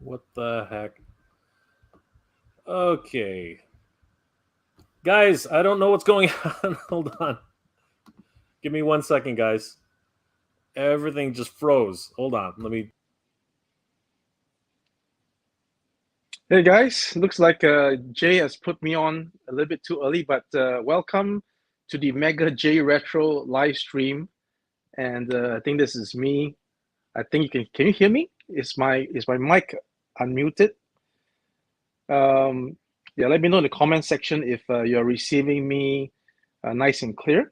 What the heck? Okay. Guys, I don't know what's going on. Hold on. Give me 1 second, guys. Everything just froze. Hold on. Let me. Hey guys, looks like Jay has put me on a little bit too early, but welcome to the Mega J Retro live stream. And I think this is me. I think you can you hear me? Is my mic unmuted? Yeah, let me know in the comment section if you're receiving me nice and clear.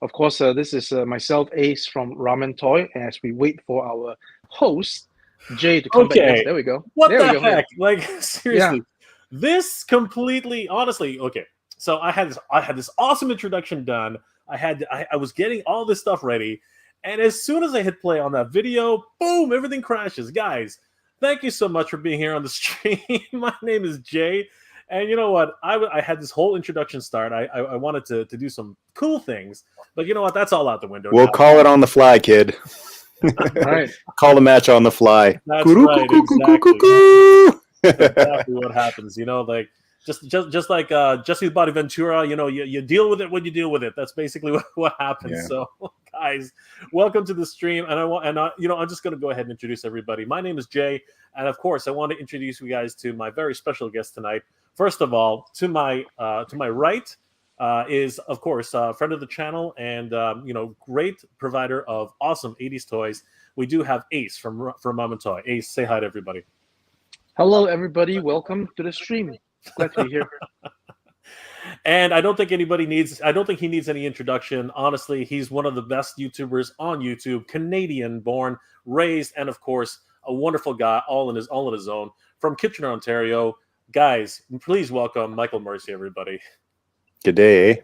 Of course, this is myself, Ace from Ramen Toy, as we wait for our host, Jay, to come back. Yes, Okay. there we go. What There we the go. Yeah. heck? Like Yeah. seriously, this completely, honestly. Okay, so I had this awesome introduction done. I was getting all this stuff ready, and as soon as I hit play on that video, boom! Everything crashes. Guys, thank you so much for being here on the stream. My name is Jay, and you know what? I had this whole introduction start. I wanted to do some cool things, but you know what? That's all out the window We'll now. call it on the fly, kid. All right. Call the match on the fly. That's right, exactly. Exactly what happens. Like just like Jesse Body Ventura. You deal with it when you deal with it. That's basically what happens. Yeah. So, guys, welcome to the stream, and I'm just going to go ahead and introduce everybody. My name is Jay, and of course, I want to introduce you guys to my very special guest tonight. First of all, to my right. Is of course a friend of the channel and great provider of awesome 80s toys. We do have Ace from Mom and Toy. Ace, say hi to everybody. Hello, everybody. Welcome to the stream. Glad to be here. And I don't think he needs any introduction. Honestly, he's one of the best YouTubers on YouTube, Canadian born, raised, and of course, a wonderful guy, all in his own, from Kitchener, Ontario. Guys, please welcome Michael Mercy, everybody. Good day.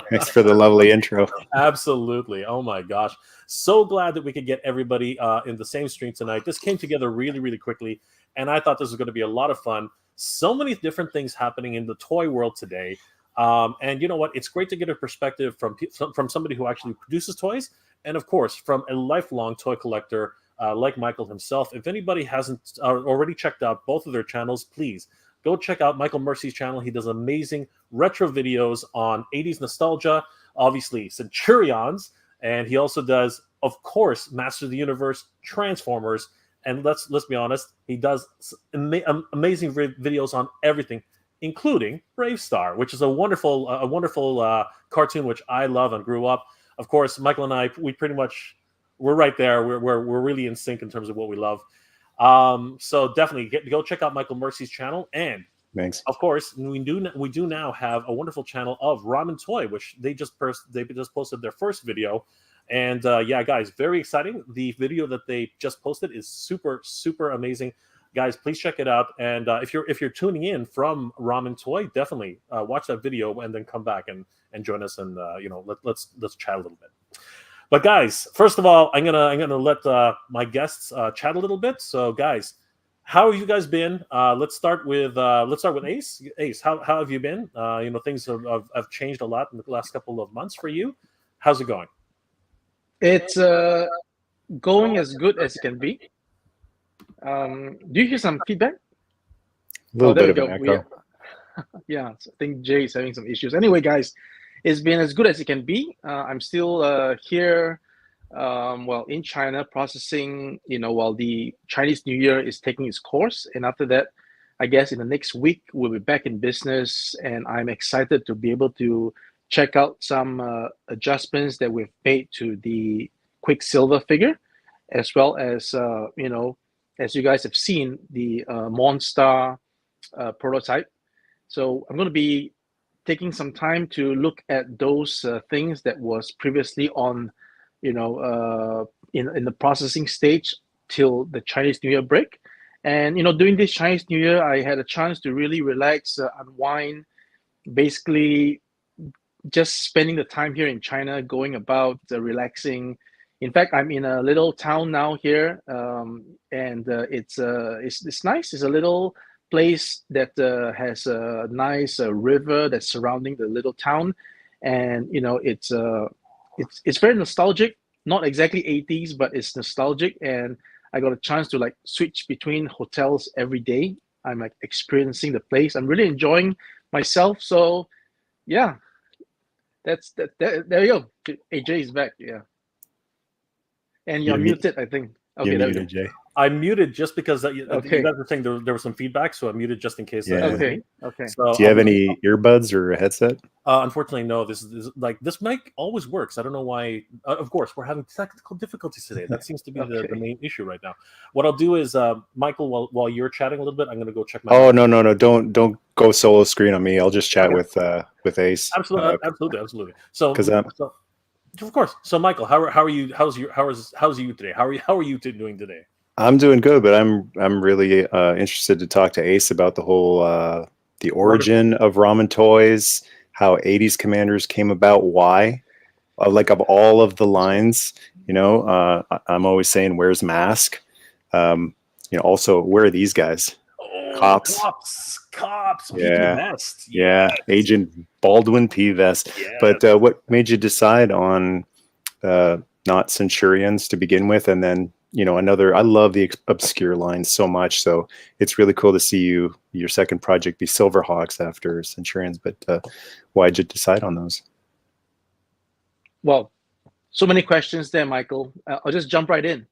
Thanks for the lovely intro. Absolutely. Oh my gosh. So glad that we could get everybody in the same stream tonight. This came together really, really quickly, and I thought this was going to be a lot of fun. So many different things happening in the toy world today. And you know what? It's great to get a perspective from somebody who actually produces toys, and of course, from a lifelong toy collector like Michael himself. If anybody hasn't already checked out both of their channels, please go check out Michael Mercy's channel. He does amazing retro videos on 80s nostalgia, obviously Centurions, and he also does, of course, Masters of the Universe, Transformers, and let's be honest, he does amazing videos on everything, including Brave Star, which is a wonderful cartoon which I love and grew up. Of course, Michael and I, we're right there. We're really in sync in terms of what we love. So definitely go check out Michael Mercy's channel, and Thanks. of course we do now have a wonderful channel of Ramen Toy, which they just posted their first video, and yeah, guys, very exciting. The video that they just posted is super amazing. Guys, please check it out, and if you're tuning in from Ramen Toy, definitely watch that video and then come back and join us, and let's chat a little bit. But guys, first of all, I'm gonna let my guests chat a little bit. So guys, how have you guys been? Let's start with Ace. Ace, how have you been? Things have changed a lot in the last couple of months for you. How's it going? It's going as good as it can be. Do you hear some feedback? A little there bit we of an go. echo. Yeah, so I think Jay is having some issues. Anyway, guys, it's been as good as it can be. I'm still here, in China, processing, while the Chinese New Year is taking its course. And after that, I guess in the next week, we'll be back in business. And I'm excited to be able to check out some adjustments that we've made to the Quicksilver figure, as well as, as you guys have seen, the Monster prototype. So I'm going to be taking some time to look at those things that was previously on, in the processing stage till the Chinese New Year break. And during this Chinese New Year, I had a chance to really relax, unwind, basically just spending the time here in China, going about relaxing. In fact, I'm in a little town now here, and it's nice. It's a little place that has a nice river that's surrounding the little town, and it's very nostalgic. Not exactly 80s, but it's nostalgic, and I got a chance to like switch between hotels every day. I'm like experiencing the place. I'm really enjoying myself. So yeah, that's that. There you go. AJ is back. Yeah, and you're You're muted, I think. Okay, You're there we go. muted, Jay. I muted just because you Okay. guys were saying there was some feedback, so I muted just in case. Yeah. It was me. Okay. So Do you have any earbuds or a headset? unfortunately, no. This is like this mic always works. I don't know why. Of course, we're having technical difficulties today. That seems to be the Okay. main issue right now. What I'll do is, Michael, while you're chatting a little bit, I'm going to go check my. Oh no! Don't go solo screen on me. I'll just chat Okay. with Ace. Absolutely. So, 'Cause, so, of course. So, Michael, how are you? How's you today? How are you doing today? I'm doing good, but I'm really interested to talk to Ace about the whole the origin of ramen toys, how 80s Commanders came about, why. Like of all of the lines, I'm always saying, "Where's Mask?" Also, where are these guys? Oh, Cops. Cops. Yeah. P. Vest. Yeah, Agent Baldwin P. Vest. Yes. But what made you decide on not Centurions to begin with, and then another? I love the obscure lines so much, so it's really cool to see your second project be SilverHawks after Centurions. But why'd you decide on those? Well, so many questions there, Michael. I'll just jump right in.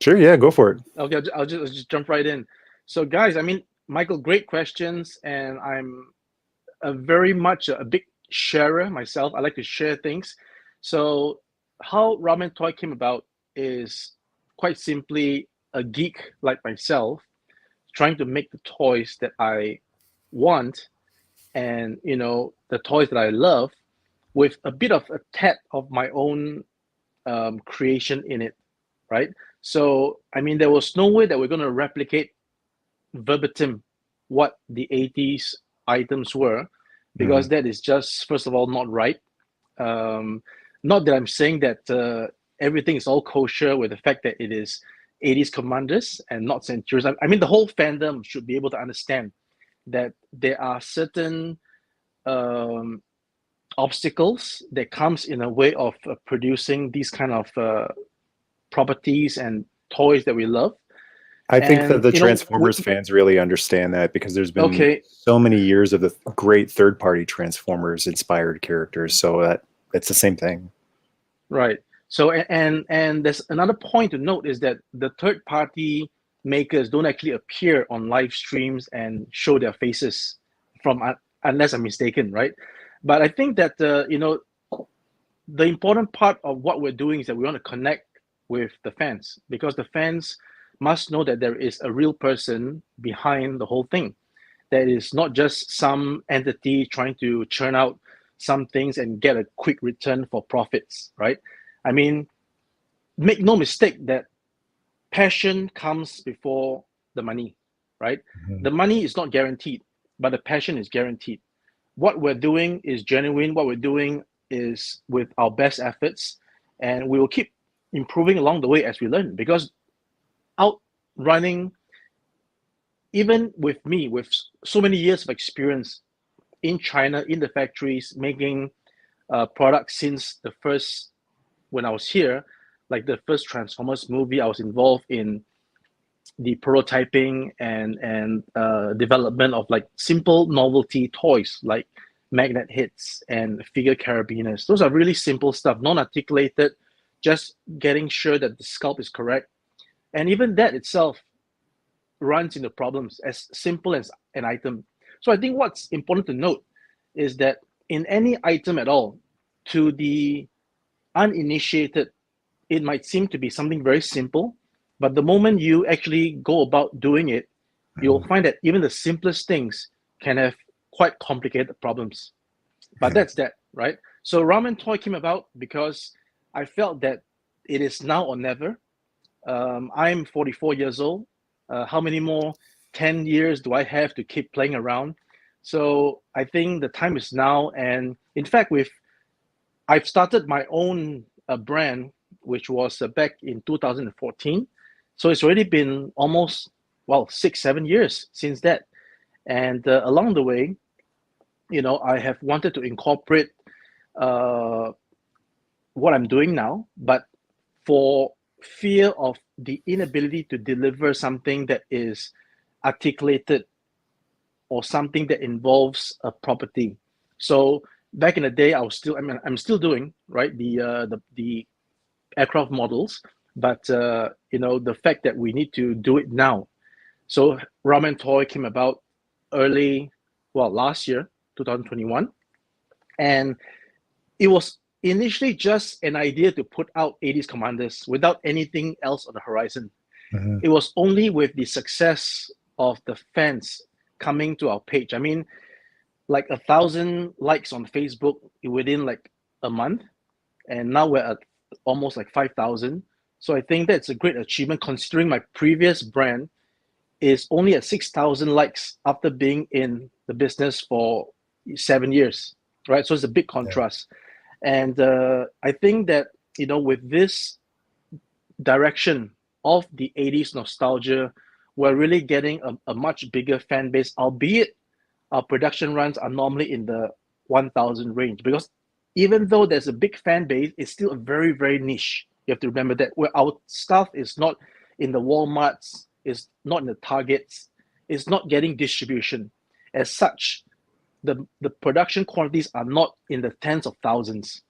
Sure, yeah, go for it. Okay, I'll just jump right in. So, guys, I mean, Michael, great questions, and I'm very much a big sharer myself. I like to share things. So, how Ramen Toy came about is quite simply a geek like myself trying to make the toys that I want and the toys that I love with a bit of a tad of my own creation in it, right? So, I mean, there was no way that we're going to replicate verbatim what the 80s items were, because that is just, first of all, not right. Not that I'm saying that everything is all kosher with the fact that it is 80s Commanders and not Centurions. I mean, the whole fandom should be able to understand that there are certain obstacles that comes in a way of producing these kind of properties and toys that we love. I think that And, the Transformers fans really understand that, because there's been so many years of the great third-party Transformers inspired characters. So that's the same thing. Right. So and there's another point to note is that the third-party makers don't actually appear on live streams and show their faces unless I'm mistaken, right? But I think that the important part of what we're doing is that we want to connect with the fans, because the fans must know that there is a real person behind the whole thing. That is not just some entity trying to churn out some things and get a quick return for profits, right? I mean, make no mistake that passion comes before the money, right? The money is not guaranteed, but the passion is guaranteed. What we're doing is genuine. What we're doing is with our best efforts, and we will keep improving along the way as we learn, because outrunning, even with me, with so many years of experience in China, in the factories, making products since when I was here, like the first Transformers movie, I was involved in the prototyping and development of like simple novelty toys like magnet hits and figure carabiners. Those are really simple stuff, non-articulated, just getting sure that the sculpt is correct. And even that itself runs into problems as simple as an item. So I think what's important to note is that in any item at all, to the uninitiated, it might seem to be something very simple, but the moment you actually go about doing it, you'll find that even the simplest things can have quite complicated problems. But that's that, right? So Ramen Toy came about because I felt that it is now or never. I'm 44 years old. How many more 10 years do I have to keep playing around? So I think the time is now. And in fact, I've started my own brand, which was back in 2014. So it's already been almost, 6-7 years since that. And along the way, I have wanted to incorporate what I'm doing now, but for fear of the inability to deliver something that is articulated or something that involves a property. So back in the day, I'm still doing right the aircraft models, but the fact that we need to do it now. So Ramen Toy came about last year, 2021, and it was initially just an idea to put out 80s Commanders without anything else on the horizon. Mm-hmm. It was only with the success of the fans coming to our page. I mean, like 1,000 likes on Facebook within like a month, and now we're at almost like 5,000. So I think that's a great achievement considering my previous brand is only at 6,000 likes after being in the business for 7 years, right? So it's a big contrast. And I think that, with this direction of the 80s nostalgia, we're really getting a much bigger fan base, albeit our production runs are normally in the 1,000 range. Because even though there's a big fan base, it's still a very, very niche. You have to remember that where our stuff is not in the Walmarts, is not in the Targets, it's not getting distribution. As such, the production quantities are not in the tens of thousands.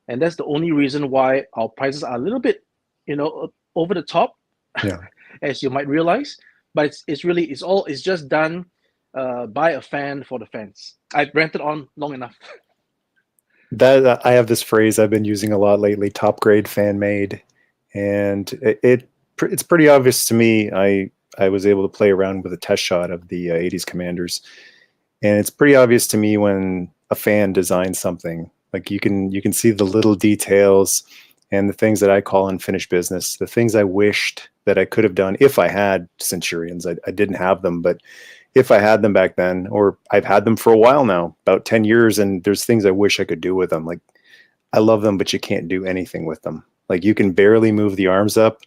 And that's the only reason why our prices are a little bit, over the top, as you might realize. But it's just done by a fan for the fans. I've ranted on long enough. That I have this phrase I've been using a lot lately: top grade fan made, and it's pretty obvious to me. I was able to play around with a test shot of the 80s Commanders, and it's pretty obvious to me when a fan designs something. Like you can see the little details and the things that I call unfinished business, the things I wished that I could have done if I had Centurions. I didn't have them, but if I had them back then, or I've had them for a while now, about 10 years, and there's things I wish I could do with them. Like I love them, but you can't do anything with them. Like you can barely move the arms up.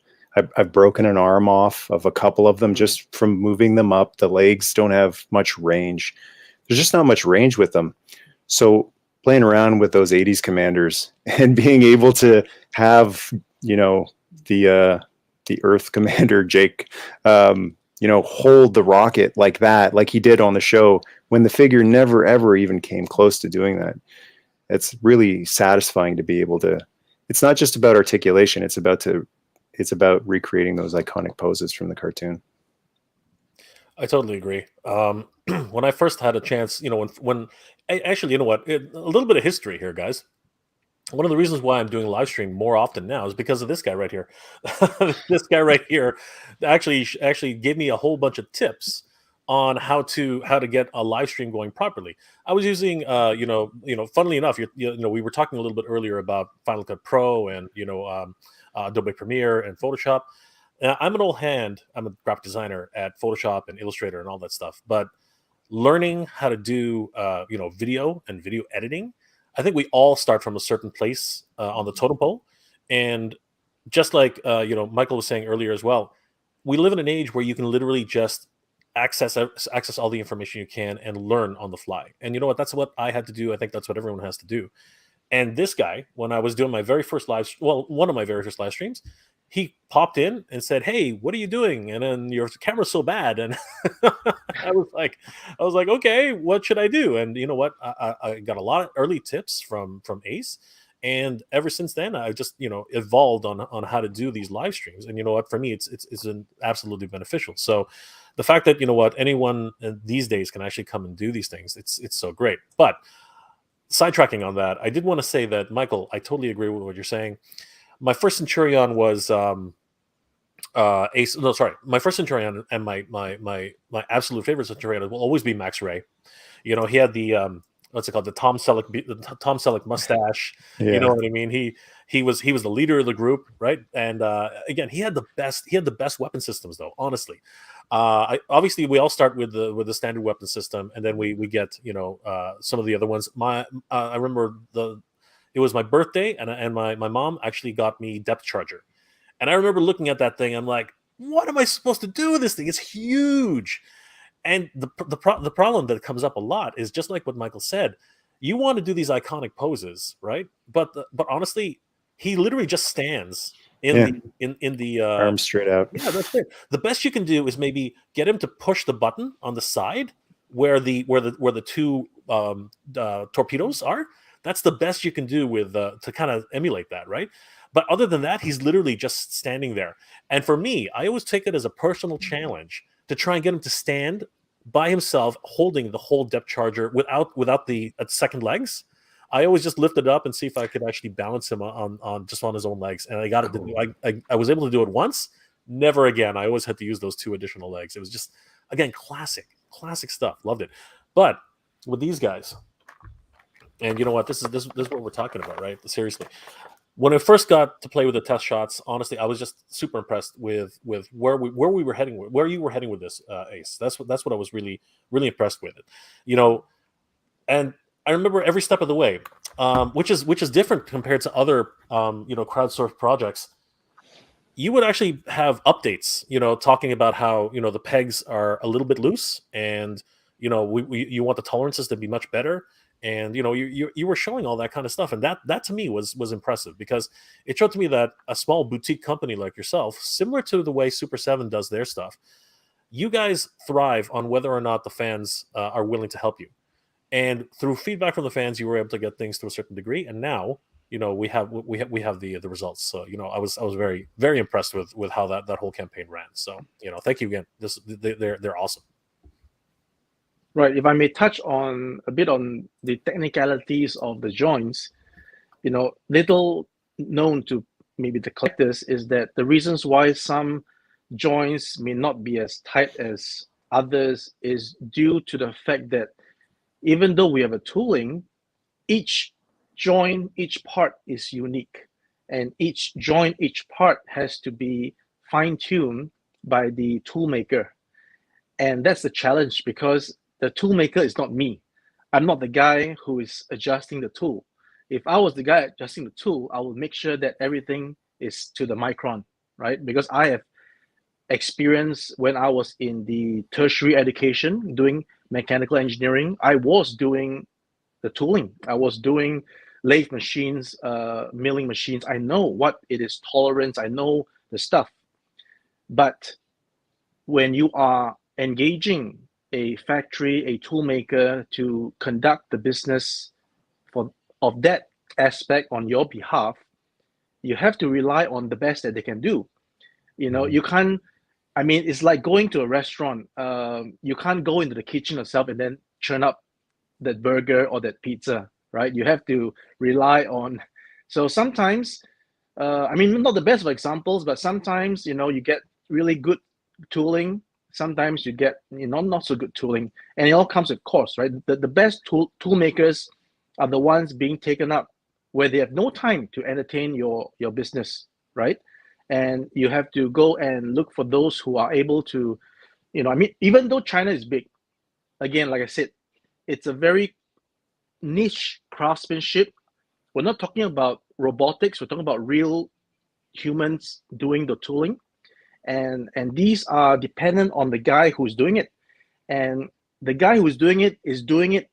I've broken an arm off of a couple of them just from moving them up. The legs don't have much range. There's just not much range with them. So playing around with those 80s Commanders and being able to have, the Earth Commander, Jake, hold the rocket like that, like he did on the show, when the figure never, ever even came close to doing that. It's really satisfying to be able to, it's not just about articulation. It's about recreating those iconic poses from the cartoon. I totally agree. When I first had a chance, when actually, a little bit of history here, guys. One of the reasons why I'm doing live stream more often now is because of this guy right here. This guy right here actually gave me a whole bunch of tips on how to get a live stream going properly. I was using, funnily enough, we were talking a little bit earlier about Final Cut Pro and Adobe Premiere and Photoshop. I'm an old hand. I'm a graphic designer at Photoshop and Illustrator and all that stuff. But learning how to do, video and video editing, I think we all start from a certain place on the totem pole. And just like, Michael was saying earlier as well, we live in an age where you can literally just access all the information you can and learn on the fly. And you know what? That's what I had to do. I think that's what everyone has to do. And this guy, when I was doing one of my very first live streams, he popped in and said, "Hey, what are you doing?" And then, "Your camera's so bad." And I was like, okay, what should I do? And you know what? I got a lot of early tips from Ace. And ever since then, I just, evolved on how to do these live streams. And you know what? For me, it's absolutely beneficial. So the fact that, anyone these days can actually come and do these things, it's so great. But sidetracking on that, I did want to say that, Michael, I totally agree with what you're saying. My first Centurion was Ace. No, sorry. My first Centurion and my absolute favorite Centurion will always be Max Ray. He had the what's it called? The Tom Selleck mustache. Yeah. You know what I mean? He was the leader of the group, right? And again, he had the best weapon systems, though. Honestly, obviously we all start with the standard weapon system, and then we get some of the other ones. I remember it was my birthday, and my mom actually got me Depth Charger, and I remember looking at that thing. I'm like, what am I supposed to do with this thing? It's huge. And the problem that comes up a lot is just like what Michael said. You want to do these iconic poses, right? But honestly, he literally just stands in the arms straight out. yeah, that's it. The best you can do is maybe get him to push the button on the side where the two torpedoes are. That's the best you can do with to kind of emulate that, right? But other than that, he's literally just standing there. And for me, I always take it as a personal challenge to try and get him to stand by himself, holding the whole depth charger without the second legs. I always just lift it up and see if I could actually balance him on just on his own legs. And I got it to do. I was able to do it once. Never again. I always had to use those two additional legs. It was just, again, classic stuff. Loved it. But with these guys, and you know what? This is what we're talking about, right? Seriously. When I first got to play with the test shots, honestly, I was just super impressed with where we were heading, where you were heading with this, Ace. That's what I was really impressed with it. You know, and I remember every step of the way, which is different compared to other crowdsourced projects. You would actually have updates, talking about how the pegs are a little bit loose, and you want the tolerances to be much better, and you were showing all that kind of stuff, and that to me was impressive, because it showed to me that a small boutique company like yourself, similar to the way Super 7 does their stuff, you guys thrive on whether or not the fans are willing to help you. And through feedback from the fans, you were able to get things to a certain degree. And now, we have the results. So, I was very, very impressed with how that whole campaign ran. So, thank you again. They're awesome. Right. If I may touch on a bit on the technicalities of the joints, little known to maybe the collectors is that the reasons why some joints may not be as tight as others is due to the fact that even though we have a tooling, each joint, each part is unique, and each joint, each part has to be fine-tuned by the tool maker. And that's the challenge, because the tool maker is not me. I'm not the guy who is adjusting the tool. If I was the guy adjusting the tool, I would make sure that everything is to the micron, right? Because I have experience when I was in the tertiary education doing mechanical engineering. I was doing the tooling. I was doing lathe machines, milling machines. I know what it is, tolerance. I know the stuff. But when you are engaging a factory, a tool maker to conduct the business of that aspect on your behalf, you have to rely on the best that they can do. You can't. I mean, it's like going to a restaurant. You can't go into the kitchen yourself and then churn up that burger or that pizza, right? You have to rely on. So sometimes, not the best of examples, but sometimes, you get really good tooling. Sometimes you get, not so good tooling, and it all comes with cost, right? The best tool makers are the ones being taken up where they have no time to entertain your business, right? And you have to go and look for those who are able to, even though China is big, again, like I said, it's a very niche craftsmanship. We're not talking about robotics. We're talking about real humans doing the tooling. And these are dependent on the guy who's doing it. And the guy who's doing it is doing it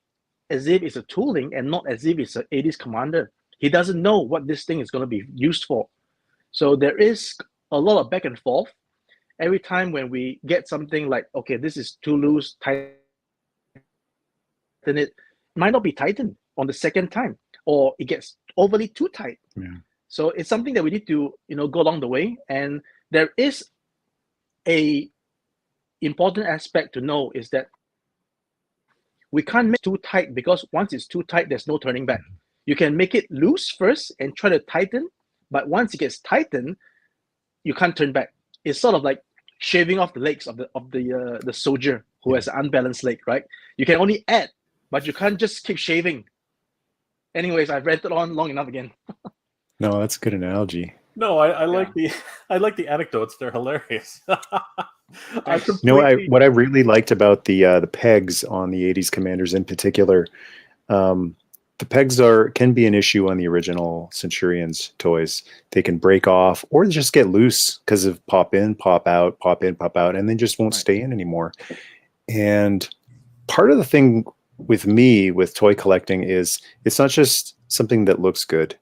as if it's a tooling and not as if it's an 80s commander. He doesn't know what this thing is going to be used for. So there is a lot of back and forth. Every time when we get something like, okay, this is too loose, tighten it might not be tightened on the second time, or it gets overly too tight. Yeah. So it's something that we need to, go along the way. And there is a important aspect to know is that we can't make it too tight, because once it's too tight, there's no turning back. You can make it loose first and try to tighten, but once it gets tightened, you can't turn back. It's sort of like shaving off the legs of the soldier who has an unbalanced leg, right? You can only add, but you can't just keep shaving. Anyways, I've ranted on long enough again. No, that's a good analogy. No, I like the anecdotes. They're hilarious. What I really liked about the pegs on the 80s Commanders in particular, the pegs can be an issue on the original Centurions toys. They can break off or just get loose because of pop in, pop out, and they just won't stay in anymore. And part of the thing with me with toy collecting is it's not just something that looks good.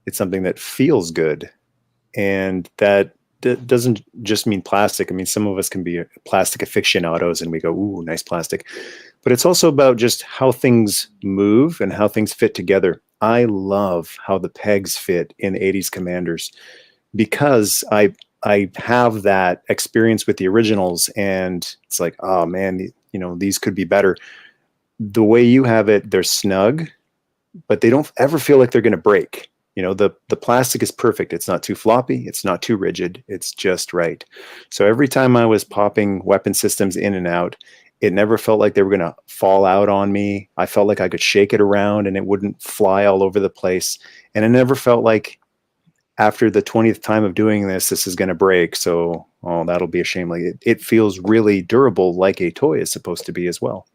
It's something that feels good. And that doesn't just mean plastic. I mean, some of us can be plastic aficionados and we go, ooh, nice plastic. But it's also about just how things move and how things fit together. I love how the pegs fit in 80s Commanders because I have that experience with the originals, and it's like, oh man, these could be better. The way you have it, they're snug, but they don't ever feel like they're going to break. The plastic is perfect. It's not too floppy. It's not too rigid. It's just right. So every time I was popping weapon systems in and out, it never felt like they were going to fall out on me. I felt like I could shake it around and it wouldn't fly all over the place. And it never felt like after the 20th time of doing this is going to break. So, that'll be a shame. Like it feels really durable, like a toy is supposed to be as well.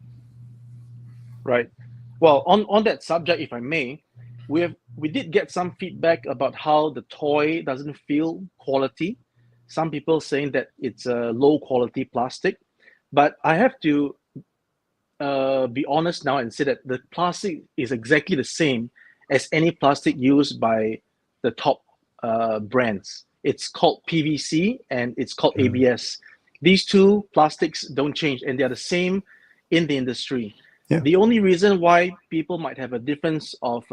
Right. Well, on that subject, if I may, we did get some feedback about how the toy doesn't feel quality. Some people saying that it's a low quality plastic, but I have to be honest now and say that the plastic is exactly the same as any plastic used by the top brands. It's called PVC and it's called ABS. These two plastics don't change, and they're the same in the industry. Yeah. The only reason why people might have a difference of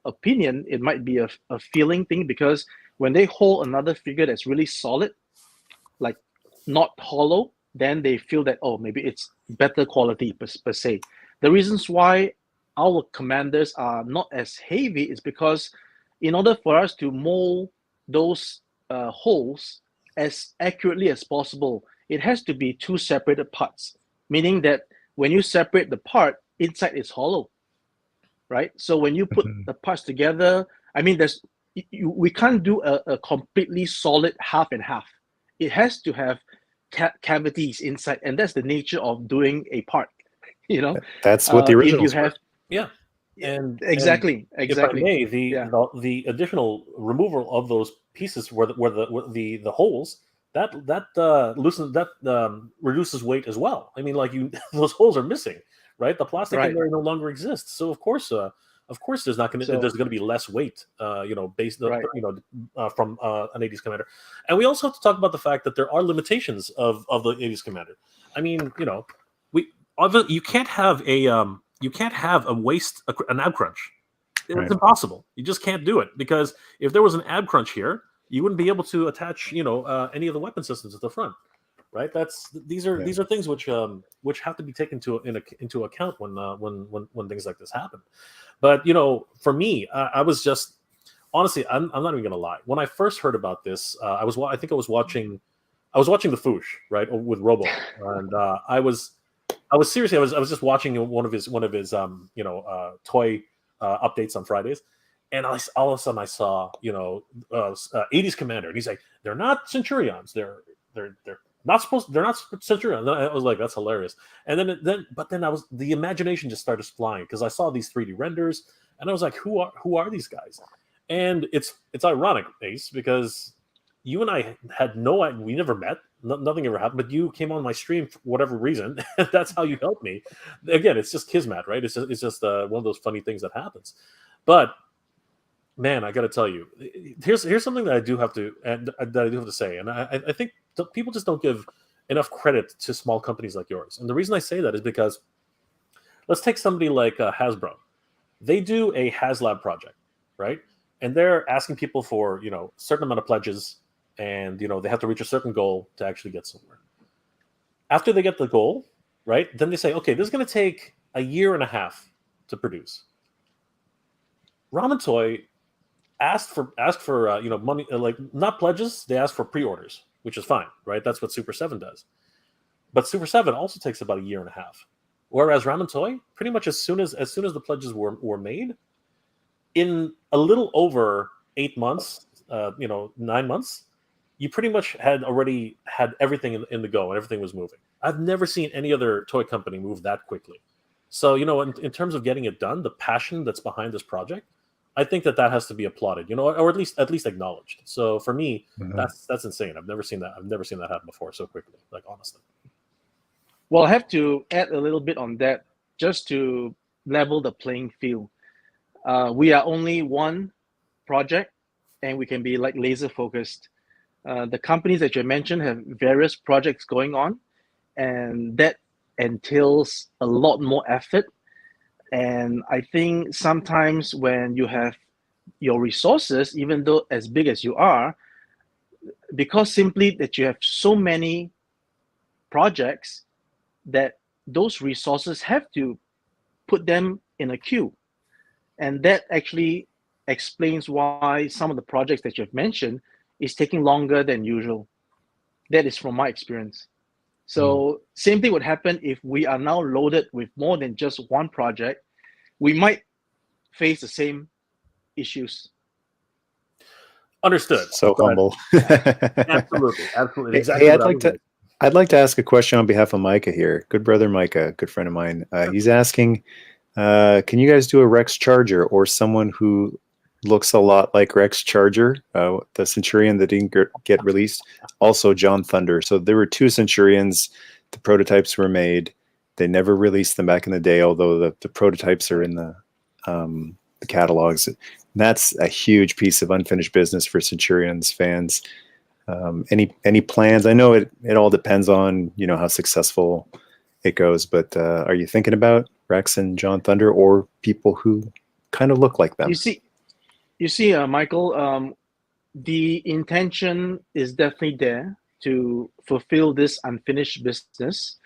opinion, it might be a feeling thing, because when they hold another figure that's really solid, like not hollow, then they feel that, oh, maybe it's better quality per se. The reasons why our commanders are not as heavy is because in order for us to mold those holes as accurately as possible, it has to be two separated parts, meaning that when you separate the part, inside is hollow, right? So when you put the parts together, I mean, we can't do a completely solid half and half. It has to have cavities inside, and that's the nature of doing a part. That's what the if originals you have, were. Yeah. And exactly. if I may, the additional removal of those pieces where the holes that reduces weight as well. I mean, like those holes are missing, right? The plastic in there no longer exists. So of course there's going to be less weight, based from an 80s Commander. And we also have to talk about the fact that there are limitations of the 80s Commander. I mean, you can't have an ab crunch. It's impossible. You just can't do it, because if there was an ab crunch here, you wouldn't be able to attach, any of the weapon systems at the front, right? These are things which have to be taken into account when things like this happen. But for me, I was just honestly, I'm not even gonna lie. When I first heard about this, I was watching the Foosh, right, with Robo, and I was seriously, I was just watching one of his toy updates on Fridays, and all of a sudden I saw 80s Commander, and he's like, they're not centurions, they're not centurions. And I was like, that's hilarious. And then the imagination just started flying, because I saw these 3D renders, and I was like, who are these guys? And it's ironic, Ace, because you and I had we never met. Nothing ever happened, but you came on my stream for whatever reason. That's how you helped me. Again, it's just kismet, right? It's just one of those funny things that happens. But man, I got to tell you, here's something that I do have to say, and I think people just don't give enough credit to small companies like yours. And the reason I say that is because let's take somebody like Hasbro. They do a HasLab project, right? And they're asking people for a certain amount of pledges. And they have to reach a certain goal to actually get somewhere. After they get the goal, right, then they say, okay, this is going to take a year and a half to produce. Ramen Toy asked for money, like not pledges. They asked for pre-orders, which is fine, right? That's what Super 7 does. But Super 7 also takes about a year and a half, whereas Ramen Toy, pretty much as soon as the pledges were made, in a little over 8 months, 9 months. You pretty much had already had everything in the go, and everything was moving. I've never seen any other toy company move that quickly. So, in terms of getting it done, the passion that's behind this project, I think that has to be applauded, or at least acknowledged. So for me, that's insane. I've never seen that happen before so quickly, like, honestly. Well, I have to add a little bit on that just to level the playing field. We are only one project, and we can be like laser focused. The companies that you mentioned have various projects going on, and that entails a lot more effort. And I think sometimes when you have your resources, even though as big as you are, because simply that you have so many projects, that those resources have to put them in a queue. And that actually explains why some of the projects that you've mentioned is taking longer than usual. That is from my experience. So same thing would happen if we are now loaded with more than just one project. We might face the same issues. Understood. So But humble. absolutely, absolutely. Hey, Exactly what I was like. I'd like to ask a question on behalf of Micah here. Good brother Micah, good friend of mine. He's asking, can you guys do a Rex Charger or someone who looks a lot like Rex Charger, the Centurion that didn't get released? Also John Thunder. So there were two Centurions. The prototypes were made. They never released them back in the day, although the prototypes are in the catalogs. And that's a huge piece of unfinished business for Centurions fans. Any plans? I know it all depends on how successful it goes, but are you thinking about Rex and John Thunder or people who kind of look like them? You see, Michael, the intention is definitely there to fulfill this unfinished business,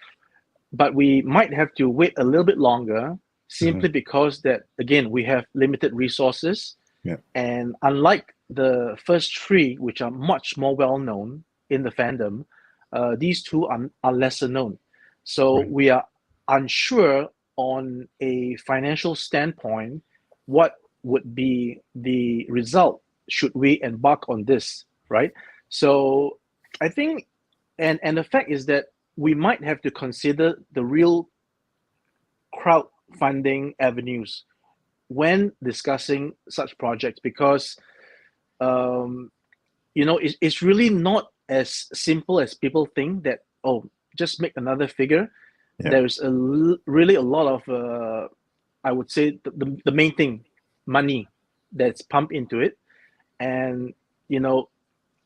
but we might have to wait a little bit longer simply because that, again, we have limited resources. Yeah. And unlike the first three, which are much more well-known in the fandom, these two are lesser known. So we are unsure on a financial standpoint what would be the result should we embark on this, right? So I think, and the fact is that we might have to consider the real crowdfunding avenues when discussing such projects, because it's really not as simple as people think that, just make another figure. Yeah. There's really a lot of I would say the main thing, money that's pumped into it. And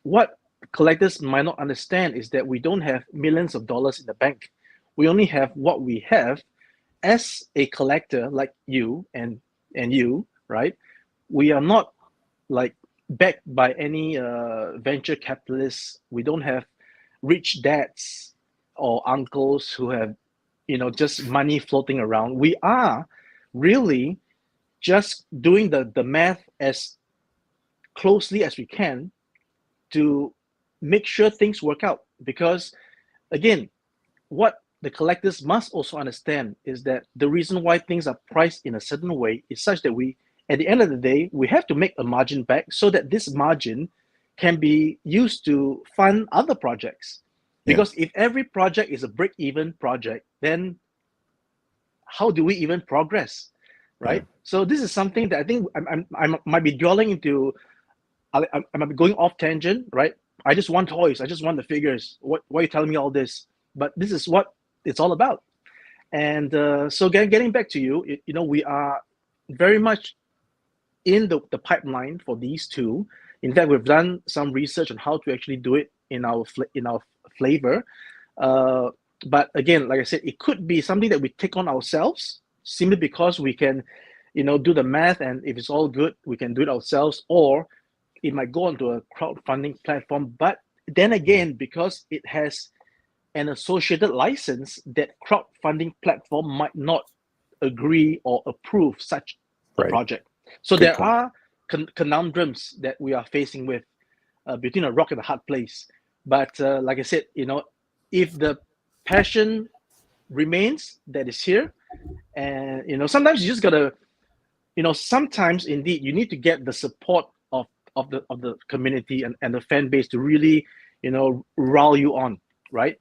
what collectors might not understand is that we don't have millions of dollars in the bank. We only have what we have as a collector like you and you, right? We are not like backed by any venture capitalists. We don't have rich dads or uncles who have just money floating around. We are really just doing the math as closely as we can to make sure things work out. Because again, what the collectors must also understand is that the reason why things are priced in a certain way is such that we, at the end of the day, we have to make a margin back so that this margin can be used to fund other projects. Because if every project is a break-even project, then how do we even progress, right? So this is something that I think I might be dwelling into. I might be going off tangent, right? I just want toys. I just want the figures. Why are you telling me all this? But this is what it's all about. And so getting back to you, we are very much in the pipeline for these two. In fact, we've done some research on how to actually do it in our flavor. But again, like I said, it could be something that we take on ourselves simply because we can, do the math, and if it's all good, we can do it ourselves, or it might go onto a crowdfunding platform. But then again, because it has an associated license, that crowdfunding platform might not agree or approve such a project. So there are conundrums that we are facing with between a rock and a hard place. But like I said, if the passion remains, that is here, and sometimes you just gotta, sometimes indeed you need to get the support of the community and the fan base to really, rile you on, right?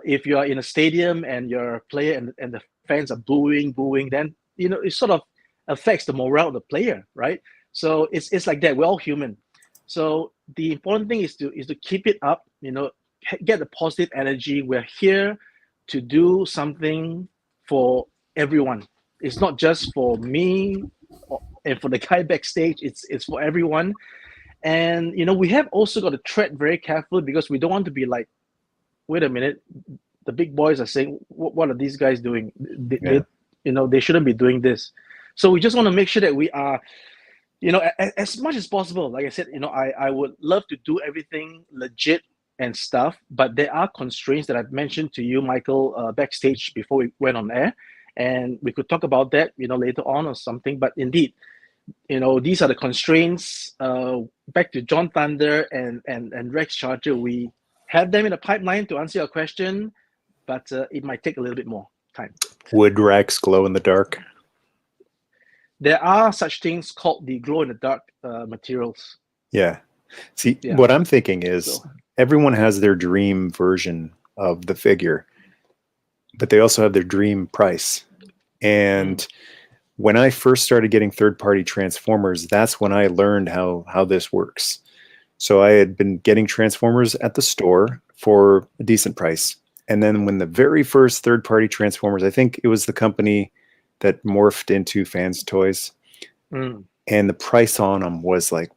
If you are in a stadium and your player and the fans are booing, then it sort of affects the morale of the player, right? So it's like that. We're all human. So the important thing is to keep it up, get the positive energy. We're here to do something for everyone. It's not just for me and for the guy backstage. It's for everyone. And we have also got to tread very carefully because we don't want to be like, wait a minute, the big boys are saying, what are these guys doing? They shouldn't be doing this. So we just want to make sure that we are, as much as possible. Like I said, I would love to do everything legit and stuff, but there are constraints that I've mentioned to you, Michael, backstage before we went on air, and we could talk about that, later on or something. But indeed, these are the constraints. Back to John Thunder and Rex Charger, we have them in the pipeline to answer your question, but it might take a little bit more time. Would Rex glow in the dark? There are such things called the glow-in-the-dark materials. Yeah. See, what I'm thinking is everyone has their dream version of the figure, but they also have their dream price. And when I first started getting third-party Transformers, that's when I learned how this works. So I had been getting Transformers at the store for a decent price. And then when the very first third-party Transformers, I think it was the company that morphed into Fans Toys, and the price on them was like,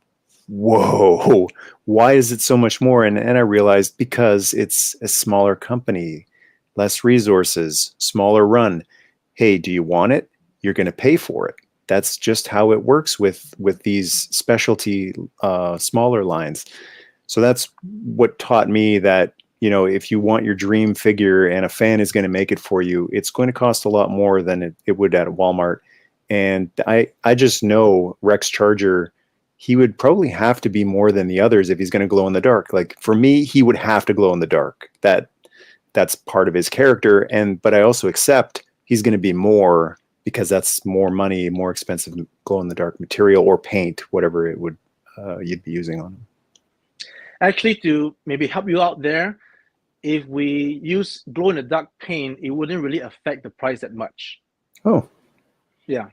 whoa, why is it so much more? And I realized because it's a smaller company, less resources, smaller run. Hey, do you want it? You're going to pay for it. That's just how it works with these specialty smaller lines. So that's what taught me that, if you want your dream figure and a fan is going to make it for you, it's going to cost a lot more than it would at Walmart. And I just know Rex Charger, he would probably have to be more than the others if he's going to glow in the dark. Like for me, he would have to glow in the dark. That's part of his character. But I also accept he's going to be more because that's more money, more expensive glow in the dark material or paint, whatever it would you'd be using on him. Actually, to maybe help you out there, if we use glow-in-the-dark paint, it wouldn't really affect the price that much. Oh. Yeah.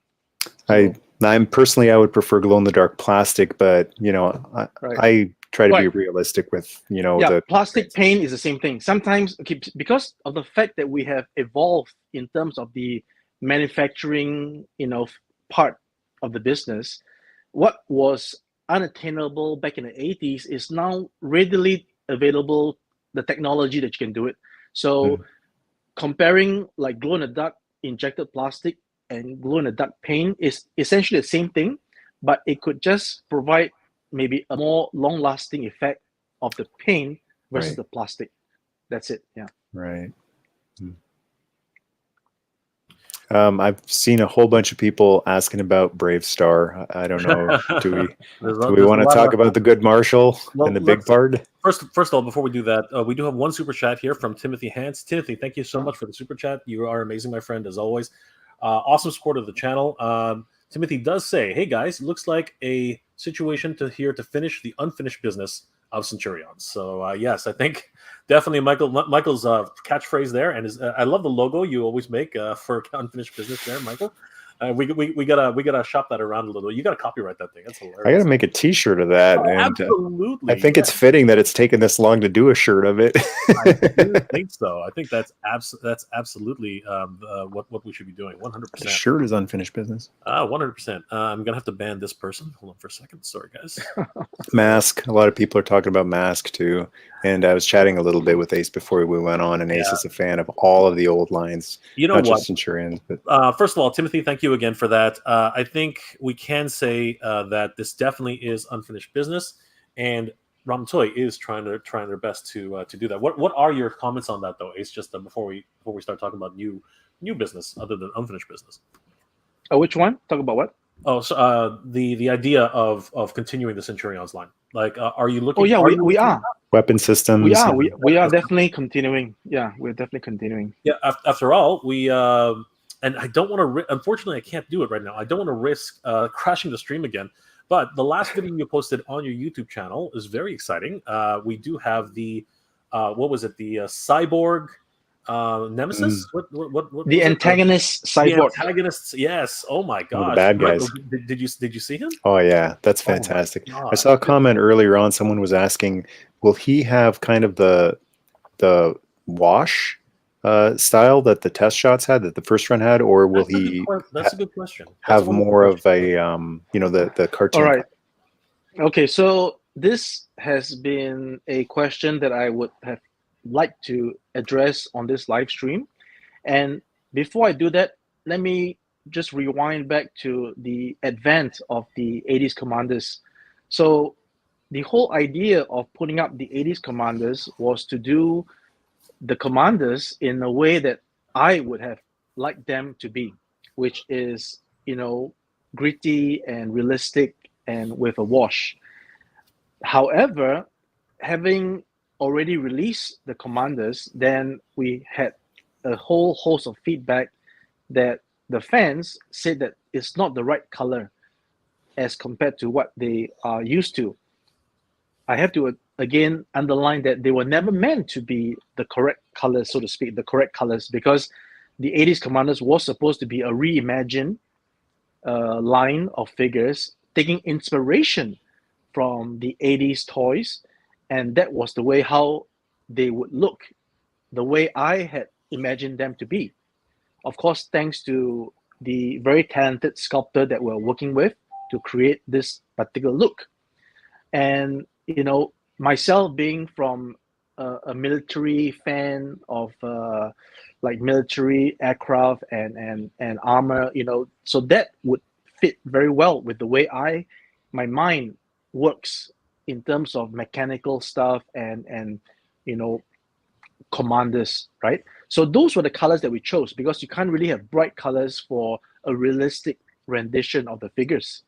I'm personally, I would prefer glow-in-the-dark plastic, but, I try to be realistic with, the plastic paint is the same thing. Sometimes, because of the fact that we have evolved in terms of the manufacturing, part of the business, what was unattainable back in the 80s is now readily available, the technology that you can do it. So comparing like glow-in-the-dark injected plastic and glow-in-the-dark paint is essentially the same thing, but it could just provide maybe a more long-lasting effect of the paint versus the plastic. That's it. Yeah. Right. I've seen a whole bunch of people asking about Brave Star. I don't know. Do we want to talk about the good Marshal and the big part? First of all, before we do that, we do have one super chat here from Timothy Hans. Timothy, thank you so much for the super chat. You are amazing, my friend, as always. Awesome support of the channel. Timothy does say, "Hey guys, looks like a situation to finish the unfinished business of Centurions." So yes, I think definitely Michael's catchphrase there, and I love the logo you always make for unfinished business there, Michael. We gotta shop that around a little. You gotta copyright that thing. That's hilarious. I gotta make a T-shirt of that. Oh, and absolutely. I think it's fitting that it's taken this long to do a shirt of it. I do think so. I think that's absolutely what we should be doing. 100%. The shirt is unfinished business. 100%. I'm gonna have to ban this person. Hold on for a second. Sorry, guys. Mask. A lot of people are talking about Mask too. And I was chatting a little bit with Ace before we went on, and Ace is a fan of all of the old lines. You know not what? Just Centurions, but First of all, Timothy, thank you again for that. I think we can say that this definitely is unfinished business, and Ramen Toy is trying their best to do that. What are your comments on that, though, Ace? Just before we start talking about new business other than unfinished business. Which one? Talk about what? Oh, so the idea of continuing the Centurions line. Like, are you looking? Oh yeah, we are. Weapon systems. We are definitely continuing. Yeah, we're definitely continuing. Yeah. After all, we and I don't want to. Unfortunately, I can't do it right now. I don't want to risk crashing the stream again. But the last video you posted on your YouTube channel is very exciting. We do have the what was it? The cyborg nemesis. What the antagonist cyborg. The antagonists. Yes. Oh my gosh. The bad guys. Michael, did you see him? Oh yeah, that's fantastic. I saw a comment earlier on. Someone was asking, will he have kind of the wash style that the test shots had, that the first run had, or will that's a good question. Have more of a the cartoon? All right. Okay, so this has been a question that I would have liked to address on this live stream. And before I do that, let me just rewind back to the advent of the 80s commanders. So the whole idea of putting up the 80s commanders was to do the commanders in a way that I would have liked them to be, which is, gritty and realistic and with a wash. However, having already released the commanders, then we had a whole host of feedback that the fans said that it's not the right color as compared to what they are used to. I have to again underline that they were never meant to be the correct colors, so to speak, the correct colors, because the 80s commanders was supposed to be a reimagined line of figures taking inspiration from the 80s toys, and that was the way how they would look, the way I had imagined them to be. Of course, thanks to the very talented sculptor that we're working with to create this particular look. And myself being from a military fan of like military aircraft and armor, so that would fit very well with the way my mind works in terms of mechanical stuff and commanders, right? So those were the colors that we chose, because you can't really have bright colors for a realistic rendition of the figures.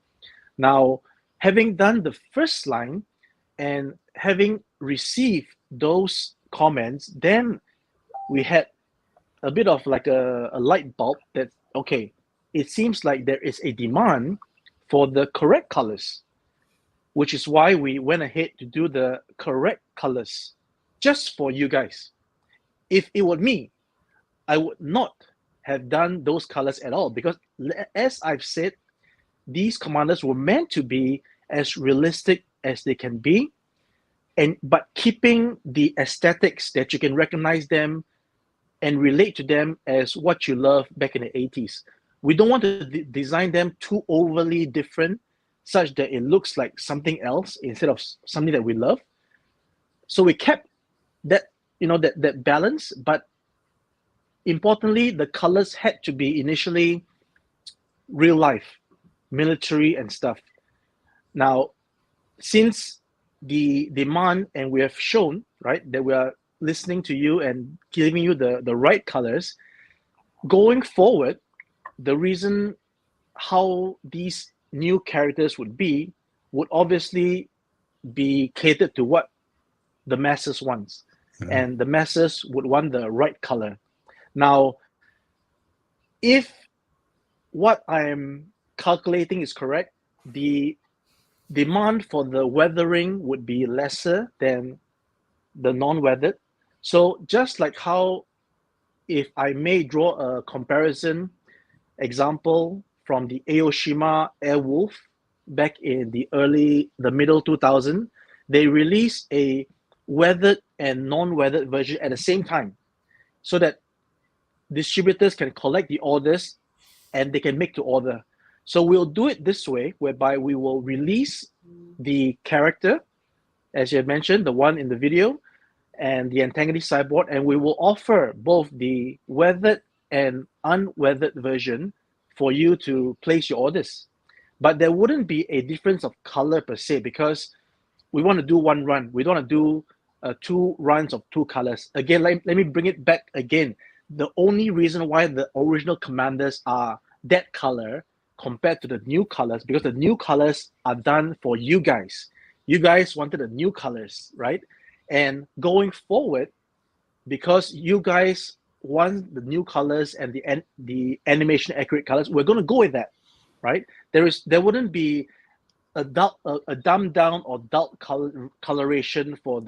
Now, having done the first line and having received those comments, then we had a bit of like a light bulb that, okay, it seems like there is a demand for the correct colors, which is why we went ahead to do the correct colors just for you guys. If it were me, I would not have done those colors at all, because as I've said, these commanders were meant to be as realistic as they can be, but keeping the aesthetics that you can recognize them and relate to them as what you love back in the 80s. We don't want to design them too overly different, such that it looks like something else instead of something that we love. So we kept that, that balance, but importantly, the colors had to be initially real life, military and stuff. Now, since the demand, and we have shown, right, that we are listening to you and giving you the right colors, going forward, the reason how these new characters would obviously be catered to what the masses wants. Mm-hmm. And the masses would want the right color. Now, if what I'm calculating is correct, the demand for the weathering would be lesser than the non-weathered. So just like how, if I may draw a comparison example from the Aoshima Airwolf back in the middle 2000, they released a weathered and non-weathered version at the same time, so that distributors can collect the orders and they can make to order. So we'll do it this way, whereby we will release the character, as you had mentioned, the one in the video, and the antagonist cyborg, and we will offer both the weathered and unweathered version for you to place your orders. But there wouldn't be a difference of color per se, because we want to do one run. We don't want to do 2 runs of 2 colors. Again, let me bring it back again. The only reason why the original commanders are that color compared to the new colors, because the new colors are done for you guys. You guys wanted the new colors, right? And going forward, because you guys want the new colors and the animation accurate colors, we're going to go with that, right? There wouldn't be a dumbed down or dull coloration for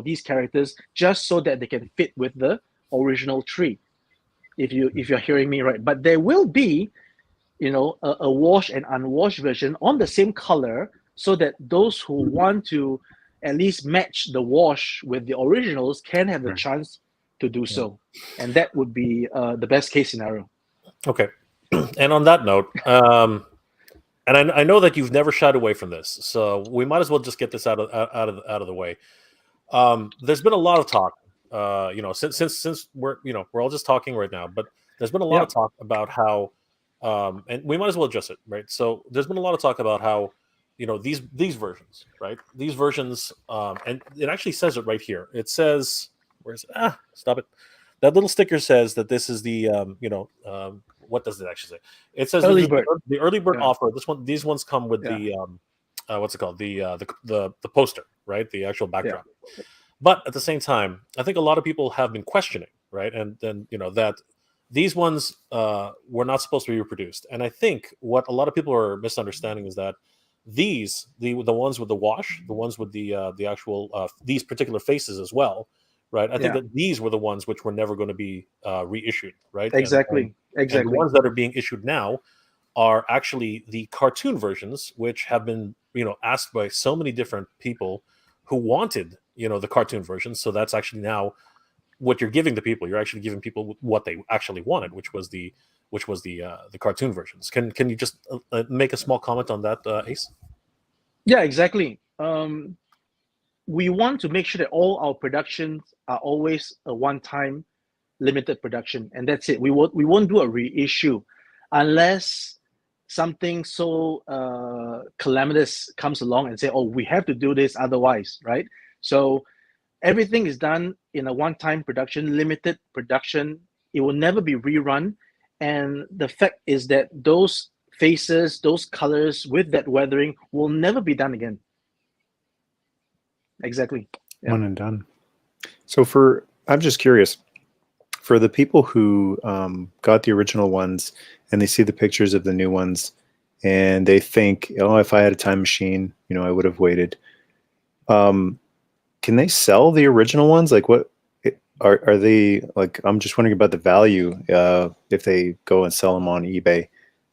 these characters, just so that they can fit with the original tree. If you're hearing me right, but there will be, a wash and unwashed version on the same color, so that those who want to at least match the wash with the originals can have the chance to do so, and that would be the best case scenario. Okay, and on that note, and I know that you've never shied away from this, so we might as well just get this out of the way. There's been a lot of talk, since we're all just talking right now, but there's been a lot Yeah. of talk about how, and we might as well address it, right? So there's been a lot of talk about how, these versions, right? These versions, and it actually says it right here. It says, where's it? Stop it. That little sticker says that this is the, what does it actually say? It says Early this is bird. the early bird Yeah. offer. These ones come with Yeah. the, what's it called? The poster, right? The actual backdrop. But at the same time, I think a lot of people have been questioning, right? And then, that these ones were not supposed to be reproduced. And I think what a lot of people are misunderstanding is that the ones with the wash, the ones with the actual these particular faces as well, right? I think Yeah. that these were the ones which were never going to be reissued, right? Exactly. And the Exactly. ones that are being issued now are actually the cartoon versions, which have been, asked by so many different people who wanted, the cartoon versions. So that's actually now what you're giving the people. You're actually giving people what they actually wanted, which was the cartoon versions. Can you just make a small comment on that, Ace? Yeah, exactly. We want to make sure that all our productions are always a one-time limited production, and that's it. We won't do a reissue unless something so calamitous comes along and say, oh, we have to do this otherwise, right? So everything is done in a one-time production, limited production. It will never be rerun. And the fact is that those faces, those colors with that weathering will never be done again. Exactly. Yeah. One and done. So I'm just curious, for the people who got the original ones and they see the pictures of the new ones and they think, oh, if I had a time machine, I would have waited. Can they sell the original ones? Like, what are they like? I'm just wondering about the value if they go and sell them on eBay.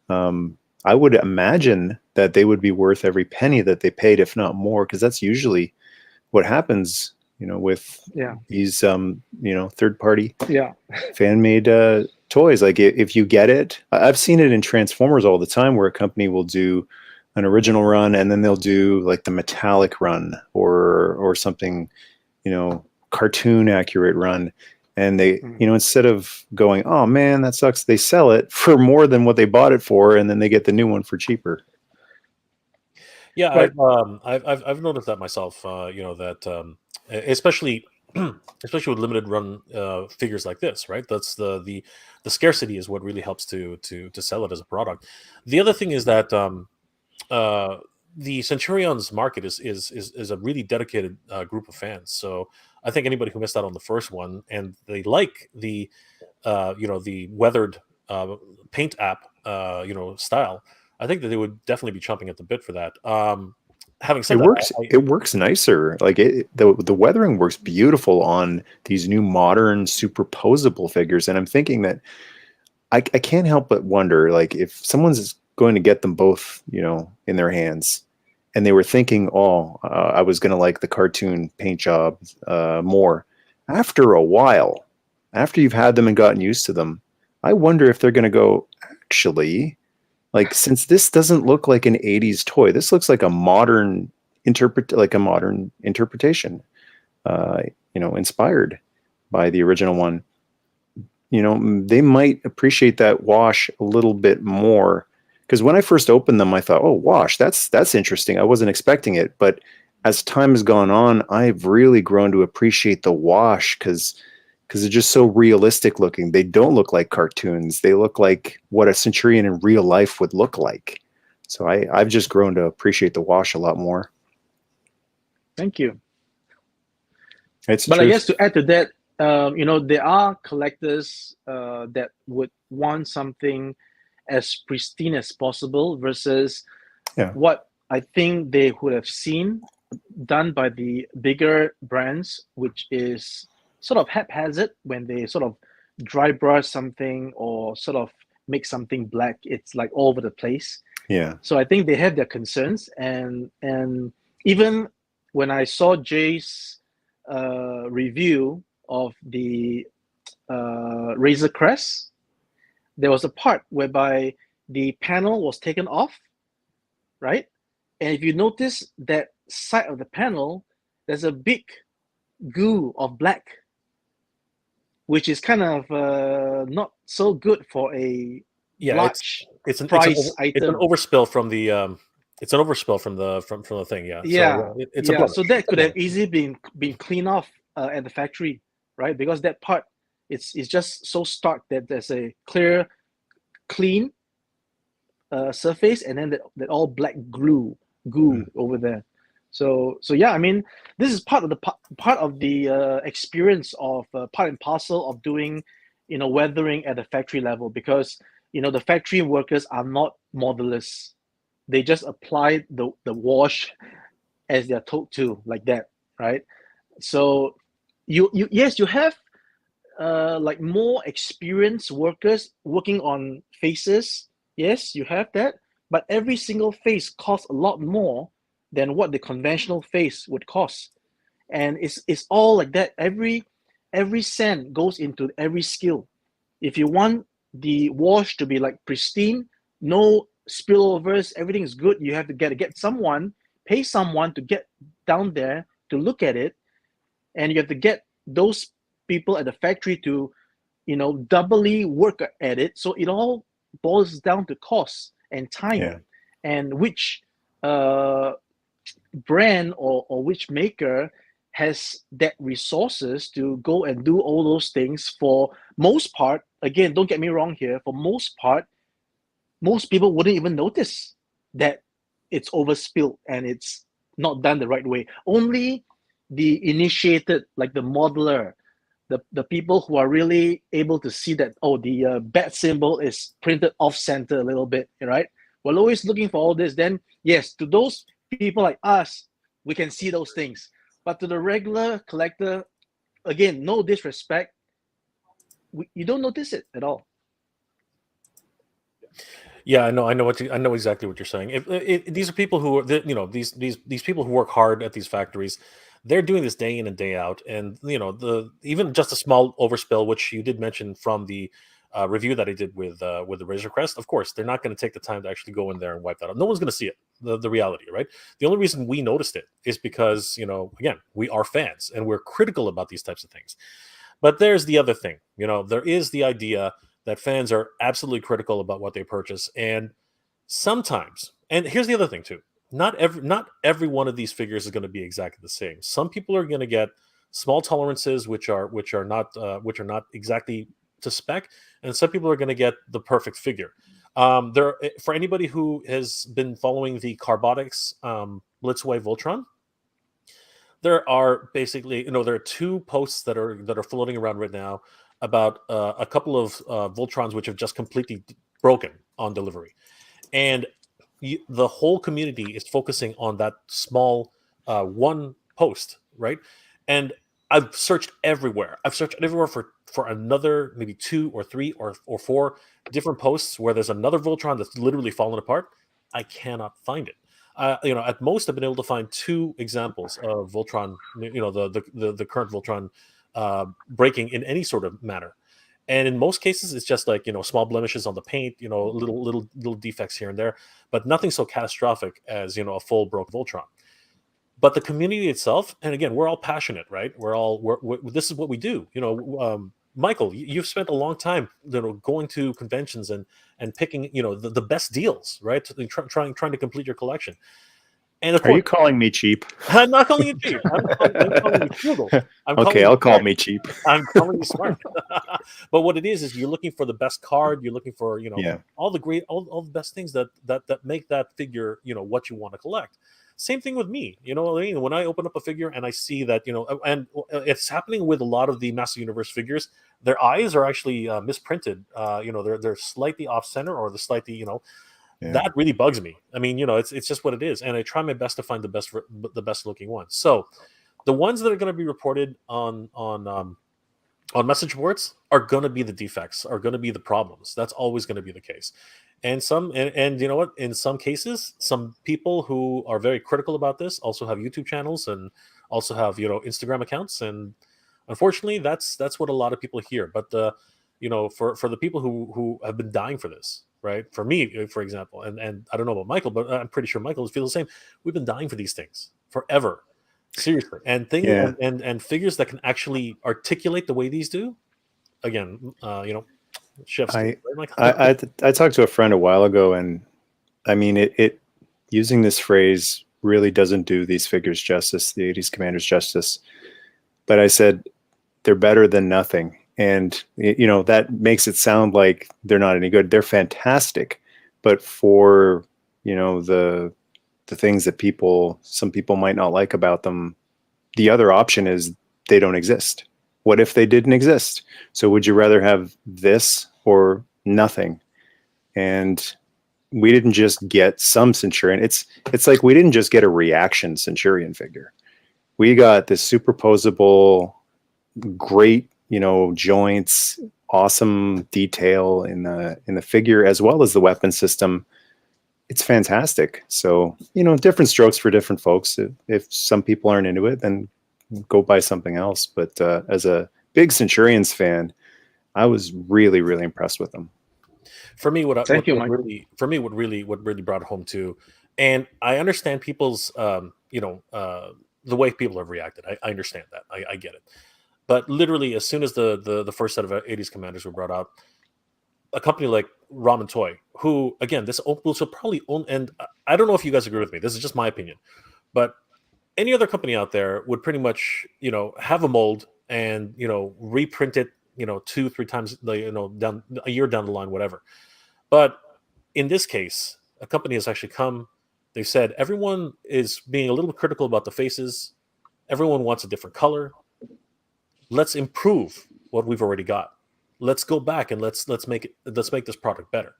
I would imagine that they would be worth every penny that they paid, if not more, because that's usually what happens, with these, third-party fan-made toys. Like if you get it, I've seen it in Transformers all the time, where a company will do an original run and then they'll do like the metallic run or something, cartoon accurate run. And they, instead of going, oh man, that sucks, they sell it for more than what they bought it for, and then they get the new one for cheaper. Yeah, Right. I've noticed that myself. That especially especially with limited run figures like this, right? That's the scarcity is what really helps to sell it as a product. The other thing is that the Centurions market is a really dedicated group of fans. So I think anybody who missed out on the first one and they like the the weathered paint app style, I think that they would definitely be chomping at the bit for that. Having said It works nicer. Like the weathering works beautiful on these new modern superposable figures, and I'm thinking that I can't help but wonder, like, if someone's going to get them both, in their hands, and they were thinking, oh, I was going to like the cartoon paint job more. After a while, after you've had them and gotten used to them, I wonder if they're going to go, actually, like, since this doesn't look like an 80s toy, this looks like a modern interpretation, inspired by the original one. They might appreciate that wash a little bit more. Because when I first opened them, I thought, oh, wash, that's interesting. I wasn't expecting it. But as time has gone on, I've really grown to appreciate the wash because they're just so realistic looking. They don't look like cartoons. They look like what a Centurion in real life would look like. So I've just grown to appreciate the wash a lot more. Thank you. But I guess to add to that, there are collectors that would want something as pristine as possible versus what I think they would have seen done by the bigger brands, which is sort of haphazard when they sort of dry brush something or sort of make something black. It's like all over the place. Yeah. So I think they have their concerns, and even when I saw Jay's review of the Razor Crest, there was a part whereby the panel was taken off right? And if you notice that side of the panel, there's a big goo of black, which is kind of not so good for a Yeah, large it's price it's an item. overspill from the it's an overspill from the thing. Yeah, Yeah, so it's a yeah. blemish. So that It's a could have blemish. easily been cleaned off at the factory, right? Because that part it's just so stark that there's a clear, clean surface, and then that all black goo over there. So yeah, I mean, this is part of the experience of part and parcel of doing, weathering at the factory level, because the factory workers are not modelers. They just apply the wash as they're told to, like that, right? So you yes, you have like more experienced workers working on faces. Yes, you have that, but every single face costs a lot more than what the conventional face would cost, and it's all like that. Every cent goes into every skill. If you want the wash to be like pristine, no spillovers, everything is good, you have to get someone, pay someone to get down there to look at it, and you have to get those people at the factory to doubly work at it. So it all boils down to cost and time, Yeah. and which uh, brand or which maker has that resources to go and do all those things. For most part, again, don't get me wrong here, for most part, most people wouldn't even notice that it's overspilled and it's not done the right way. Only the initiated, like the modeler, the people who are really able to see that, oh, the bat symbol is printed off center a little bit, right? We're always looking for all this. Then yes, to those people like us, we can see those things. But to the regular collector, again, no disrespect, you don't notice it at all. Yeah, I know exactly what you're saying. These are people who are, these people who work hard at these factories. They're doing this day in and day out, and the even just a small overspill, which you did mention from the review that I did with the Razor Crest. Of course, they're not going to take the time to actually go in there and wipe that out. No one's going to see it. The reality, right? The only reason we noticed it is because again, we are fans and we're critical about these types of things. But there's the other thing. There is the idea that fans are absolutely critical about what they purchase, and sometimes, and here's the other thing too. Not every one of these figures is going to be exactly the same. Some people are going to get small tolerances, which are not exactly to spec, and some people are going to get the perfect figure. For anybody who has been following the Carbonics Blitzway Voltron, there are basically there are two posts that are floating around right now about a couple of Voltrons which have just completely broken on delivery, and the whole community is focusing on that small one post, right? And I've searched everywhere. I've searched everywhere for another maybe two or three or four different posts where there's another Voltron that's literally fallen apart. I cannot find it. At most, I've been able to find two examples of Voltron. The current Voltron breaking in any sort of manner. And in most cases, it's just like small blemishes on the paint, little defects here and there, but nothing so catastrophic as a full broke Voltron. But the community itself, and again, we're all passionate, right? This is what we do. Michael, you've spent a long time, going to conventions and picking, the best deals, right? Trying to complete your collection. And of Are you course, calling me cheap? I'm not calling you cheap. I'm calling you frugal. Okay, I'll call me cheap. I'm calling you smart. But what it is you're looking for the best card. You're looking for Yeah. all the best things that make that figure what you want to collect. Same thing with me. When I open up a figure and I see that and it's happening with a lot of the Master Universe figures. Their eyes are actually misprinted. They're slightly off center, or the slightly Yeah. that really bugs me. I mean, it's just what it is, and I try my best to find the best looking ones. So, the ones that are going to be reported on message boards are going to be the defects, are going to be the problems. That's always going to be the case. And you know what? In some cases, some people who are very critical about this also have YouTube channels and also have Instagram accounts, and unfortunately, that's what a lot of people hear. But for the people who have been dying for this, right? For me, for example, and I don't know about Michael, but I'm pretty sure Michael feels the same. We've been dying for these things forever, seriously. And things Yeah. and figures that can actually articulate the way these do. Again, chef's I, kiss, right, Michael? I talked to a friend a while ago, and I mean, it using this phrase really doesn't do these figures justice, the 80s Commanders justice. But I said, they're better than nothing. And, that makes it sound like they're not any good. They're fantastic. But for, the things that some people might not like about them, the other option is they don't exist. What if they didn't exist? So would you rather have this or nothing? And we didn't just get some Centurion. It's like we didn't just get a reaction Centurion figure. We got this superposable, great, joints, awesome detail in the figure as well as the weapon system. It's fantastic. So, different strokes for different folks. If some people aren't into it, then go buy something else. But as a big Centurions fan, I was really, really impressed with them. For me, what really brought it home to, and I understand people's, the way people have reacted. I understand that. I get it. But literally, as soon as the first set of 80s Commanders were brought out, a company like Ramen Toy, who, again, this will probably own, and I don't know if you guys agree with me. This is just my opinion. But any other company out there would pretty much, have a mold and, reprint it, 2-3 times, down a year down the line, whatever. But in this case, a company has actually come. They've said everyone is being a little critical about the faces. Everyone wants a different color. Let's improve what we've already got. Let's go back and let's make this product better.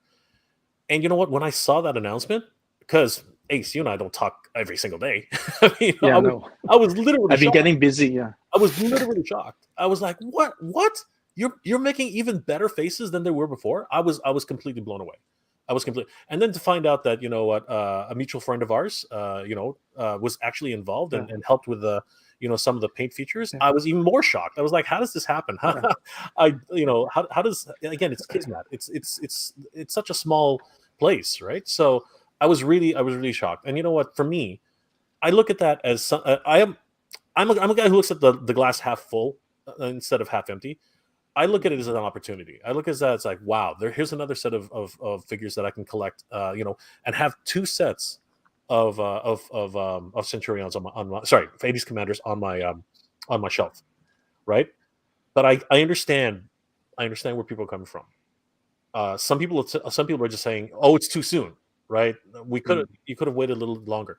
And you know what? When I saw that announcement, because Ace, you and I don't talk every single day. I mean, I was literally. I've been getting busy. Yeah, I was literally shocked. I was like, "What? What? You're making even better faces than they were before?" I was completely blown away. And then to find out that a mutual friend of ours, was actually involved and helped with the. Some of the paint features. I was even more shocked. I was like, how does this happen? How does, again, it's Kismet. It's such a small place, right? So I was really shocked. And you know what? For me, I look at that as I'm a guy who looks at the glass half full instead of half empty. I look at it as an opportunity. I look at that as like, wow, here's another set of figures that I can collect, and have 2 sets of Centurions on my 80s Commanders on my shelf, right? But I understand where people are coming from. Some people are just saying, "Oh, it's too soon," right? You could have waited a little longer.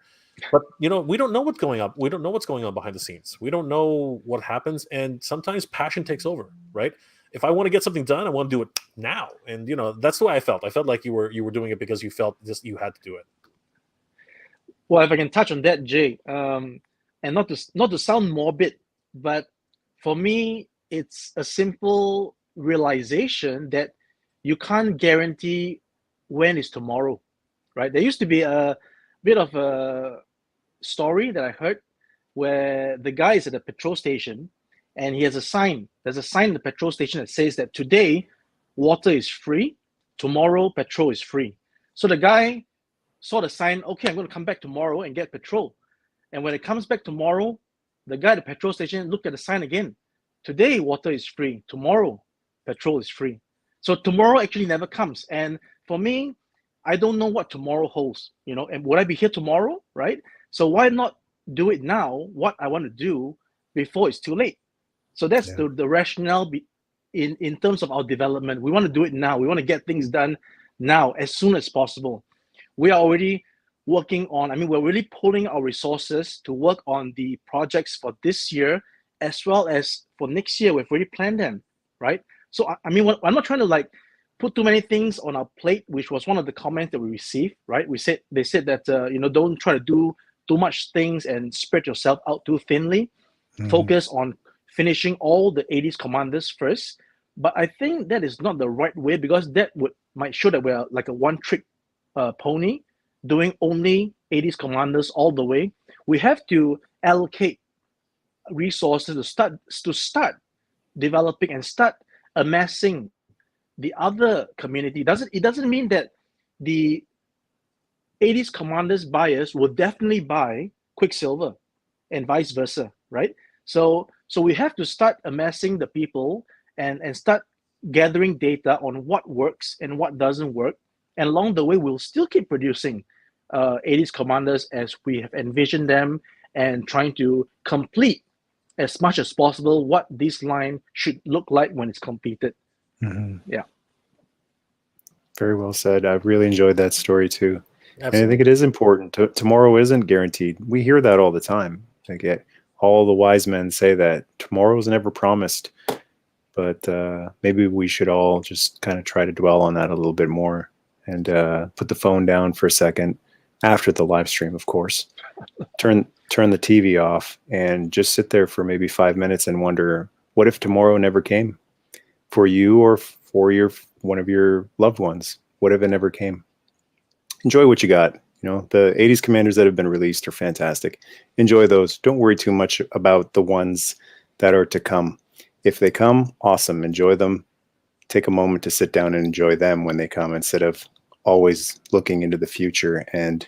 But we don't know what's going on. We don't know what's going on behind the scenes. We don't know what happens, and sometimes passion takes over, right? If I want to get something done, I want to do it now, and that's the way I felt. I felt like you were doing it because you felt just you had to do it. Well, if I can touch on that, Jay, and not to sound morbid, but for me, it's a simple realization that you can't guarantee when is tomorrow, right? There used to be a bit of a story that I heard where the guy is at a petrol station and he has a sign. There's a sign at the petrol station that says that today water is free, tomorrow petrol is free. So the guy saw the sign, okay, I'm going to come back tomorrow and get petrol. And when it comes back tomorrow, the guy at the petrol station looked at the sign again. Today, water is free. Tomorrow, petrol is free. So tomorrow actually never comes. And for me, I don't know what tomorrow holds, and would I be here tomorrow, right? So why not do it now, what I want to do, before it's too late? So that's the rationale in terms of our development. We want to do it now. We want to get things done now, as soon as possible. We are already working on, we're really pulling our resources to work on the projects for this year, as well as for next year. We've already planned them, right? So, I'm not trying to put too many things on our plate, which was one of the comments that we received, right? They said that, don't try to do too much things and spread yourself out too thinly. Mm-hmm. Focus on finishing all the 80s Commanders first. But I think that is not the right way, because that might show that we're like a one-trick pony doing only 80s Commanders all the way. We have to allocate resources to start developing and start amassing the other community doesn't mean that the 80s commanders buyers will definitely buy Quicksilver and vice versa, right? So we have to start amassing the people and start gathering data on what works and what doesn't work. And along the way, we'll still keep producing 80s commanders as we have envisioned them and trying to complete as much as possible what this line should look like when it's completed. Yeah. Very well said. I've really enjoyed that story too. Absolutely. And I think it is important. Tomorrow isn't guaranteed. We hear that all the time. Like all the wise men say that tomorrow is never promised. But maybe we should all just kind of try to dwell on that a little bit more and put the phone down for a second after the live stream, of course. Turn the TV off and just sit there for maybe 5 minutes and wonder, what if tomorrow never came for you or for one of your loved ones? What if it never came? Enjoy what you got. You know, the 80s commanders that have been released are fantastic. Enjoy those. Don't worry too much about the ones that are to come. If they come, awesome. Enjoy them. Take a moment to sit down and enjoy them when they come, instead of always looking into the future and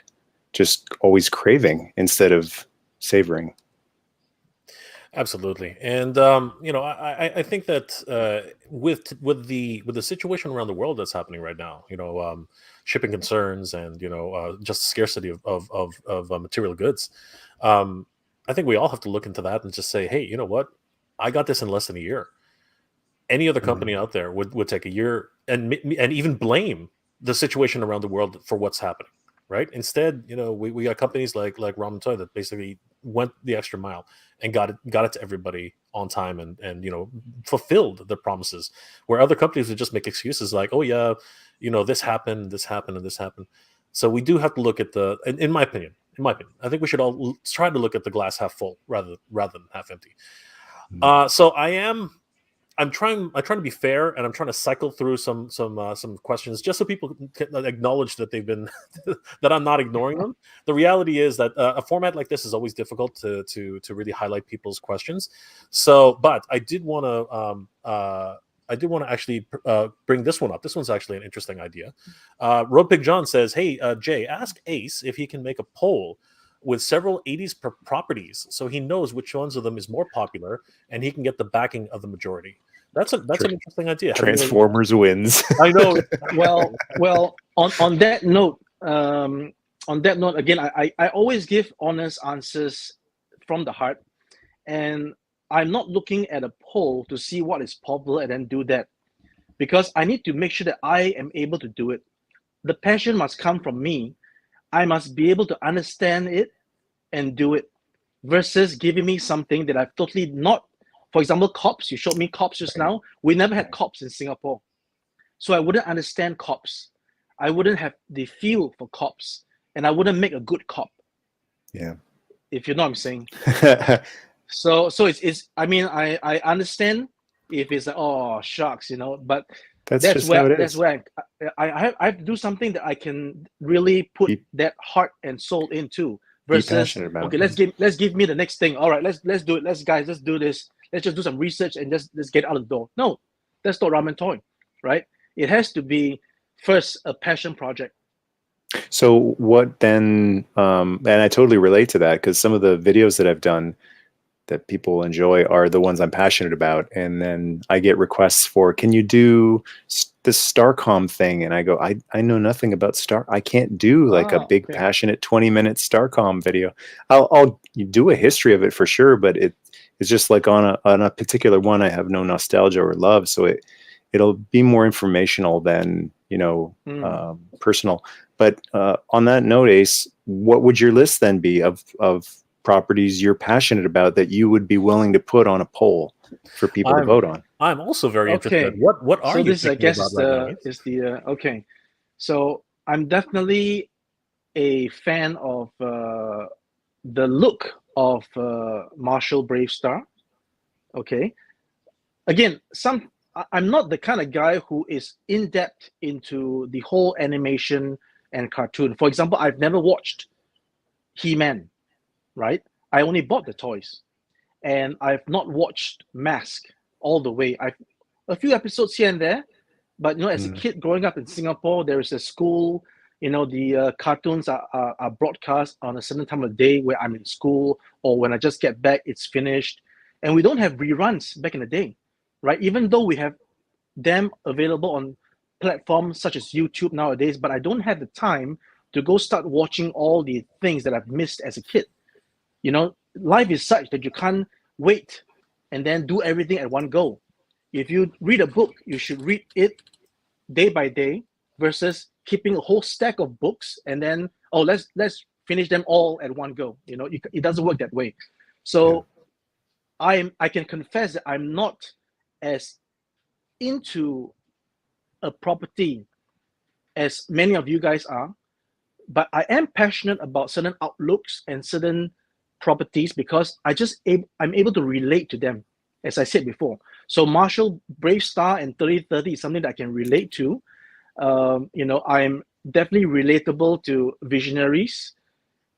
just always craving instead of savoring. Absolutely, and I think that with the situation around the world that's happening right now, shipping concerns and just scarcity of material goods, I think we all have to look into that and just say, hey, you know what? I got this in less than a year. Any other company out there would take a year and even blame the situation around the world for what's happening, right? Instead, we got companies like Ramen Toy that basically went the extra mile and got it to everybody on time and fulfilled their promises, where other companies would just make excuses like, oh yeah, this happened, and this happened. So we do have to look at in my opinion, I think we should all try to look at the glass half full rather than half empty. So I'm trying to be fair, and I'm trying to cycle through some questions just so people can acknowledge that they've been that I'm not ignoring them. The reality is that a format like this is always difficult to really highlight people's questions. So, but I did want to actually bring this one up. This one's actually an interesting idea. Road Pig John says, "Hey Jay, ask Ace if he can make a poll with several 80s properties, so he knows which ones of them is more popular, and he can get the backing of the majority." That's an interesting idea. Transformers wins. I know. Well. On that note, again, I always give honest answers from the heart, and I'm not looking at a poll to see what is popular and then do that, because I need to make sure that I am able to do it. The passion must come from me. I must be able to understand it and do it, versus giving me something that I've totally not. For example, cops. You showed me cops just now. We never had cops in Singapore. So I wouldn't understand cops. I wouldn't have the feel for cops, and I wouldn't make a good cop. Yeah. If you know what I'm saying. So it's I mean, I understand if it's like, oh shucks, but that's where I have to do something that I can really put that heart and soul into, versus okay, let's give me the next thing. All right, let's do it. Let's do this. Let's just do some research and let's get out of the door. No, that's not Ramen Toy, right? It has to be first a passion project. So what then, and I totally relate to that, because some of the videos that I've done that people enjoy are the ones I'm passionate about. And then I get requests for, can you do this Starcom thing? And I go, I know nothing about I can't do like a big passionate 20-minute Starcom video. I'll do a history of it for sure, but it's just like on a particular one, I have no nostalgia or love. So it'll be more informational than, personal. But on that note, Ace, what would your list then be of properties you're passionate about that you would be willing to put on a poll for people to vote on? I'm also very interested. What are you thinking about right now? Okay. So I'm definitely a fan of the look of Marshall Bravestar. Okay. Again, I'm not the kind of guy who is in depth into the whole animation and cartoon. For example, I've never watched He-Man, right? I only bought the toys, and I've not watched Mask all the way. I've a few episodes here and there, But as a kid growing up in Singapore, there is a school. The cartoons are broadcast on a certain time of day where I'm in school, or when I just get back, it's finished, and we don't have reruns back in the day, right? Even though we have them available on platforms such as YouTube nowadays, but I don't have the time to go start watching all the things that I've missed as a kid. Life is such that you can't wait and then do everything at one go. If you read a book, you should read it day by day versus keeping a whole stack of books and then let's finish them all at one go. It doesn't work that way. So I can confess that I'm not as into a property as many of you guys are, but I am passionate about certain outlooks and certain properties because I'm able to relate to them, as I said before. So Marshall, Brave Star, and 3030 is something that I can relate to. I'm definitely relatable to Visionaries.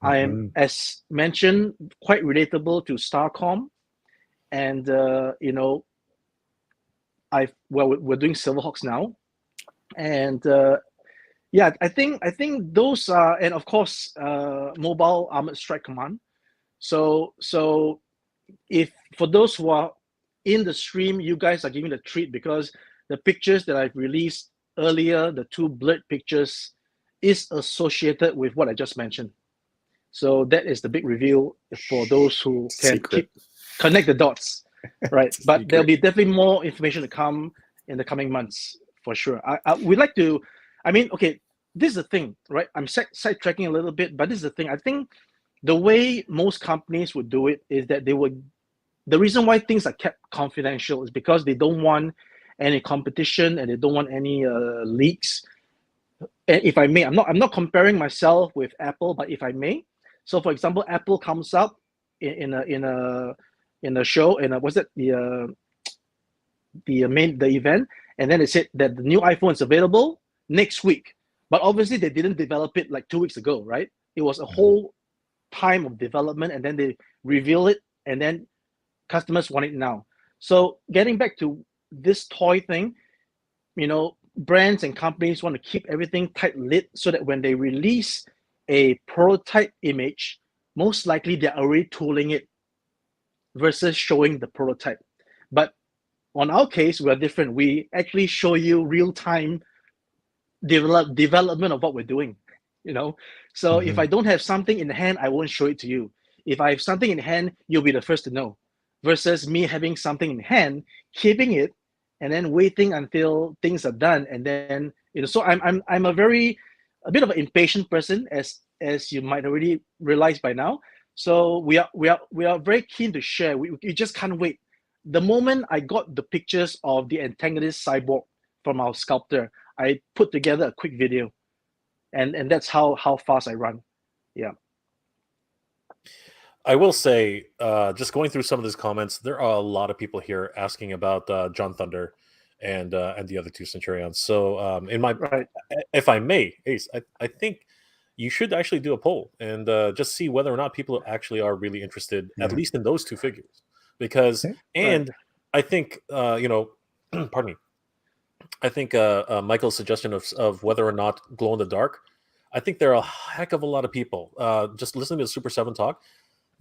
I am, as mentioned, quite relatable to Starcom, and we're doing SilverHawks now, and I think those are, and of course, Mobile Armored Strike Command. So if for those who are in the stream, you guys are giving a treat because the pictures that I've released earlier, the two blurred pictures, is associated with what I just mentioned. So that is the big reveal for those who can connect the dots, right? But there'll be definitely more information to come in the coming months for sure. We'd like to, this is the thing, right? I'm sidetracking a little bit, but this is the thing. I think the way most companies would do it is that the reason why things are kept confidential is because they don't want any competition and they don't want any leaks. And if I may, I'm not comparing myself with Apple, but if I may, so for example, Apple comes up in a show, and was it the event, and then they said that the new iPhone is available next week, but obviously they didn't develop it like 2 weeks ago, right? It was a whole time of development, and then they reveal it, and then customers want it now. So getting back to this toy thing, brands and companies want to keep everything tight-lit so that when they release a prototype image, most likely they're already tooling it versus showing the prototype. But on our case, we're different. We actually show you real-time development of what we're doing. So if I don't have something in hand, I won't show it to you. If I have something in hand, you'll be the first to know, versus me having something in hand, keeping it, and then waiting until things are done, and then so I'm a bit of an impatient person, as you might already realize by now. So we are very keen to share. We just can't wait. The moment I got the pictures of the antagonist cyborg from our sculptor, I put together a quick video, and that's how fast I run. Yeah. I will say, just going through some of these comments, there are a lot of people here asking about John Thunder and the other two Centurions. So, if I may, Ace, I think you should actually do a poll and just see whether or not people actually are really interested, at least in those two figures, because I think pardon me. I think Michael's suggestion of whether or not glow in the dark. I think there are a heck of a lot of people just listening to the Super 7 talk.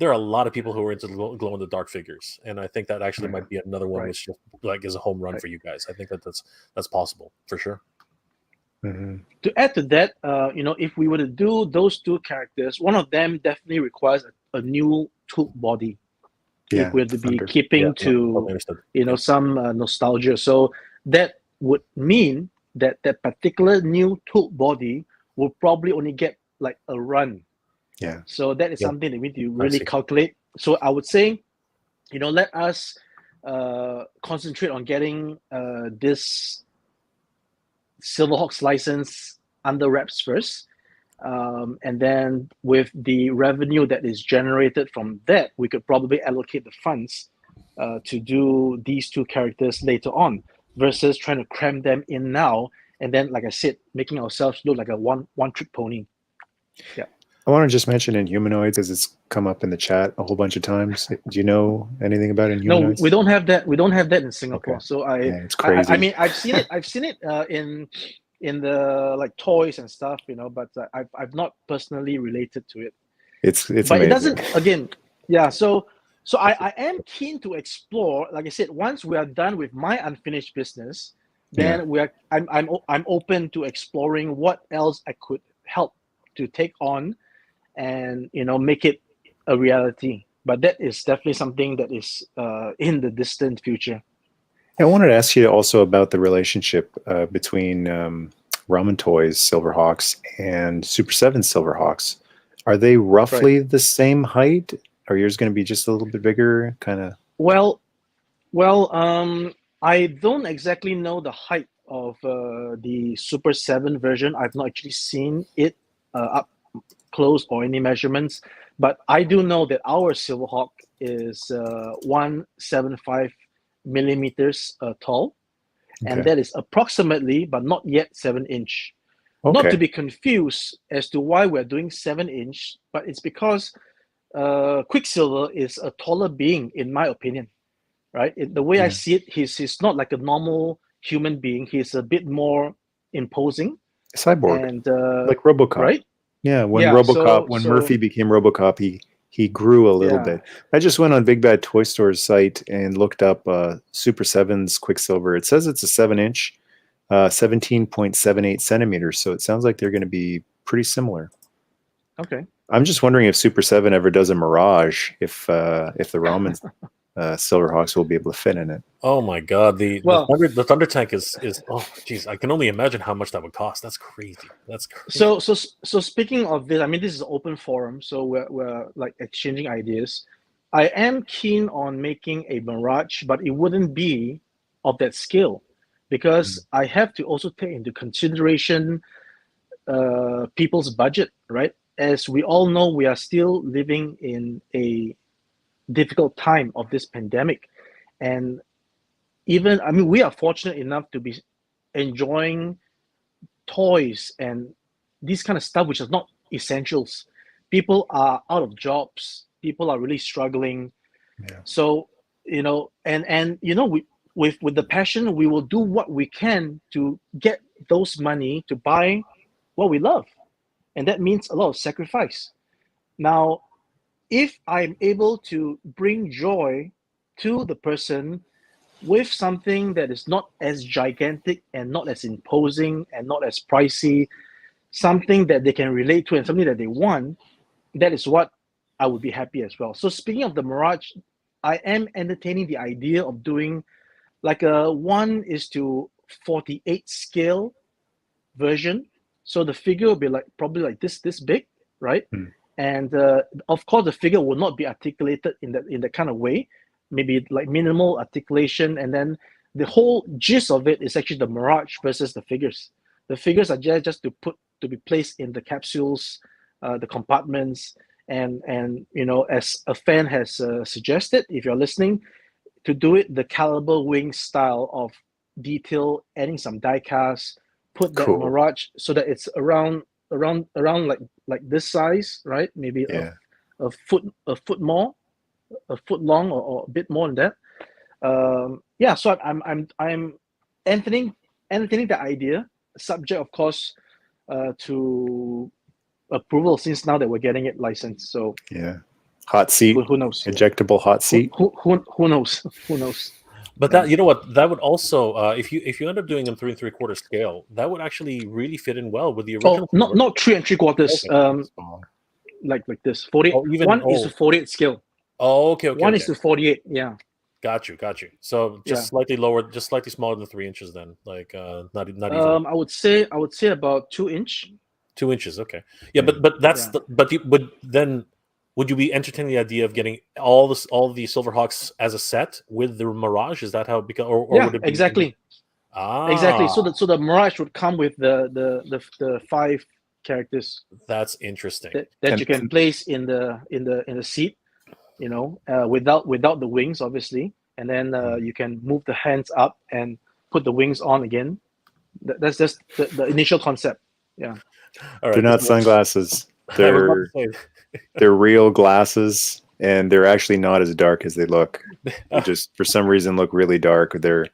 There are a lot of people who are into glow in the dark figures, and I think that actually might be another one which is a home run for you guys. I think that's possible for sure. To add to that, if we were to do those two characters, one of them definitely requires a new tool body. If we're to be keeping to some nostalgia, so that would mean that particular new tool body will probably only get like a run. Yeah. So that is something that we need to really calculate. So I would say, let us concentrate on getting this SilverHawks license under wraps first. And then with the revenue that is generated from that, we could probably allocate the funds to do these two characters later on, versus trying to cram them in now. And then, like I said, making ourselves look like a one-trick pony. Yeah. I want to just mention Inhumanoids as it's come up in the chat a whole bunch of times. Do you know anything about No, Inhumanoids? we don't have that. We don't have that in Singapore. Okay. So Yeah, it's crazy. I mean, I've seen it. I've seen it in the like toys and stuff, but I've not personally related to it. It's But amazing. it doesn't. Again, yeah. So I am keen to explore. Like I said, once we are done with my unfinished business, then I'm open to exploring what else I could help to take on, and make it a reality. But that is definitely something that is in the distant future. I wanted to ask you also about the relationship between Ramen Toys SilverHawks and Super 7 SilverHawks. Are they roughly the same height? Are yours going to be just a little bit bigger, kind of? Well, I don't exactly know the height of the Super 7 version. I've not actually seen it up close or any measurements, but I do know that our SilverHawk is 175 millimeters tall, and that is approximately, but not yet, 7-inch. Not to be confused as to why we're doing 7-inch, but it's because Quicksilver is a taller being, in my opinion, right? The way I see it, he's not like a normal human being. He's a bit more imposing. Cyborg, and like RoboCop, right? Yeah, when Murphy became RoboCop, he grew a little bit. I just went on Big Bad Toy Store's site and looked up Super 7's Quicksilver. It says it's a 7-inch, 17.78 centimeters. So it sounds like they're going to be pretty similar. Okay. I'm just wondering if Super 7 ever does a Mirage, if the Ramen SilverHawks will be able to fit in it. Oh my God, the Thunder Tank is oh geez, I can only imagine how much that would cost. That's crazy. So speaking of this, I mean, this is an open forum, so we're like exchanging ideas. I am keen on making a Mirage, but it wouldn't be of that scale, because I have to also take into consideration people's budget, right? As we all know, we are still living in a difficult time of this pandemic, and we are fortunate enough to be enjoying toys and this kind of stuff, which is not essentials. People are out of jobs. People are really struggling. Yeah. So with the passion, we will do what we can to get those money to buy what we love, and that means a lot of sacrifice. Now, if I'm able to bring joy to the person with something that is not as gigantic and not as imposing and not as pricey, something that they can relate to and something that they want, that is what I would be happy as well. So speaking of the Mirage, I am entertaining the idea of doing like a 1:48 scale version. So the figure will be probably like this big, right? And of course, the figure will not be articulated in that kind of way. Maybe like minimal articulation, and then the whole gist of it is actually the Mirage versus the figures. The figures are just to be placed in the capsules, the compartments, and as a fan has suggested, if you're listening, to do it the Caliber Wing style of detail, adding some die cast, put that Mirage so that it's around like this size, right? Maybe a foot more, a foot long, or a bit more than that. So I'm entertaining the idea, subject of course to approval, since now that we're getting it licensed. So hot seat, who knows? ejectable hot seat. Who knows? Who knows? But that, you know what, that would also if you end up doing them 3 3/4 scale, that would actually really fit in well with the original. Not 3 3/4. Like this 48. Is to 48 scale. Oh, okay. 1 is to 48. Yeah. Got you. So just slightly lower, just slightly smaller than 3 inches then. Like not even. I would say about 2 inch. 2 inches. Okay. Yeah, but that's would you be entertaining the idea of getting all the SilverHawks as a set with the Mirage? Is that how it becomes? Would it be exactly. Exactly. So the Mirage would come with the 5 characters. That's interesting. That you can place in the seat, without the wings, obviously, and then you can move the hands up and put the wings on again. That's just the initial concept. Yeah. All right. They're not sunglasses. I was about to They're say. they're real glasses, and they're actually not as dark as they look. They just for some reason look really dark. They're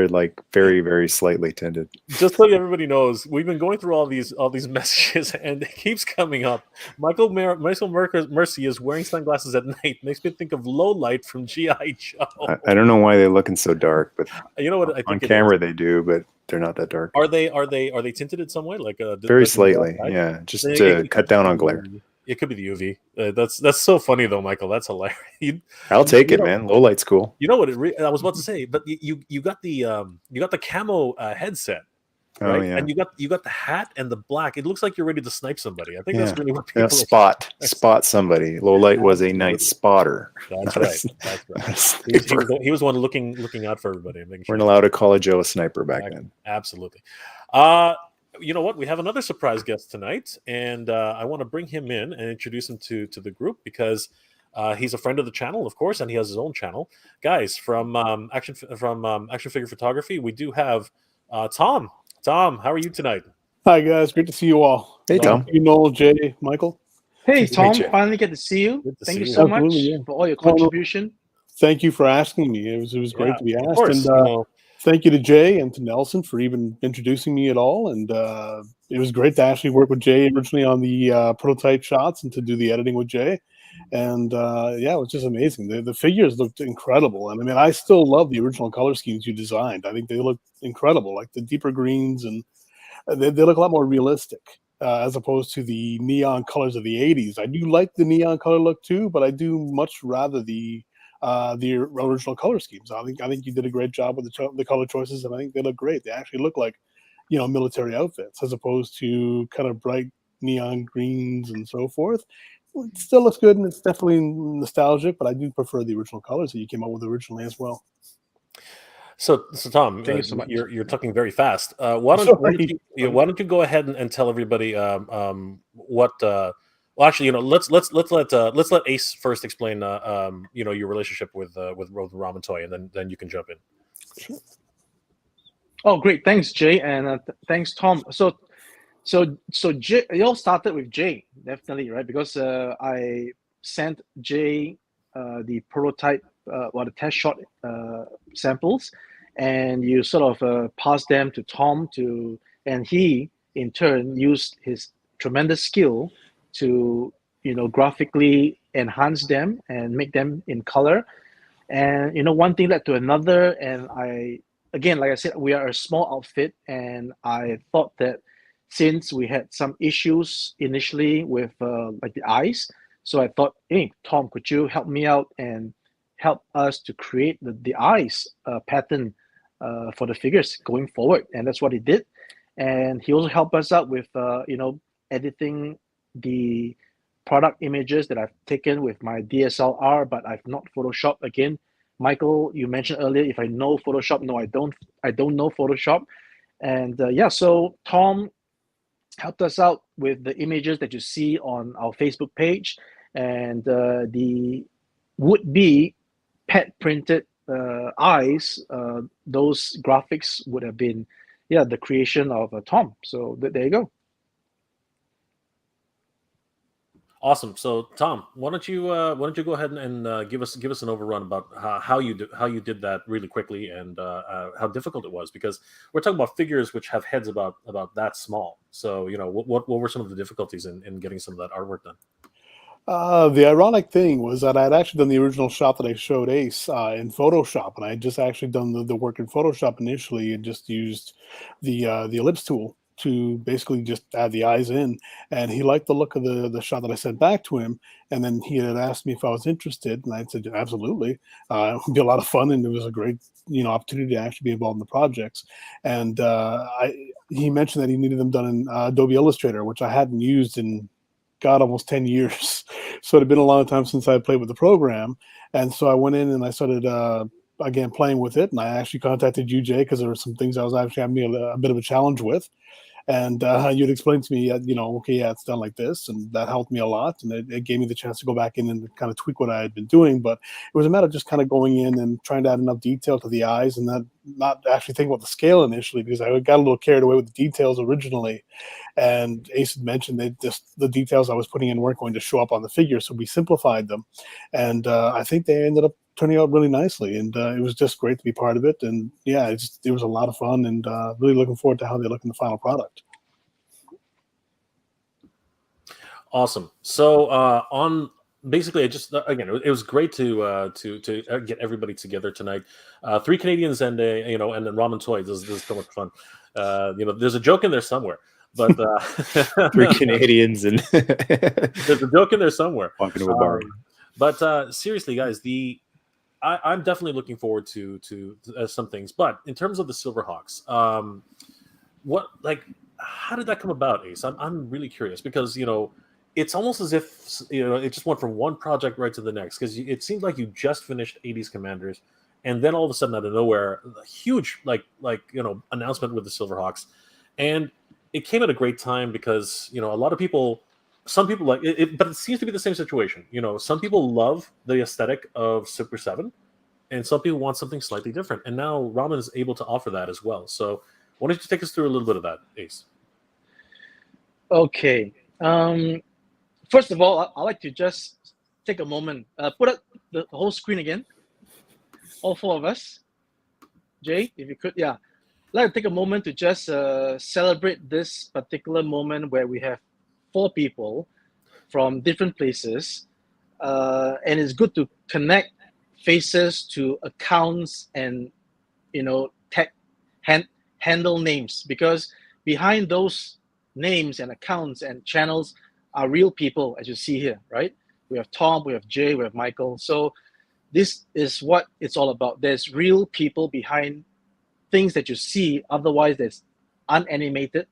like very, very slightly tinted. Just so everybody knows, we've been going through all these messages, and it keeps coming up. Michael Mercy is wearing sunglasses at night. Makes me think of Low Light from GI Joe. I don't know why they're looking so dark, but You know what? I think on camera they do, but they're not that dark. Are they tinted in some way? Like Very slightly, yeah, just to cut down on glare. It could be the UV. That's so funny though, Michael. That's hilarious. I'll take it, man. Low light's cool. You know what? I was about to say, but you got the camo headset, right? Oh, yeah. And you got the hat and the black. It looks like you're ready to snipe somebody. I think that's really what people spot somebody. Low light was a night spotter. That's right. That's right. He was one looking out for everybody. Weren't allowed to call a Joe a sniper back then. Absolutely. You know what? We have another surprise guest tonight, and I want to bring him in and introduce him to the group because he's a friend of the channel, of course, and he has his own channel. Guys, from Action Figure Photography, we do have Tom. Tom, how are you tonight? Hi guys, great to see you all. Hey Tom. You Noel, Jay, Michael. Hey Tom, finally get to see you. Thank you so much for all your contribution. Thank you for asking me. It was great to be asked. Of course, and thank you to Jay and to Nelson for even introducing me at all. And it was great to actually work with Jay originally on the prototype shots and to do the editing with Jay. And it was just amazing. The figures looked incredible. And I mean, I still love the original color schemes you designed. I think they look incredible, like the deeper greens, and they look a lot more realistic as opposed to the neon colors of the 80s. I do like the neon color look too, but I do much rather the original color schemes. I think you did a great job with the color choices, and I think they look great. They actually look like, military outfits as opposed to kind of bright neon greens and so forth. It still looks good, and it's definitely nostalgic, but I do prefer the original colors that you came up with originally as well. So Tom, thank you so much. You're talking very fast. Why don't you go ahead and tell everybody what? Well, actually, let's let Ace first explain your relationship with Ramen Toy, and then you can jump in. Sure. Oh, great! Thanks, Jay, and thanks, Tom. So Jay, it all started with Jay, definitely, right? Because I sent Jay the prototype, the test shot samples, and you sort of passed them to Tom and he in turn used his tremendous skill to graphically enhance them and make them in color. And one thing led to another, and like I said, we are a small outfit, and I thought that since we had some issues initially with like the eyes, so I thought, hey Tom, could you help me out and help us to create the eyes pattern for the figures going forward? And that's what he did. And he also helped us out with editing the product images that I've taken with my DSLR, but I've not photoshopped. Again, Michael, you mentioned earlier, if I know Photoshop. No, I don't know Photoshop. And so Tom helped us out with the images that you see on our Facebook page, and the would-be pet printed eyes. Those graphics would have been the creation of Tom. So there you go. Awesome. So Tom, why don't you go ahead and give us an overrun about how you did that really quickly, and how difficult it was, because we're talking about figures which have heads about that small. So what were some of the difficulties in getting some of that artwork done? The ironic thing was that I had actually done the original shot that I showed Ace in Photoshop, and I had just actually done the work in Photoshop initially, and just used the ellipse tool to basically just add the eyes in. And he liked the look of the shot that I sent back to him, and then he had asked me if I was interested, and I said absolutely. It would be a lot of fun, and it was a great opportunity to actually be involved in the projects. And he mentioned that he needed them done in Adobe Illustrator, which I hadn't used in almost 10 years. So it had been a long time since I played with the program. And so I went in and I started again playing with it, and I actually contacted you, Jay, because there were some things I was actually having a bit of a challenge with. And you'd explain to me, okay, yeah, it's done like this, and that helped me a lot, and it gave me the chance to go back in and kind of tweak what I had been doing. But it was a matter of just kind of going in and trying to add enough detail to the eyes, and not actually think about the scale initially, because I got a little carried away with the details originally. And Ace had mentioned that the details I was putting in weren't going to show up on the figure, so we simplified them, and I think they ended up turning out really nicely, and it was just great to be part of it. And yeah, it was a lot of fun, and really looking forward to how they look in the final product. Awesome. So on basically, it was great to get everybody together tonight. 3 Canadians and and then Ramen Toys. This is so much fun. There's a joke in there somewhere, but 3 Canadians and there's a joke in there somewhere. Walking to a bar. But seriously, guys, I'm definitely looking forward to some things. But in terms of the SilverHawks, how did that come about, Ace? I'm really curious, because it's almost as if it just went from one project right to the next, because it seems like you just finished 80s Commanders, and then all of a sudden out of nowhere, a huge announcement with the SilverHawks, and it came at a great time because a lot of people. Some people like it, but it seems to be the same situation. Some people love the aesthetic of Super 7, and some people want something slightly different. And now Ramen is able to offer that as well. So why don't you take us through a little bit of that, Ace? Okay. First of all, I'd like to just take a moment. Put up the whole screen again. All 4 of us. Jay, if you could, yeah. I'd like to take a moment to just celebrate this particular moment where we have 4 people from different places, and it's good to connect faces to accounts and tech handle names, because behind those names and accounts and channels are real people, as you see here, right? We have Tom, we have Jay, we have Michael. So this is what it's all about. There's real people behind things that you see, otherwise there's unanimated.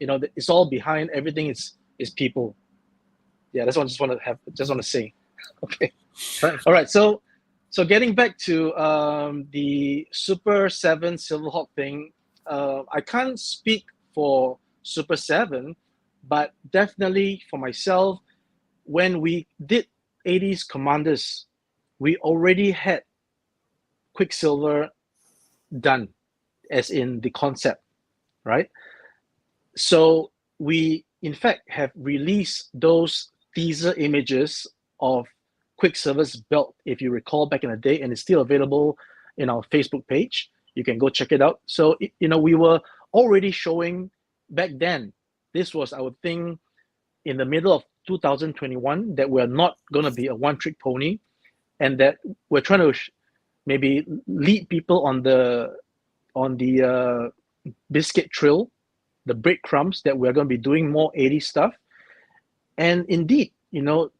It's all behind everything. Is people. Yeah, that's what I just want to say. Okay. Thanks. All right. So getting back to the Super 7 SilverHawk thing, I can't speak for Super 7, but definitely for myself, when we did 80s Commanders, we already had Quicksilver done, as in the concept, right? So we, in fact, have released those teaser images of Quicksilver's belt, if you recall, back in the day, and it's still available in our Facebook page. You can go check it out. So, we were already showing back then. This was, I would think, in the middle of 2021, that we're not going to be a one-trick pony, and that we're trying to maybe lead people on the biscuit trail, the breadcrumbs, that we're going to be doing more 80s stuff. And indeed,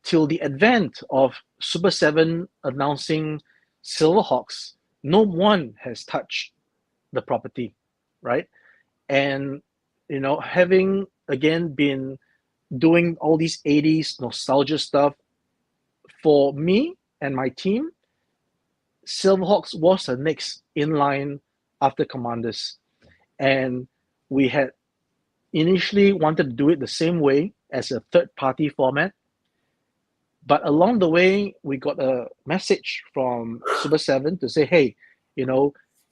till the advent of Super 7 announcing SilverHawks, no one has touched the property, right? And, having, again, been doing all these 80s nostalgia stuff, for me and my team, SilverHawks was the next in line after Commanders. And we had initially wanted to do it the same way as a third-party format. But along the way, we got a message from Super 7 to say, hey,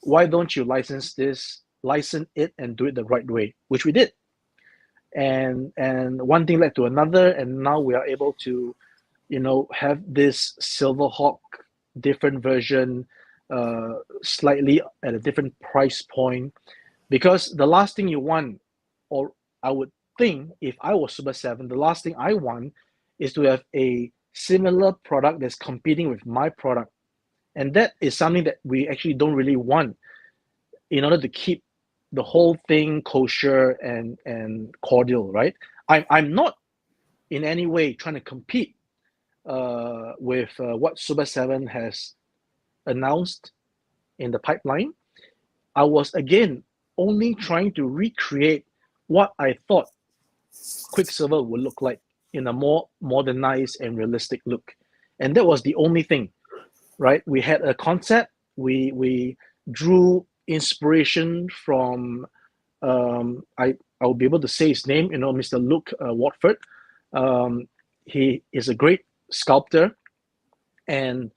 why don't you license it and do it the right way, which we did. And one thing led to another, and now we are able to, have this SilverHawk different version, slightly at a different price point, because the last thing you want, or I would think if I was Super 7, the last thing I want is to have a similar product that's competing with my product. And that is something that we actually don't really want, in order to keep the whole thing kosher and cordial, right? I'm not in any way trying to compete with what Super 7 has announced in the pipeline. I was, again, only trying to recreate what I thought Quicksilver would look like in a more modernized and realistic look. And that was the only thing, right? We had a concept. We drew inspiration from, I I will be able to say his name, Mr. Luke Watford. He is a great sculptor, and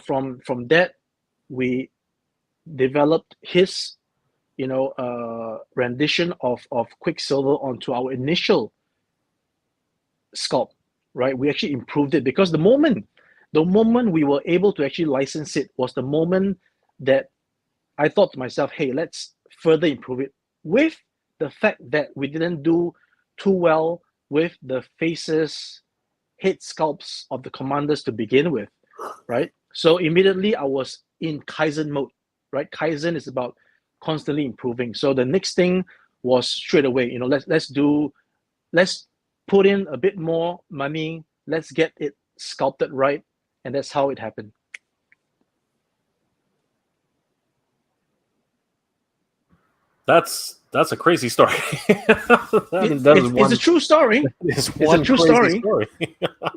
from that we developed his rendition of Quicksilver onto our initial sculpt. Right, we actually improved it because the moment we were able to actually license it was the moment that I thought to myself, hey, let's further improve it, with the fact that we didn't do too well with the faces, head sculpts of the commanders to begin with, right? So immediately I was in Kaizen mode, right? Kaizen is about constantly improving. So the next thing was straight away, let's put in a bit more money, let's get it sculpted right, and that's how it happened. That's a crazy story. It's a true story. It's a true story.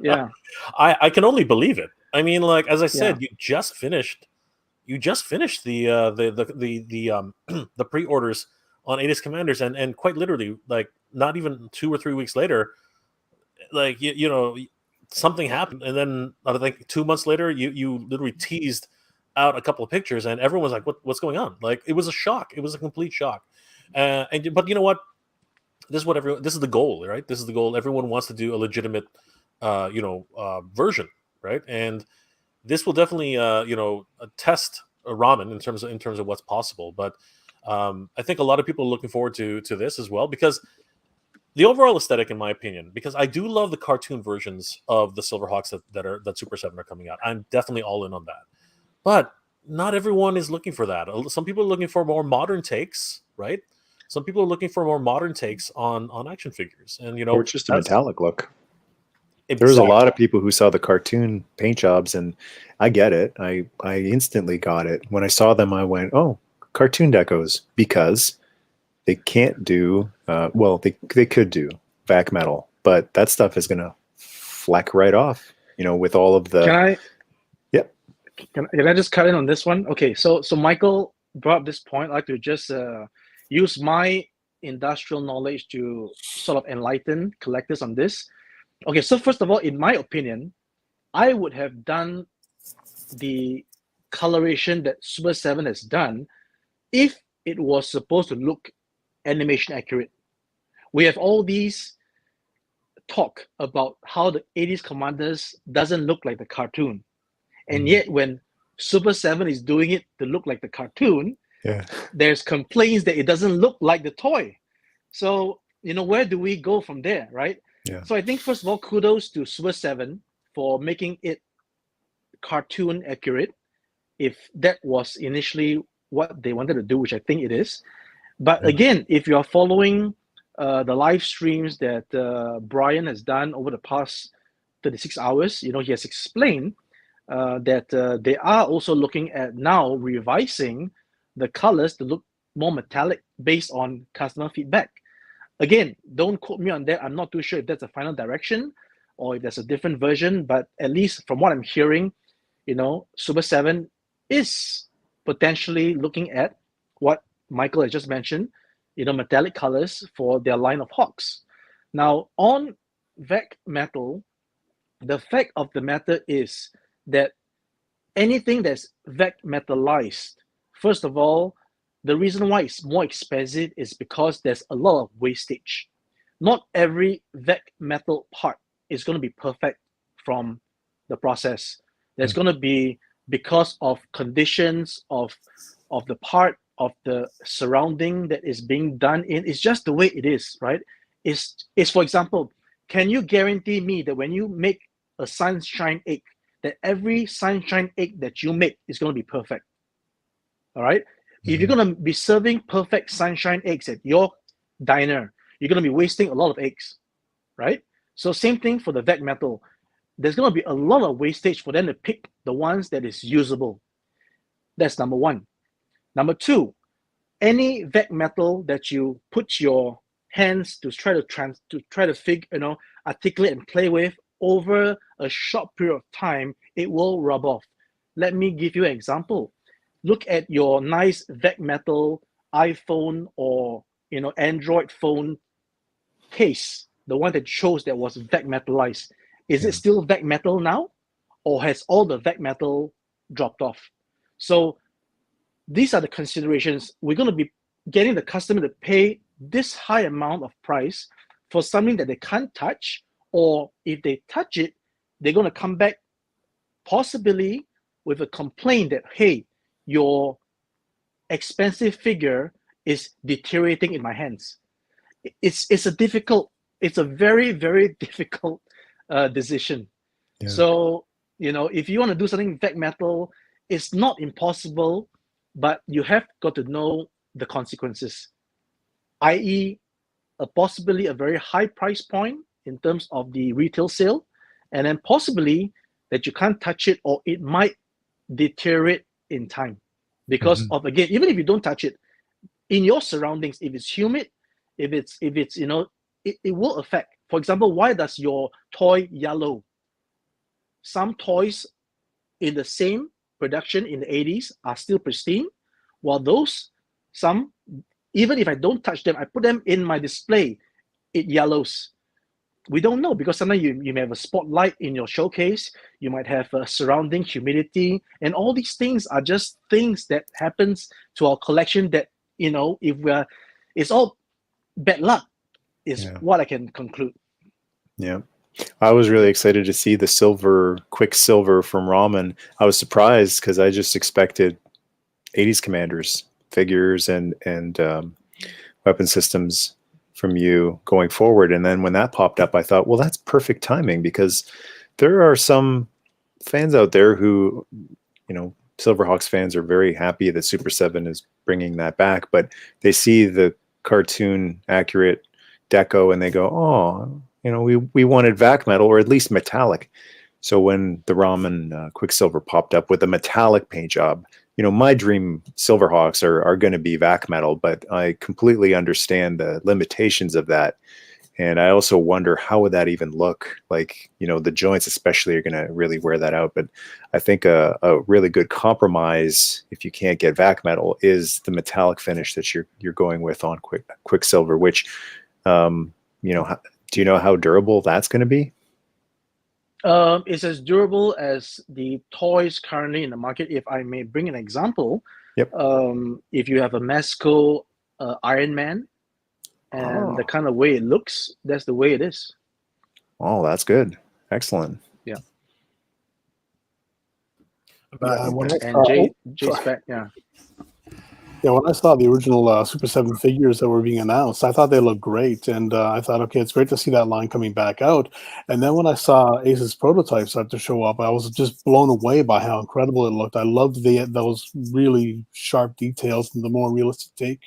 Yeah, I can only believe it. I mean, like, as I said, Yeah. you just finished the pre-orders on Aegis Commanders, and quite literally, like, not even 2 or 3 weeks later, like, something happened, and then I think 2 months later, you literally teased out a couple of pictures, and everyone was like, "What's going on?" Like, it was a shock. It was a complete shock. But you know what? This is the goal, right? This is the goal. Everyone wants to do a legitimate, version, right? And this will definitely, test ramen in terms of what's possible. But I think a lot of people are looking forward to this as well, because the overall aesthetic, in my opinion, because I do love the cartoon versions of the SilverHawks that Super 7 are coming out. I'm definitely all in on that. But not everyone is looking for that. Some people are looking for more modern takes, right? Some people are looking for more modern takes on action figures, and or just a metallic look. Exactly. There was a lot of people who saw the cartoon paint jobs, and I get it. I instantly got it. When I saw them, I went, "Oh, cartoon decos," because they can't do they could do vac metal, but that stuff is gonna fleck right off. With all of the. Can I? Yep. Can I just cut in on this one? Okay, so Michael brought up this point. I'd like to just use my industrial knowledge to sort of enlighten collectors on this. Okay, so first of all, in my opinion, I would have done the coloration that Super 7 has done if it was supposed to look animation accurate. We have all these talk about how the 80s Commanders doesn't look like the cartoon. And yet when Super 7 is doing it to look like the cartoon, there's complaints that it doesn't look like the toy. So, where do we go from there, right? Yeah. So I think, first of all, kudos to Super 7 for making it cartoon accurate, if that was initially what they wanted to do, which I think it is. But again, if you are following the live streams that Brian has done over the past 36 hours, he has explained that they are also looking at now revising the colors to look more metallic based on customer feedback. Again, don't quote me on that. I'm not too sure if that's a final direction or if there's a different version, but at least from what I'm hearing, Super 7 is potentially looking at what Michael has just mentioned, metallic colors for their line of Hawks. Now, on vac metal, the fact of the matter is that anything that's vac metallized, first of all, the reason why it's more expensive is because there's a lot of wastage. Not every vac metal part is going to be perfect from the process. There's going to be, because of conditions of the part, of the surrounding that is being done in, it's just the way it is, right? Is for example, can you guarantee me that when you make a sunshine egg, that every sunshine egg that you make is going to be perfect? All right. If you're going to be serving perfect sunshine eggs at your diner, you're going to be wasting a lot of eggs, right? So same thing for the vac metal. There's going to be a lot of wastage for them to pick the ones that is usable. That's number one. Number two, any vac metal that you put your hands to try to articulate and play with over a short period of time, it will rub off. Let me give you an example. Look at your nice vac metal iPhone or Android phone case, the one that shows that was VAC metallized, is it still VAC metal now, or has all the VAC metal dropped off? So these are the considerations. We're going to be getting the customer to pay this high amount of price for something that they can't touch, or if they touch it, they're going to come back possibly with a complaint that, hey, your expensive figure is deteriorating in my hands. It's a very, very difficult decision. Yeah. So, if you want to do something VAC metal, it's not impossible, but you have got to know the consequences, i.e., possibly a very high price point in terms of the retail sale, and then possibly that you can't touch it, or it might deteriorate in time because of, again, even if you don't touch it, in your surroundings, if it's humid, if it's it will affect. For example, why does your toy yellow? Some toys in the same production in the 80s are still pristine, while some, even if I don't touch them, I put them in my display, it yellows. We don't know, because sometimes you may have a spotlight in your showcase, you might have a surrounding humidity, and all these things are just things that happens to our collection that, it's all bad luck, is what I can conclude. Yeah. I was really excited to see the Quicksilver from Ramen. I was surprised because I just expected 80s Commanders figures and weapon systems from you going forward. And then when that popped up, I thought, well, that's perfect timing, because there are some fans out there who, SilverHawks fans are very happy that Super 7 is bringing that back, but they see the cartoon accurate deco and they go, oh, we wanted VAC metal, or at least metallic. So when the Ramen Quicksilver popped up with a metallic paint job, my dream SilverHawks are going to be VAC metal, but I completely understand the limitations of that. And I also wonder, how would that even look? Like, the joints especially are going to really wear that out. But I think a really good compromise, if you can't get VAC metal, is the metallic finish that you're going with on Quicksilver, which, do you know how durable that's going to be? It's as durable as the toys currently in the market. If I may bring an example, if you have a Masco Iron Man, and the kind of way it looks, that's the way it is. Oh, that's good. Excellent. Yeah. And Jay's back, yeah. Yeah, when I saw the original Super 7 figures that were being announced, I thought they looked great. And I thought, okay, it's great to see that line coming back out. And then when I saw Ace's prototypes start to show up, I was just blown away by how incredible it looked. I loved those really sharp details and the more realistic take.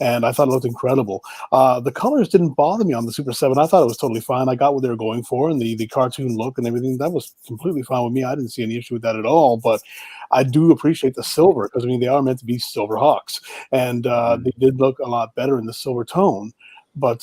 And I thought it looked incredible. The colors didn't bother me on the Super 7. I thought it was totally fine. I got what they were going for, and the cartoon look and everything, that was completely fine with me. I didn't see any issue with that at all. But I do appreciate the silver, because, they are meant to be SilverHawks. And they did look a lot better in the silver tone. But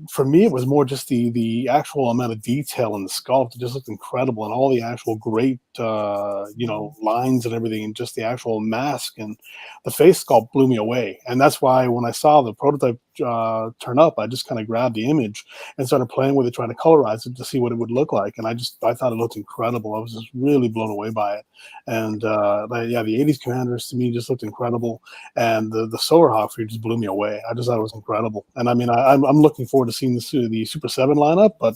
for me, it was more just the actual amount of detail in the sculpt. It just looked incredible, and all the actual great, lines and everything, and just the actual mask and the face sculpt blew me away. And that's why when I saw the prototype turn up, I just kind of grabbed the image and started playing with it, trying to colorize it to see what it would look like. And I thought it looked incredible. I was just really blown away by it. And the 80s Commanders to me just looked incredible. And the SilverHawks just blew me away. I just thought it was incredible. And I'm looking forward to seeing the Super 7 lineup, but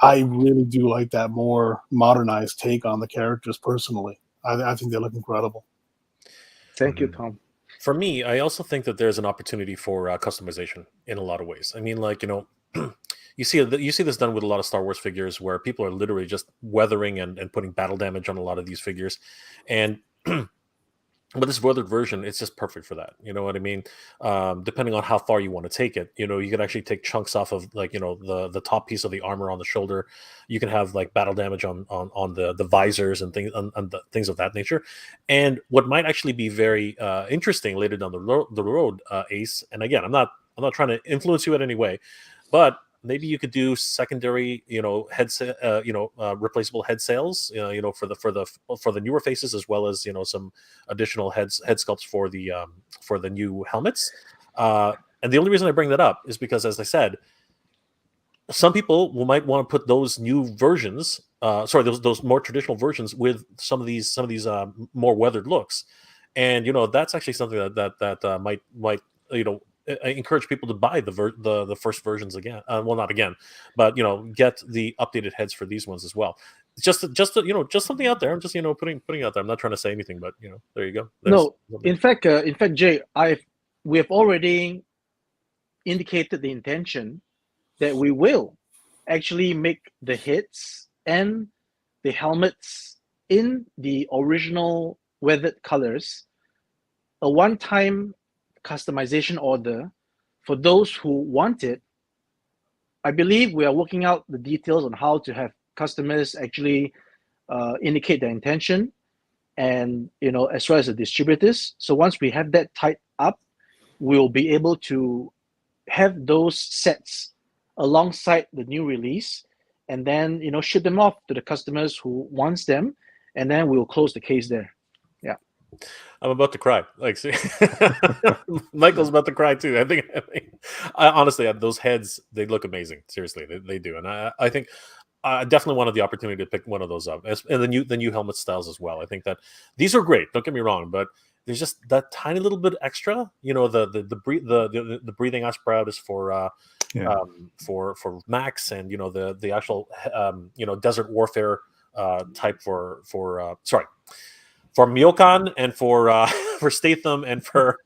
I really do like that more modernized take on the characters personally. I think they look incredible. Thank you, Tom. For me, I also think that there's an opportunity for customization in a lot of ways. You see this done with a lot of Star Wars figures, where people are literally just weathering and putting battle damage on a lot of these figures. And but this weathered version, it's just perfect for that. You know what I mean? Depending on how far you want to take it, you can actually take chunks off of the top piece of the armor on the shoulder. You can have battle damage on the visors and things and the things of that nature. And what might actually be very interesting later down the road, Ace. And again, I'm not trying to influence you in any way, but maybe you could do secondary, replaceable head sails, for the newer faces, as well as some additional head sculpts for the new helmets. And the only reason I bring that up is because, as I said, some people might want to put those new versions, those more traditional versions with some of these more weathered looks, and that's actually something that might encourage people to buy the first versions again. Well, not again, but get the updated heads for these ones as well. Just something out there. I'm just putting out there. I'm not trying to say anything, but there you go. No, in fact, Jay, we have already indicated the intention that we will actually make the heads and the helmets in the original weathered colors a one-time customization order for those who want it. I believe we are working out the details on how to have customers actually indicate their intention, and as well as the distributors. So once we have that tied up, we'll be able to have those sets alongside the new release, and then ship them off to the customers who wants them, and then we'll close the case there. Yeah, I'm about to cry. Like, see, Michael's about to cry too. I think honestly, those heads, they look amazing. Seriously, they do, and I think I definitely wanted the opportunity to pick one of those up, and the new helmet styles as well. I think that these are great. Don't get me wrong, but there's just that tiny little bit extra. The breathing apparatus for Max, and the actual desert warfare type for Myokan, and for Statham, and for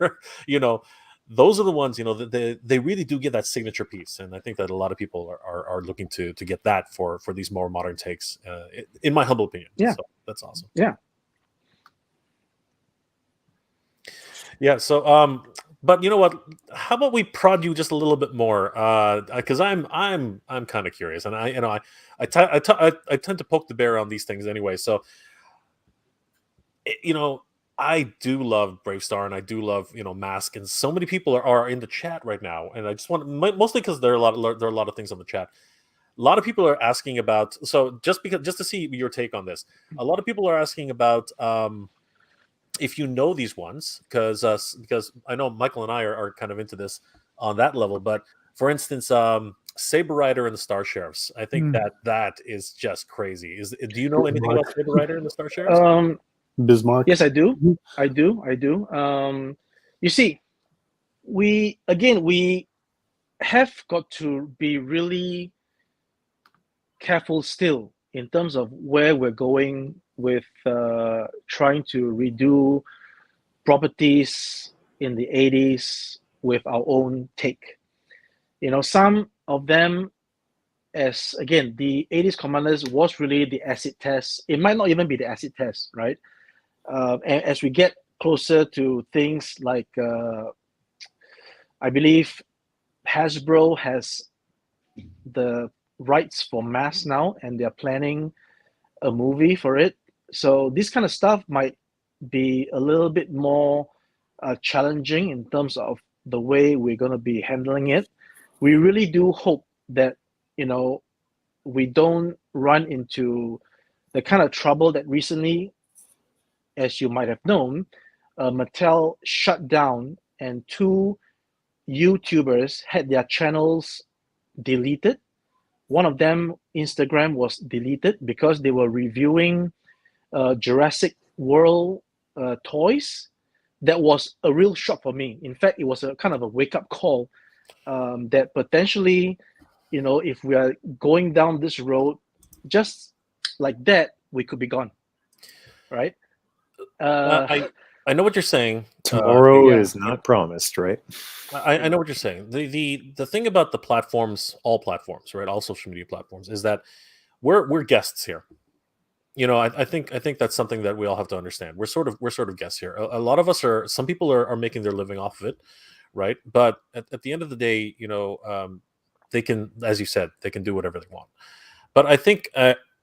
those are the ones they really do get that signature piece, and I think that a lot of people are looking to get that for these more modern takes, in my humble opinion. Yeah, so that's awesome. Yeah. So but you know what? How about we prod you just a little bit more? Because I'm kind of curious, and I tend to poke the bear on these things anyway. So I do love Brave Star, and I do love Mask, and so many people are in the chat right now, and I just want mostly because there are a lot of things on the chat. A lot of people are asking about, so just to see your take on this. A lot of people are asking about if you know these ones, because I know Michael and I are kind of into this on that level. But for instance, Saber Rider and the Star Sheriffs, I think that is just crazy. Do you know anything about Saber Rider and the Star Sheriffs? Bismarck. Yes, I do. I do. You see, we have got to be really careful still in terms of where we're going with trying to redo properties in the 80s with our own take. Some of them, as again, the 80s Commanders was really the acid test. It might not even be the acid test, right? And as we get closer to things like, I believe Hasbro has the rights for Mask now, and they're planning a movie for it. So this kind of stuff might be a little bit more challenging in terms of the way we're going to be handling it. We really do hope that we don't run into the kind of trouble that recently, as you might have known, Mattel shut down, and 2 YouTubers had their channels deleted. One of them, Instagram, was deleted because they were reviewing Jurassic World toys. That was a real shock for me. In fact, it was a kind of a wake-up call that potentially, if we are going down this road just like that, we could be gone, right? I know what you're saying. Tomorrow is not promised, right? I know what you're saying. The thing about the platforms, all platforms, right, all social media platforms, is that we're guests here. I think that's something that we all have to understand. We're sort of guests here. A lot of us are. Some people are making their living off of it, right? But at the end of the day, they can, as you said, they can do whatever they want. But I think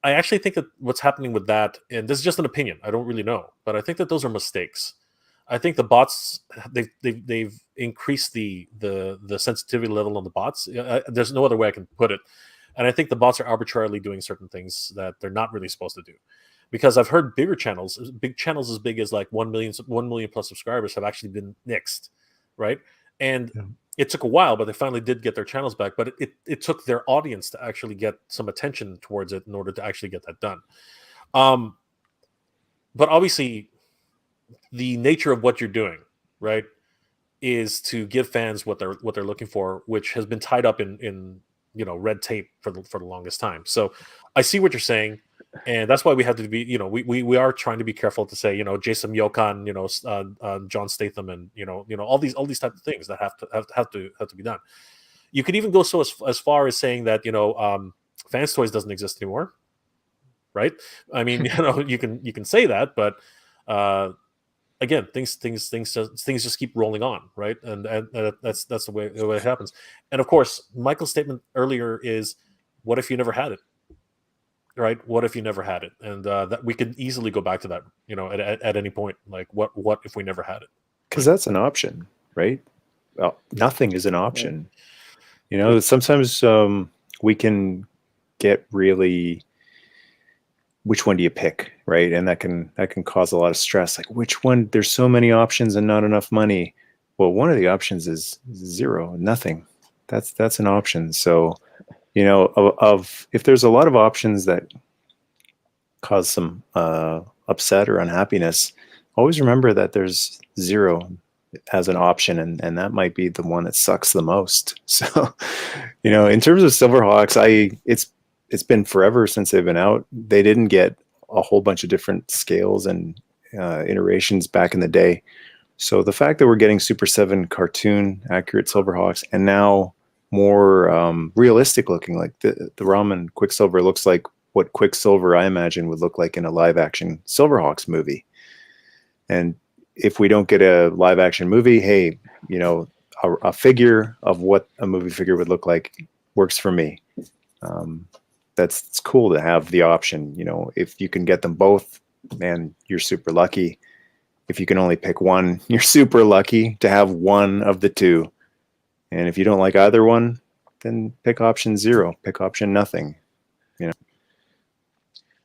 I actually think that what's happening with that, and this is just an opinion, I don't really know, but I think that those are mistakes. I think the bots, they've increased the sensitivity level on the bots. There's no other way I can put it. And I think the bots are arbitrarily doing certain things that they're not really supposed to do. Because I've heard big channels as big as like 1 million plus subscribers have actually been nixed, right? And it took a while, but they finally did get their channels back. But it took their audience to actually get some attention towards it in order to actually get that done. But obviously, the nature of what you're doing, right, is to give fans what they're looking for, which has been tied up in red tape for the longest time. So I see what you're saying, and that's why we have to be, we are trying to be careful to say, Jason Yokan, John Statham, and all these types of things that have to be done. You could even go so as far as saying that Fans Toys doesn't exist anymore, right? I mean, you can say that, but again, things just keep rolling on, right? And that's the way it happens. And of course, Michael's statement earlier is, "What if you never had it?" Right? What if you never had it? And that we could easily go back to that, at any point. Like, what if we never had it? Because that's an option, right? Well, nothing is an option. Sometimes we can get really, which one do you pick, right? And that can cause a lot of stress. Like, which one? There's so many options and not enough money. Well, one of the options is zero, nothing. That's an option. So, if there's a lot of options that cause some upset or unhappiness, always remember that there's zero as an option, and that might be the one that sucks the most. So, in terms of SilverHawks, it's been forever since they've been out. They didn't get a whole bunch of different scales and iterations back in the day. So the fact that we're getting Super 7 cartoon accurate SilverHawks, and now more realistic looking, like the Ramen Quicksilver looks like what Quicksilver, I imagine, would look like in a live action SilverHawks movie. And if we don't get a live action movie, hey, a figure of what a movie figure would look like works for me. It's cool to have the option. If you can get them both, man, you're super lucky. If you can only pick one, you're super lucky to have one of the two. And if you don't like either one, then pick option 0, pick option nothing.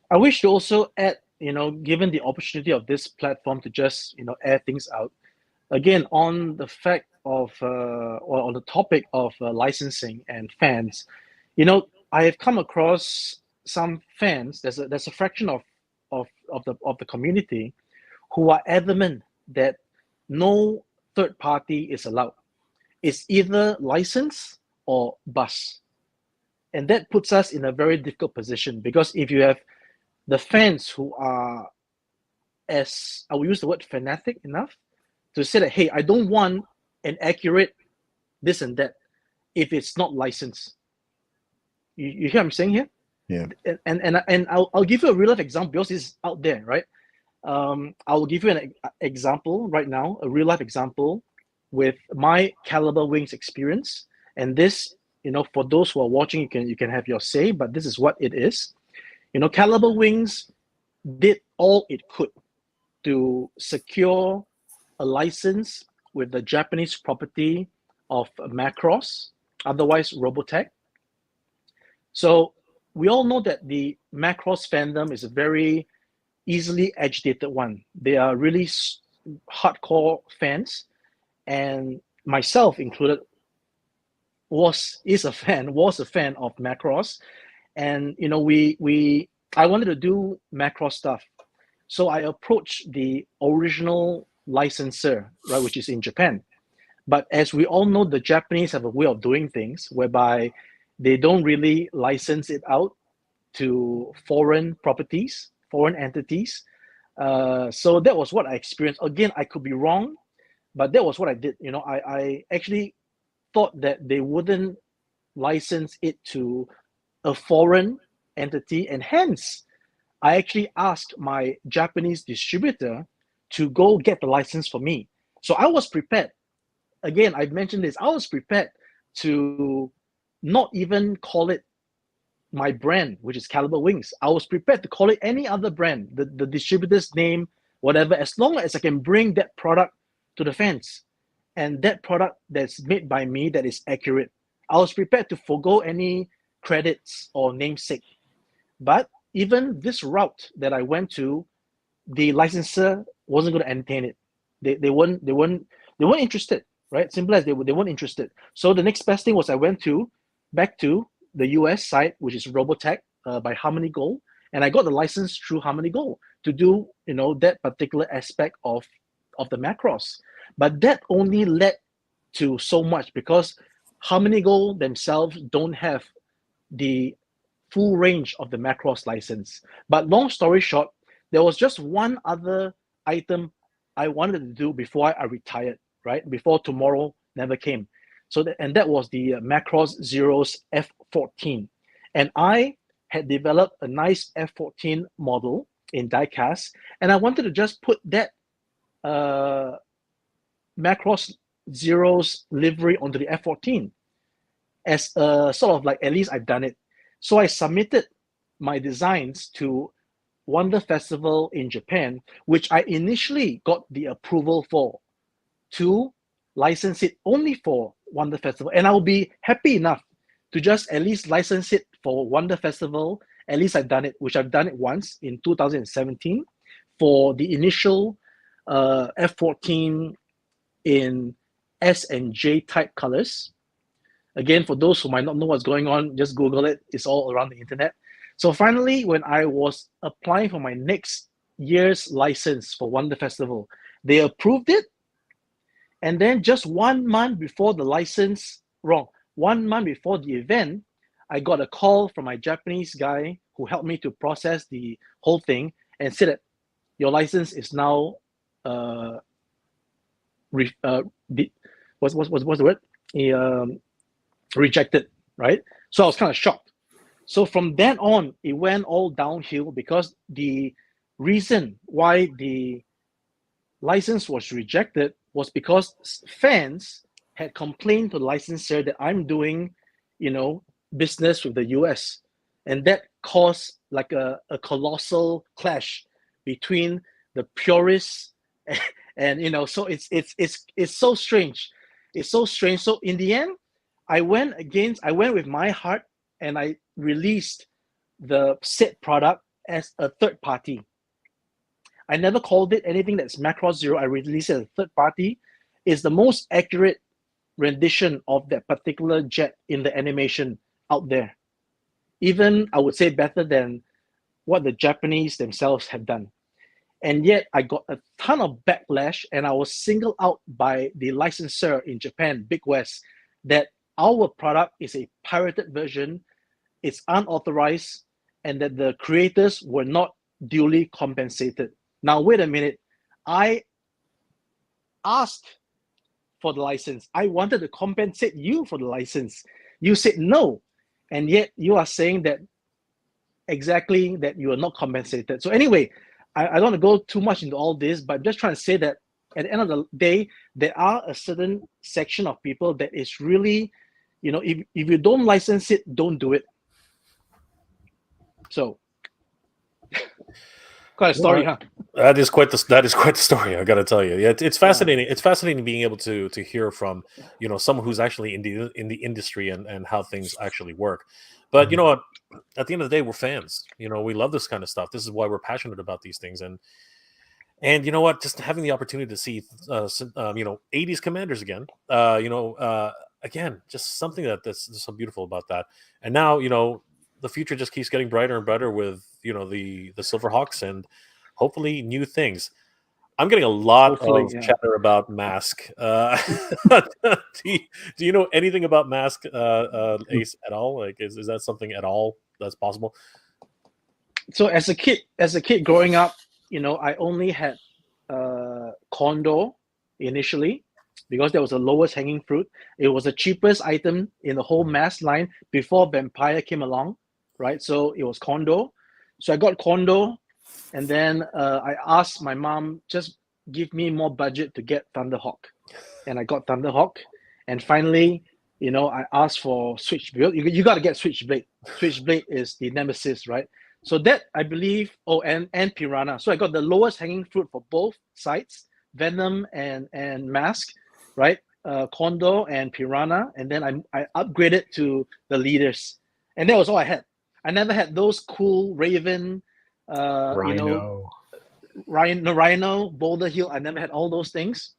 I wish to also add, given the opportunity of this platform to just, air things out, again, on the fact of, or on the topic of licensing and fans, I have come across some fans. There's a fraction of the community who are adamant that no third party is allowed. It's either license or bust, and that puts us in a very difficult position, because if you have the fans who are, as I will use the word, fanatic enough to say that, hey, I don't want an accurate this and that if it's not licensed. You hear what I'm saying here? Yeah. And I'll give you a real life example, because it's out there, right? I'll give you an example right now, a real life example with my Caliber Wings experience. And this, for those who are watching, you can have your say, but this is what it is. Caliber Wings did all it could to secure a license with the Japanese property of Macross, otherwise Robotech. So we all know that the Macross fandom is a very easily agitated one. They are really hardcore fans, and myself included was a fan of Macross. And I wanted to do Macross stuff, so I approached the original licensor, right, which is in Japan. But as we all know, the Japanese have a way of doing things whereby they don't really license it out to foreign properties, foreign entities. So that was what I experienced. Again, I could be wrong, but that was what I did. I actually thought that they wouldn't license it to a foreign entity, and hence I actually asked my Japanese distributor to go get the license for me. So I was prepared. Again, I've mentioned this. I was prepared to not even call it my brand, which is Caliber Wings. I was prepared to call it any other brand, the distributor's name, whatever, as long as I can bring that product to the fans, and that product that's made by me that is accurate. I was prepared to forego any credits or namesake. But even this route that I went to, the licensor wasn't going to entertain it. They weren't interested. right? Simple as they weren't interested. So the next best thing was I went back to the US site, which is Robotech by Harmony Gold, and I got the license through Harmony Gold to do that particular aspect of the Macross. But that only led to so much because Harmony Gold themselves don't have the full range of the Macross license. But long story short, there was just one other item I wanted to do before I retired, right? Before tomorrow never came. So that was the Macross Zero's F14. And I had developed a nice F14 model in diecast, and I wanted to just put that Macross Zero's livery onto the F14 as a sort of like, at least I've done it. So I submitted my designs to Wonder Festival in Japan, which I initially got the approval for to license it only for Wonder Festival. And I'll be happy enough to just at least license it for Wonder Festival. At least I've done it, which I've done it once in 2017 for the initial F14 in S and J type colors. Again, for those who might not know what's going on, just Google it. It's all around the internet. So finally, when I was applying for my next year's license for Wonder Festival, they approved it. And then just 1 month before the license, 1 month before the event, I got a call from my Japanese guy who helped me to process the whole thing and said that your license is now what's the word? Rejected, right? So I was kind of shocked. So from then on, it went all downhill because the reason why the license was rejected was because fans had complained to the licensor that I'm doing, business with the US. And that caused like a colossal clash between the purists and so it's so strange. It's so strange. So in the end, I went with my heart and I released the said product as a third party. I never called it anything that's Macross Zero. I released it as a third party. It's the most accurate rendition of that particular jet in the animation out there. Even, I would say, better than what the Japanese themselves have done. And yet I got a ton of backlash and I was singled out by the licensor in Japan, Big West, that our product is a pirated version, it's unauthorized, and that the creators were not duly compensated. Now, wait a minute. I asked for the license. I wanted to compensate you for the license. You said no. And yet you are saying that exactly that you are not compensated. So anyway, I don't want to go too much into all this, but I'm just trying to say that at the end of the day, there are a certain section of people that is really, if you don't license it, don't do it. So quite a story, huh? That is quite the story. I got to tell you, yeah, it's fascinating. Yeah. It's fascinating being able to hear from someone who's actually in the industry and how things actually work. But you know what? At the end of the day, we're fans. We love this kind of stuff. This is why we're passionate about these things. And you know what? Just having the opportunity to see 80s commanders again. Again, just something that's so beautiful about that. And now the future just keeps getting brighter and brighter with the SilverHawks and hopefully new things. I'm getting a lot of chatter about Mask. Do you know anything about Mask, Ace, at all? Like, is that something at all that's possible? So as a kid growing up, I only had Condor initially because that was the lowest hanging fruit. It was the cheapest item in the whole Mask line before Vampire came along, right? So it was Condor. So I got Condor, and then I asked my mom, just give me more budget to get Thunderhawk. And I got Thunderhawk. And finally, I asked for Switchblade. You got to get Switchblade. Switchblade is the nemesis, right? So that, I believe, and Piranha. So I got the lowest hanging fruit for both sides, Venom and Mask, right? Condor and Piranha. And then I upgraded to the leaders. And that was all I had. I never had those cool Raven, Rhino. Rhino, Boulder Hill. I never had all those things.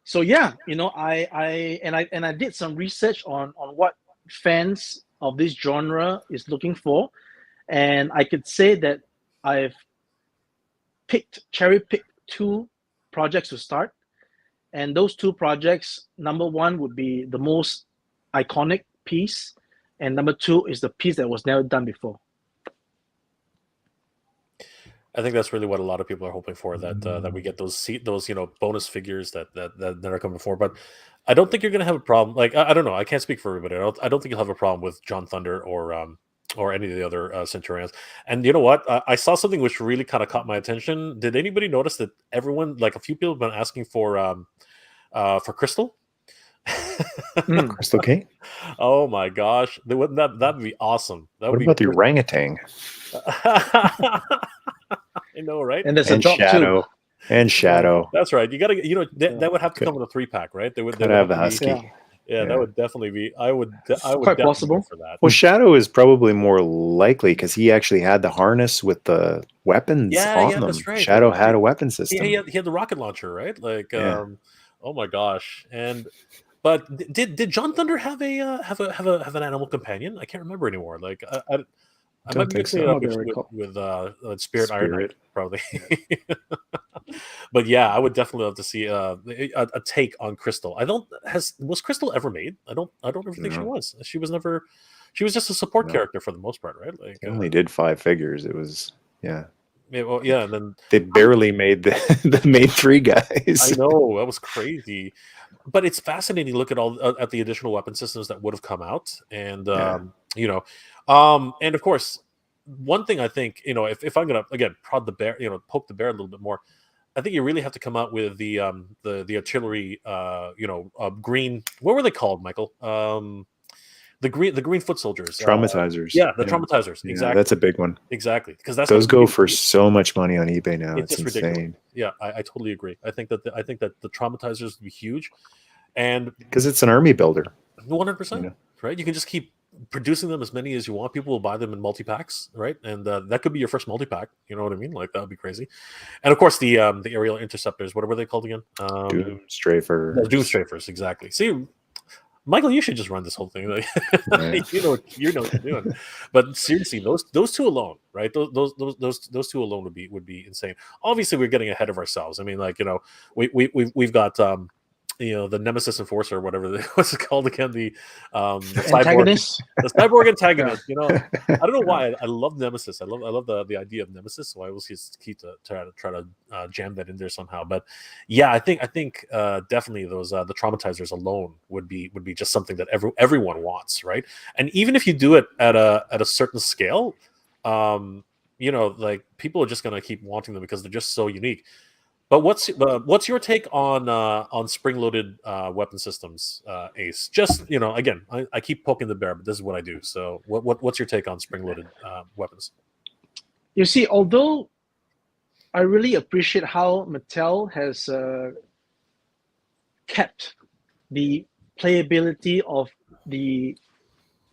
So yeah, I did some research on what fans of this genre is looking for, and I could say that I've cherry picked two projects to start, and those two projects, number one would be the most iconic piece, and number two is the piece that was never done before. I think that's really what a lot of people are hoping for, that we get those bonus figures that are coming forward. But I don't think you're going to have a problem. Like I don't know, I can't speak for everybody. I don't think you'll have a problem with John Thunder or any of the other Centurions. And you know what? I saw something which really kind of caught my attention. Did anybody notice that everyone, like a few people, have been asking for Crystal? Crystal King. Oh my gosh, that'd be awesome. What about the orangutan? I know, right? And there's a drop Shadow. too. And Shadow. That's right. You gotta, that would have to come in a 3-pack, right? They would have the Husky. Yeah, that would definitely be. I would quite possible for that. Well, Shadow is probably more likely because he actually had the harness with the weapons on them. That's right. Shadow had a weapon system. He had the rocket launcher, right? Like, oh my gosh! But did John Thunder have an animal companion? I can't remember anymore. Like, I might be mixing it up with Spirit Iron Knight, probably. But yeah, I would definitely love to see a take on Crystal. Was Crystal ever made? I don't ever think she was. She was never. She was just a support character for the most part, right? Like, they only did 5 figures. It was Yeah, well, yeah, and then they barely made the main 3 guys. I know, that was crazy. But it's fascinating to look at the additional weapon systems that would have come out, and and of course, one thing I think, if I'm gonna again prod the bear, poke the bear a little bit more, I think you really have to come out with the artillery, green. What were they called, Michael? The green foot soldiers, traumatizers. The traumatizers. Yeah, exactly, that's a big one. Exactly, because those go for so much money on eBay now. It's insane. Ridiculous. Yeah, I totally agree. I think that the traumatizers would be huge, and because it's an army builder. 100%. Right? You can just keep producing them as many as you want. People will buy them in multi-packs, right? And that could be your first multi-pack. You know what I mean? Like, that would be crazy. And of course, the aerial interceptors. What were they called again? Doom Strafers. No, Doom Strafers, exactly. See, Michael, you should just run this whole thing. You know what you're doing. But seriously, those two alone, right? Those two alone would be insane. Obviously, we're getting ahead of ourselves. I mean, like, we've got the Nemesis Enforcer, or whatever what's it called again? The antagonist, the cyborg antagonist. I don't know why I love Nemesis. I love the idea of Nemesis. So I always keep to try to jam that in there somehow. But yeah, I think definitely those the traumatizers alone would be just something that everyone wants, right? And even if you do it at a certain scale, like, people are just gonna keep wanting them because they're just so unique. But what's your take on spring-loaded weapon systems, Ace? Just, again, I keep poking the bear, but this is what I do. So what's your take on spring-loaded weapons? You see, although I really appreciate how Mattel has kept the playability of the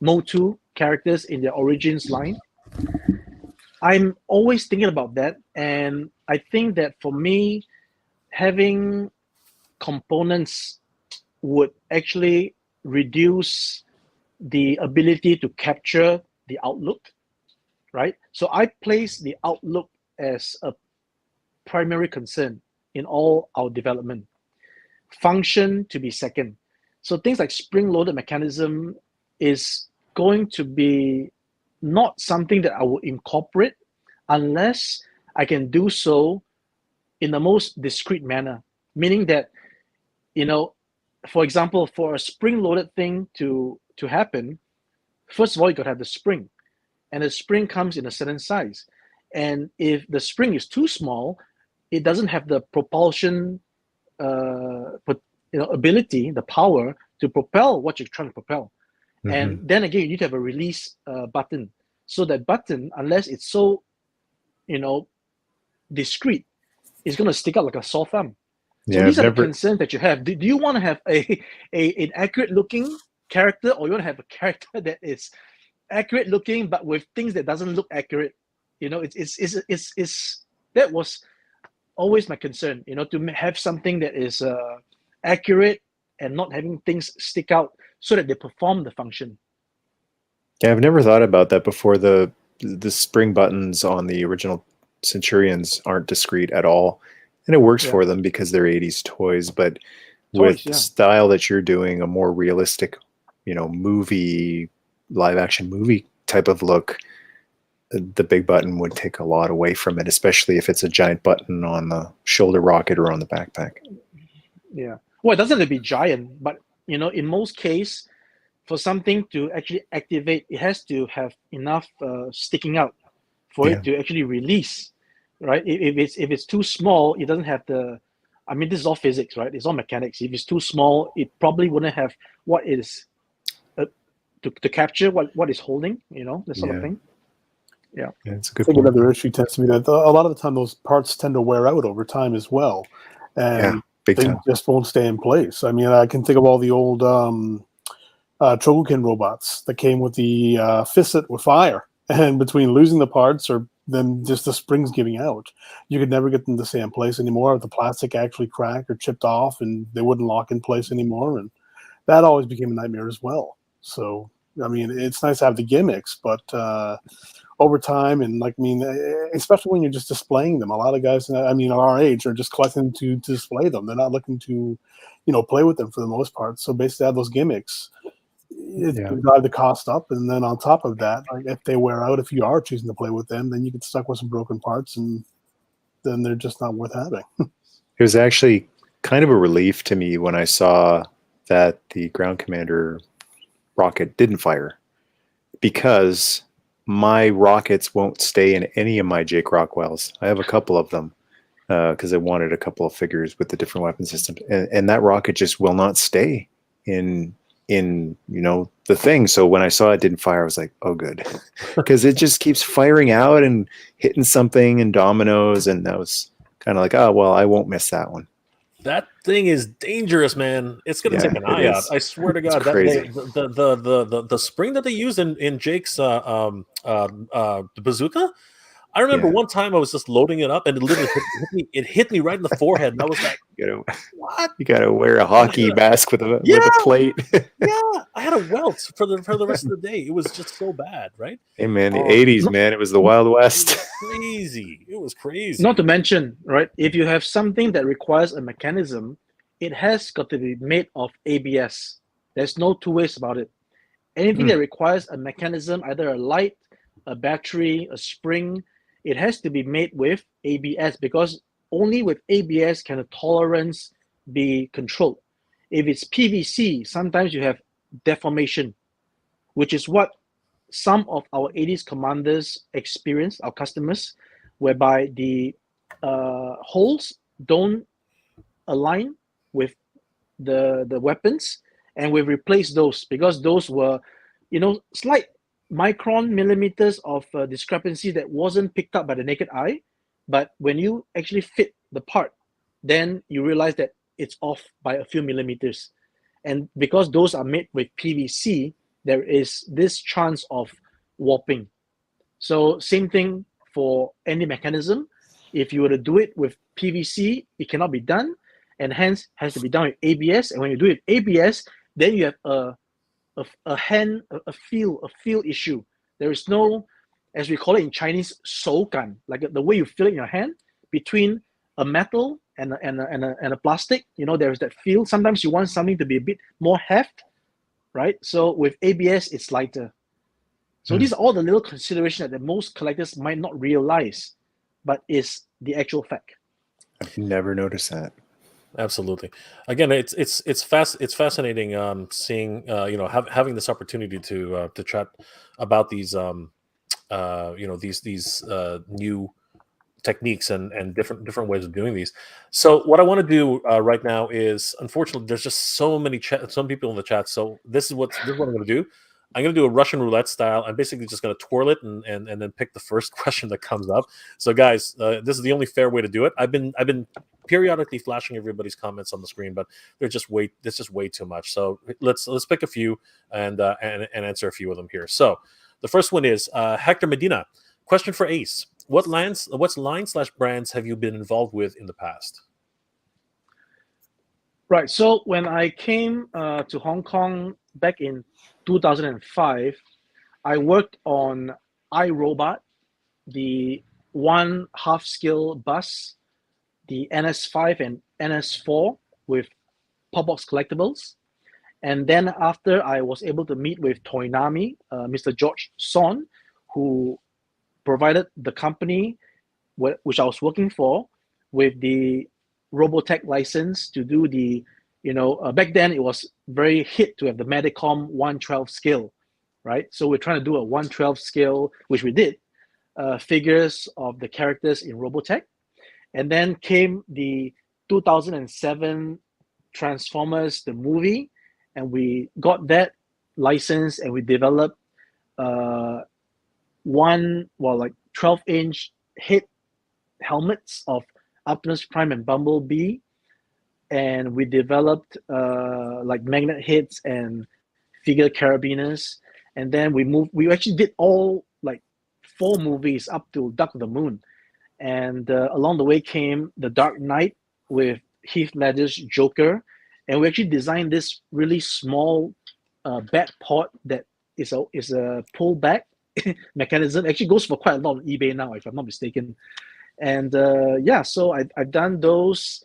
Motu characters in their Origins line, I'm always thinking about that, and I think that for me, having components would actually reduce the ability to capture the outlook, right? So I place the outlook as a primary concern in all our development. Function to be second. So things like spring-loaded mechanism is going to be not something that I will incorporate unless I can do so in the most discreet manner. Meaning that, for example, for a spring-loaded thing to happen, first of all, you got to have the spring. And the spring comes in a certain size. And if the spring is too small, it doesn't have the propulsion ability, the power to propel what you're trying to propel. Mm-hmm. And then again, you need to have a release button. So that button, unless it's so, discreet, is going to stick out like a sore thumb. So these are the concerns that you have. Do you want to have an accurate looking character, or you want to have a character that is accurate looking but with things that doesn't look accurate? It's that was always my concern. To have something that is accurate and not having things stick out so that they perform the function. Yeah, I've never thought about that before. The spring buttons on the original Centurions aren't discrete at all, and it works for them because they're 80s toys. But with the style that you're doing, a more realistic, movie, live action movie type of look, the big button would take a lot away from it, especially if it's a giant button on the shoulder rocket or on the backpack. Yeah. Well, it doesn't have to be giant, but in most cases, for something to actually activate, it has to have enough sticking out for it to actually release, right? If it's too small, it doesn't have the. I mean, this is all physics, right? It's all mechanics. If it's too small, it probably wouldn't have what is to capture what is holding, that sort of thing. Yeah, it's a good I think point. another issue tends to be that a lot of the time those parts tend to wear out over time as well, and big they time. just won't stay in place. I mean, I can think of all the old Chogokin robots that came with the fisset with fire, and between losing the parts or then just the springs giving out, you could never get them to stay in place anymore. The plastic actually cracked or chipped off, and they wouldn't lock in place anymore, and that always became a nightmare as well. So, I mean, it's nice to have the gimmicks, but over time, and especially when you're just displaying them, a lot of guys, our age, are just collecting to display them. They're not looking to, play with them for the most part. So basically, have those gimmicks. It can drive the cost up, and then on top of that, if they wear out, if you are choosing to play with them, then you get stuck with some broken parts, and then they're just not worth having. It was actually kind of a relief to me when I saw that the ground commander rocket didn't fire, because my rockets won't stay in any of my Jake Rockwells. I have a couple of them because I wanted a couple of figures with the different weapon systems, and that rocket just will not stay in the thing. So when I saw it didn't fire, I was like, oh good, because it just keeps firing out and hitting something and dominoes, and that was kind of like, oh well, I won't miss that one. That thing is dangerous, man. It's gonna take an eye out. I swear to God. The spring that they used in Jake's bazooka. I remember one time I was just loading it up, and it literally hit me right in the forehead, and I was like, "What? You gotta wear a hockey mask with a plate." Yeah, I had a welt for the rest of the day. It was just so bad, right? Hey man, the 80s, man, it was the Wild West. It was crazy. Not to mention, right? If you have something that requires a mechanism, it has got to be made of ABS. There's no two ways about it. Anything that requires a mechanism, either a light, a battery, a spring, it has to be made with ABS, because only with ABS can the tolerance be controlled. If it's PVC, sometimes you have deformation, which is what some of our 80s commanders experience, our customers, whereby the holes don't align with the weapons, and we've replaced those because those were, slight micron millimeters of discrepancy that wasn't picked up by the naked eye, but when you actually fit the part, then you realize that it's off by a few millimeters. And because those are made with PVC, there is this chance of warping. So same thing for any mechanism. If you were to do it with PVC, it cannot be done, and hence has to be done with ABS. And when you do it ABS, then you have a feel issue. There is no, as we call it in Chinese, 手感, like the way you feel it in your hand between a metal and a plastic. There is that feel. Sometimes you want something to be a bit more heft, right? So with ABS, it's lighter. So these are all the little considerations that most collectors might not realize, but is the actual fact. I've never noticed that. Absolutely. Again, it's fascinating seeing having this opportunity to chat about these these new techniques and different ways of doing these. So what I want to do right now is, unfortunately, there's just so many some people in the chat. So this is what I'm going to do. I'm going to do a Russian roulette style. I'm basically just going to twirl it and then pick the first question that comes up. So guys, this is the only fair way to do it. I've been periodically flashing everybody's comments on the screen, but there's just way too much. So let's pick a few and answer a few of them here. So the first one is Hector Medina. Question for Ace: What line/brands have you been involved with in the past? Right. So when I came to Hong Kong back in 2005, I worked on iRobot, the one half-scale bus, the NS5 and NS4 with Popbox collectibles. And then after I was able to meet with Toynami, Mr. George Son, who provided the company which I was working for with the Robotech license to do the, back then it was very hit to have the Medicom 112 scale, right? So we're trying to do a 112 scale, which we did, figures of the characters in Robotech. And then came the 2007 Transformers, the movie, and we got that license and we developed 12-inch head helmets of Optimus Prime and Bumblebee, and we developed like magnet heads and figure carabiners, and then we actually did all like 4 movies up to Dark of the Moon, and along the way came The Dark Knight with Heath Ledger's Joker, and we actually designed this really small bat pod that is a pull back mechanism. Actually goes for quite a lot on eBay now, if I'm not mistaken. And so I've done those,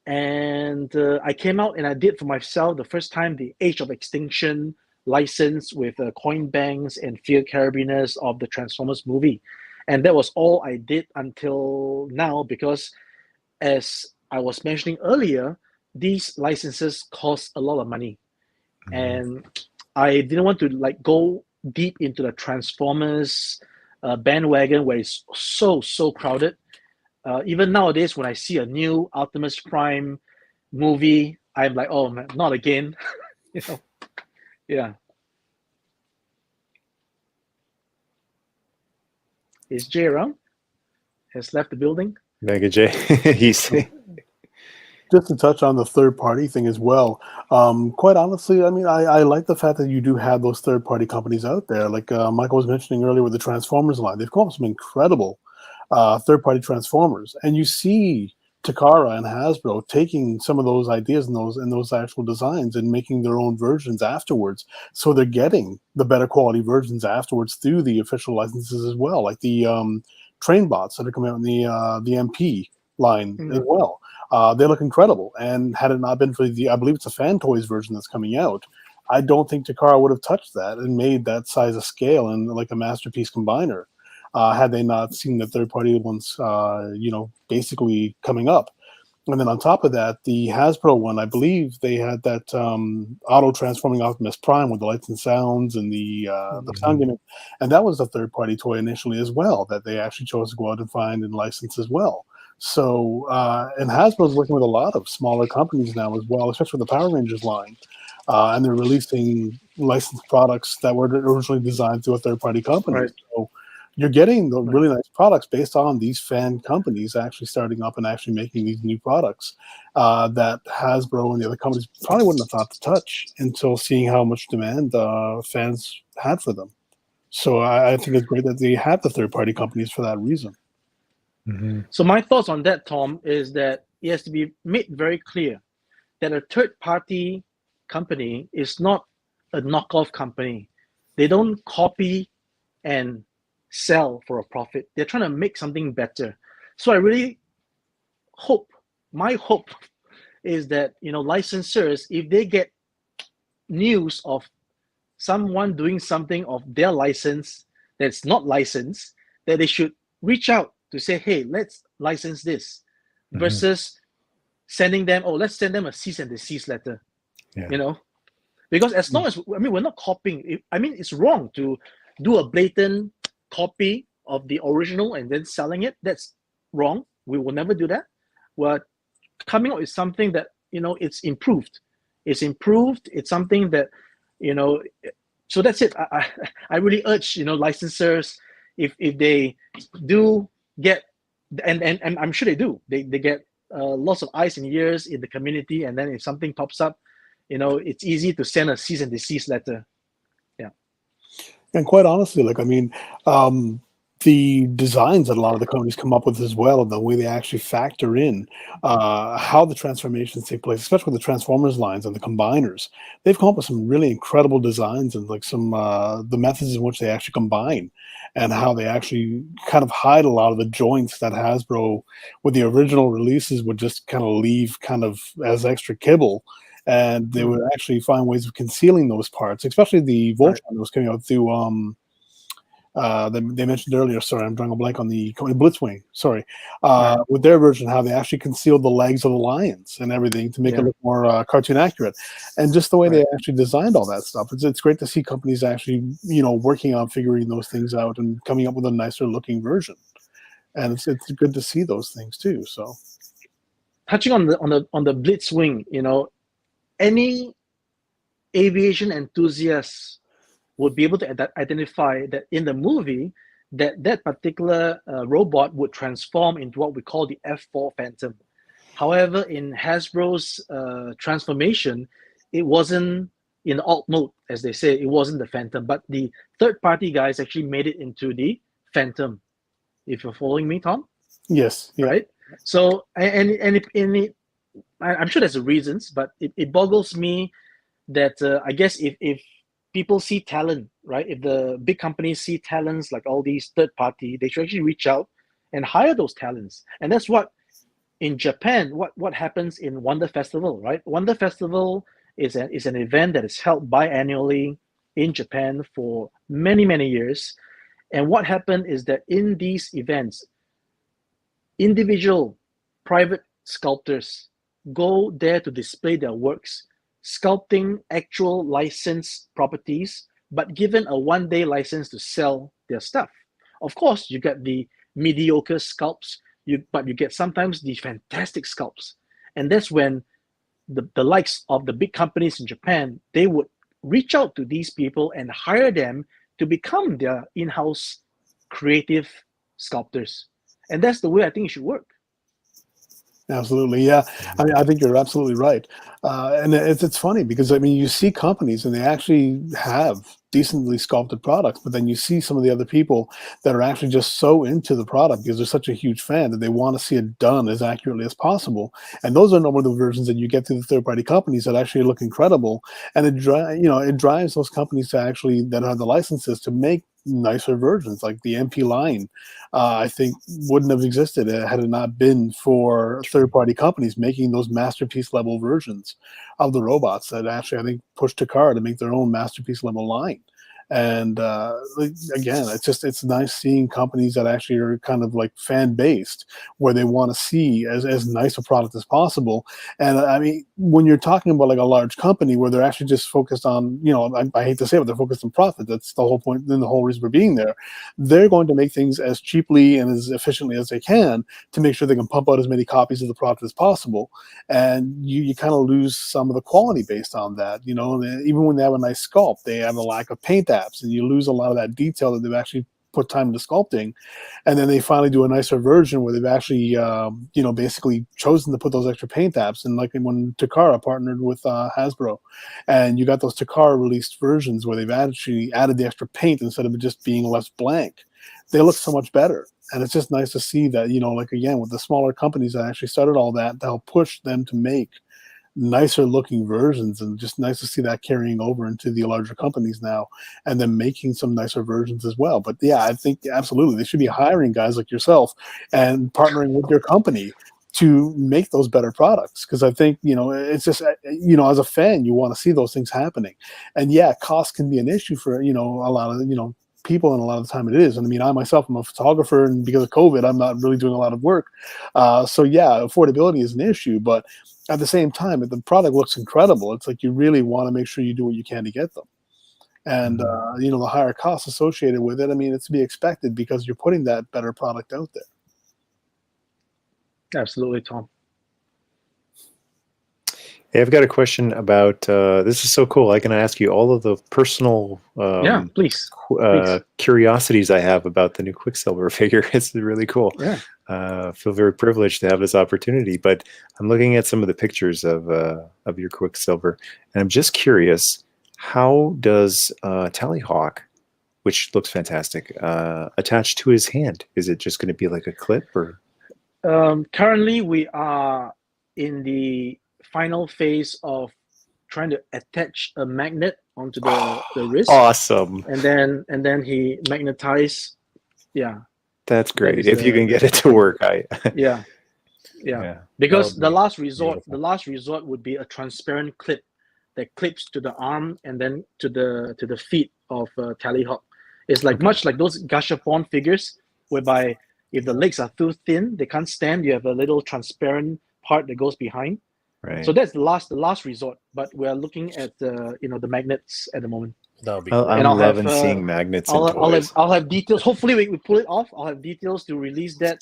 and I came out and I did for myself the first time the Age of Extinction license with coin banks and field carabiners of the Transformers movie. And that was all I did until now, because as I was mentioning earlier, these licenses cost a lot of money. And I didn't want to like go deep into the Transformers bandwagon where it's so crowded. Even nowadays, when I see a new Optimus Prime movie, I'm like, oh man, not again. Yeah. Is Jay around? Has left the building? Mega J, he's Just to touch on the third-party thing as well, quite honestly, I mean, I like the fact that you do have those third-party companies out there. Like Michael was mentioning earlier with the Transformers line, they've come up with some incredible third-party Transformers, and you see Takara and Hasbro taking some of those ideas and those actual designs and making their own versions afterwards. So they're getting the better quality versions afterwards through the official licenses as well, like the train bots that are coming out in the MP line as well. They look incredible, and had it not been for I believe it's a Fan Toys version that's coming out, I don't think Takara would have touched that and made that size of scale and like a masterpiece combiner, had they not seen the third-party ones, basically coming up. And then on top of that, the Hasbro one, I believe they had that auto-transforming Optimus Prime with the lights and sounds and the sound gimmick, and that was a third-party toy initially as well that they actually chose to go out and find and license as well. So, and Hasbro's working with a lot of smaller companies now as well, especially with the Power Rangers line. And they're releasing licensed products that were originally designed through a third-party company. Right. So you're getting the really nice products based on these fan companies actually starting up and actually making these new products that Hasbro and the other companies probably wouldn't have thought to touch until seeing how much demand fans had for them. So I think it's great that they have the third-party companies for that reason. So my thoughts on that, Tom, is that it has to be made very clear that a third-party company is not a knockoff company. They don't copy and sell for a profit. They're trying to make something better. So I really hope, my hope is that, licensors, if they get news of someone doing something of their license that's not licensed, that they should reach out to say, hey, let's license this, versus sending them, let's send them a cease and desist letter, because as long as, we're not copying. It's wrong to do a blatant copy of the original and then selling it. That's wrong. We will never do that. We're coming up with something that, it's improved. It's improved. It's something that, so that's it. I really urge, licensors, if they do get, and I'm sure they do, they get lots of eyes and ears in the community, and then if something pops up, it's easy to send a cease and desist letter. And quite honestly, the designs that a lot of the companies come up with as well, and the way they actually factor in how the transformations take place, especially with the Transformers lines and the combiners. They've come up with some really incredible designs and like some the methods in which they actually combine and how they actually kind of hide a lot of the joints that Hasbro with the original releases would just kind of leave kind of as extra kibble. And they would actually find ways of concealing those parts, especially the Voltron that was coming out through they mentioned earlier. Sorry, I'm drawing a blank on the Blitzwing. Sorry, with their version, how they actually concealed the legs of the lions and everything to make it look more cartoon accurate, and just the way they actually designed all that stuff. It's great to see companies actually working on figuring those things out and coming up with a nicer looking version, and it's good to see those things too. So, touching on the Blitzwing, any aviation enthusiasts would be able to identify that in the movie that particular robot would transform into what we call the F4 Phantom. However, in Hasbro's transformation, it wasn't in alt mode, as they say. It wasn't the Phantom, but the third-party guys actually made it into the Phantom. If you're following me, Tom? Yes. Yeah. Right. So, I'm sure there's reasons, but it boggles me that I guess if people see talent, right? If the big companies see talents like all these third party, they should actually reach out and hire those talents. And that's what in Japan, what happens in Wonder Festival, right? Wonder Festival is an event that is held biannually in Japan for many, many years. And what happened is that in these events, individual private sculptors go there to display their works, sculpting actual licensed properties, but given a one-day license to sell their stuff. Of course, you get the mediocre sculpts, but you get sometimes the fantastic sculpts. And that's when the likes of the big companies in Japan, they would reach out to these people and hire them to become their in-house creative sculptors. And that's the way I think it should work. Absolutely, yeah. I mean, I think you're absolutely right, and it's funny because I mean, you see companies and they actually have decently sculpted products, but then you see some of the other people that are actually just so into the product because they're such a huge fan that they want to see it done as accurately as possible. And those are normally the versions that you get through the third-party companies that actually look incredible, and it drives those companies to actually that have the licenses to make nicer versions. Like the MP line, I think wouldn't have existed had it not been for third-party companies making those masterpiece level versions of the robots that actually I think pushed Takara to make their own masterpiece level line. And again, it's nice seeing companies that actually are kind of like fan based, where they want to see as nice a product as possible. And I mean, when you're talking about like a large company where they're actually just focused on, I hate to say it, but they're focused on profit. That's the whole point, and the whole reason for being there. They're going to make things as cheaply and as efficiently as they can to make sure they can pump out as many copies of the product as possible. And you kind of lose some of the quality based on that. Even when they have a nice sculpt, they have a lack of paint apps, and you lose a lot of that detail that they've actually put time into sculpting. And then they finally do a nicer version where they've actually basically chosen to put those extra paint apps. And like when Takara partnered with Hasbro, and you got those Takara released versions where they've actually added the extra paint instead of it just being left blank, they look so much better. And it's just nice to see that, like again, with the smaller companies that actually started all that, they'll push them to make nicer looking versions, and just nice to see that carrying over into the larger companies now and then making some nicer versions as well. But yeah, I think absolutely they should be hiring guys like yourself and partnering with your company to make those better products, because I think it's just as a fan you want to see those things happening. And yeah, cost can be an issue for a lot of people, and a lot of the time it is. And I mean, I myself am a photographer, and because of COVID I'm not really doing a lot of work, so yeah, affordability is an issue. But at the same time, if the product looks incredible, it's like you really want to make sure you do what you can to get them. And the higher costs associated with it, I mean, it's to be expected because you're putting that better product out there. Absolutely, Tom. Hey, I've got a question about this is so cool. I can ask you all of the personal please. Curiosities I have about the new Quicksilver figure. It's really cool. Yeah. I feel very privileged to have this opportunity. But I'm looking at some of the pictures of your Quicksilver, and I'm just curious, how does Tallyhawk which looks fantastic, attached to his hand? Is it just going to be like a clip or? Currently, we are in the final phase of trying to attach a magnet onto the wrist, Awesome. and then he magnetize. Yeah, That's great. is If you can get it to work, yeah. yeah. Because That the would be last resort, beautiful. the last resort would be a transparent clip that clips to the arm and then to the feet of Tallyhawk. It's like much like those Gashapon figures, whereby if the legs are too thin, they can't stand. You have a little transparent part that goes behind. Right. So that's the last resort. But we're looking at the magnets at the moment. That would be I'm great. I'll have, loving seeing magnets and I'll toys. have details. Hopefully we pull it off. I'll have details to release that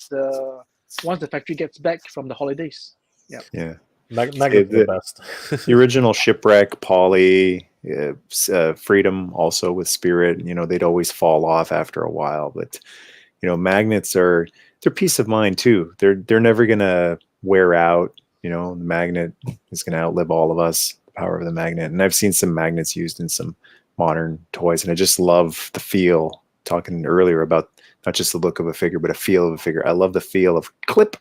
once the factory gets back from the holidays. Yeah. Magnets are the best. The original Shipwreck, Polly, Freedom, also with Spirit, they'd always fall off after a while. But magnets they're peace of mind too. They're never gonna wear out. The magnet is gonna outlive all of us. The power of the magnet. And I've seen some magnets used in some modern toys, and I just love the feel. Talking earlier about not just the look of a figure, but a feel of a figure. I love the feel of clip.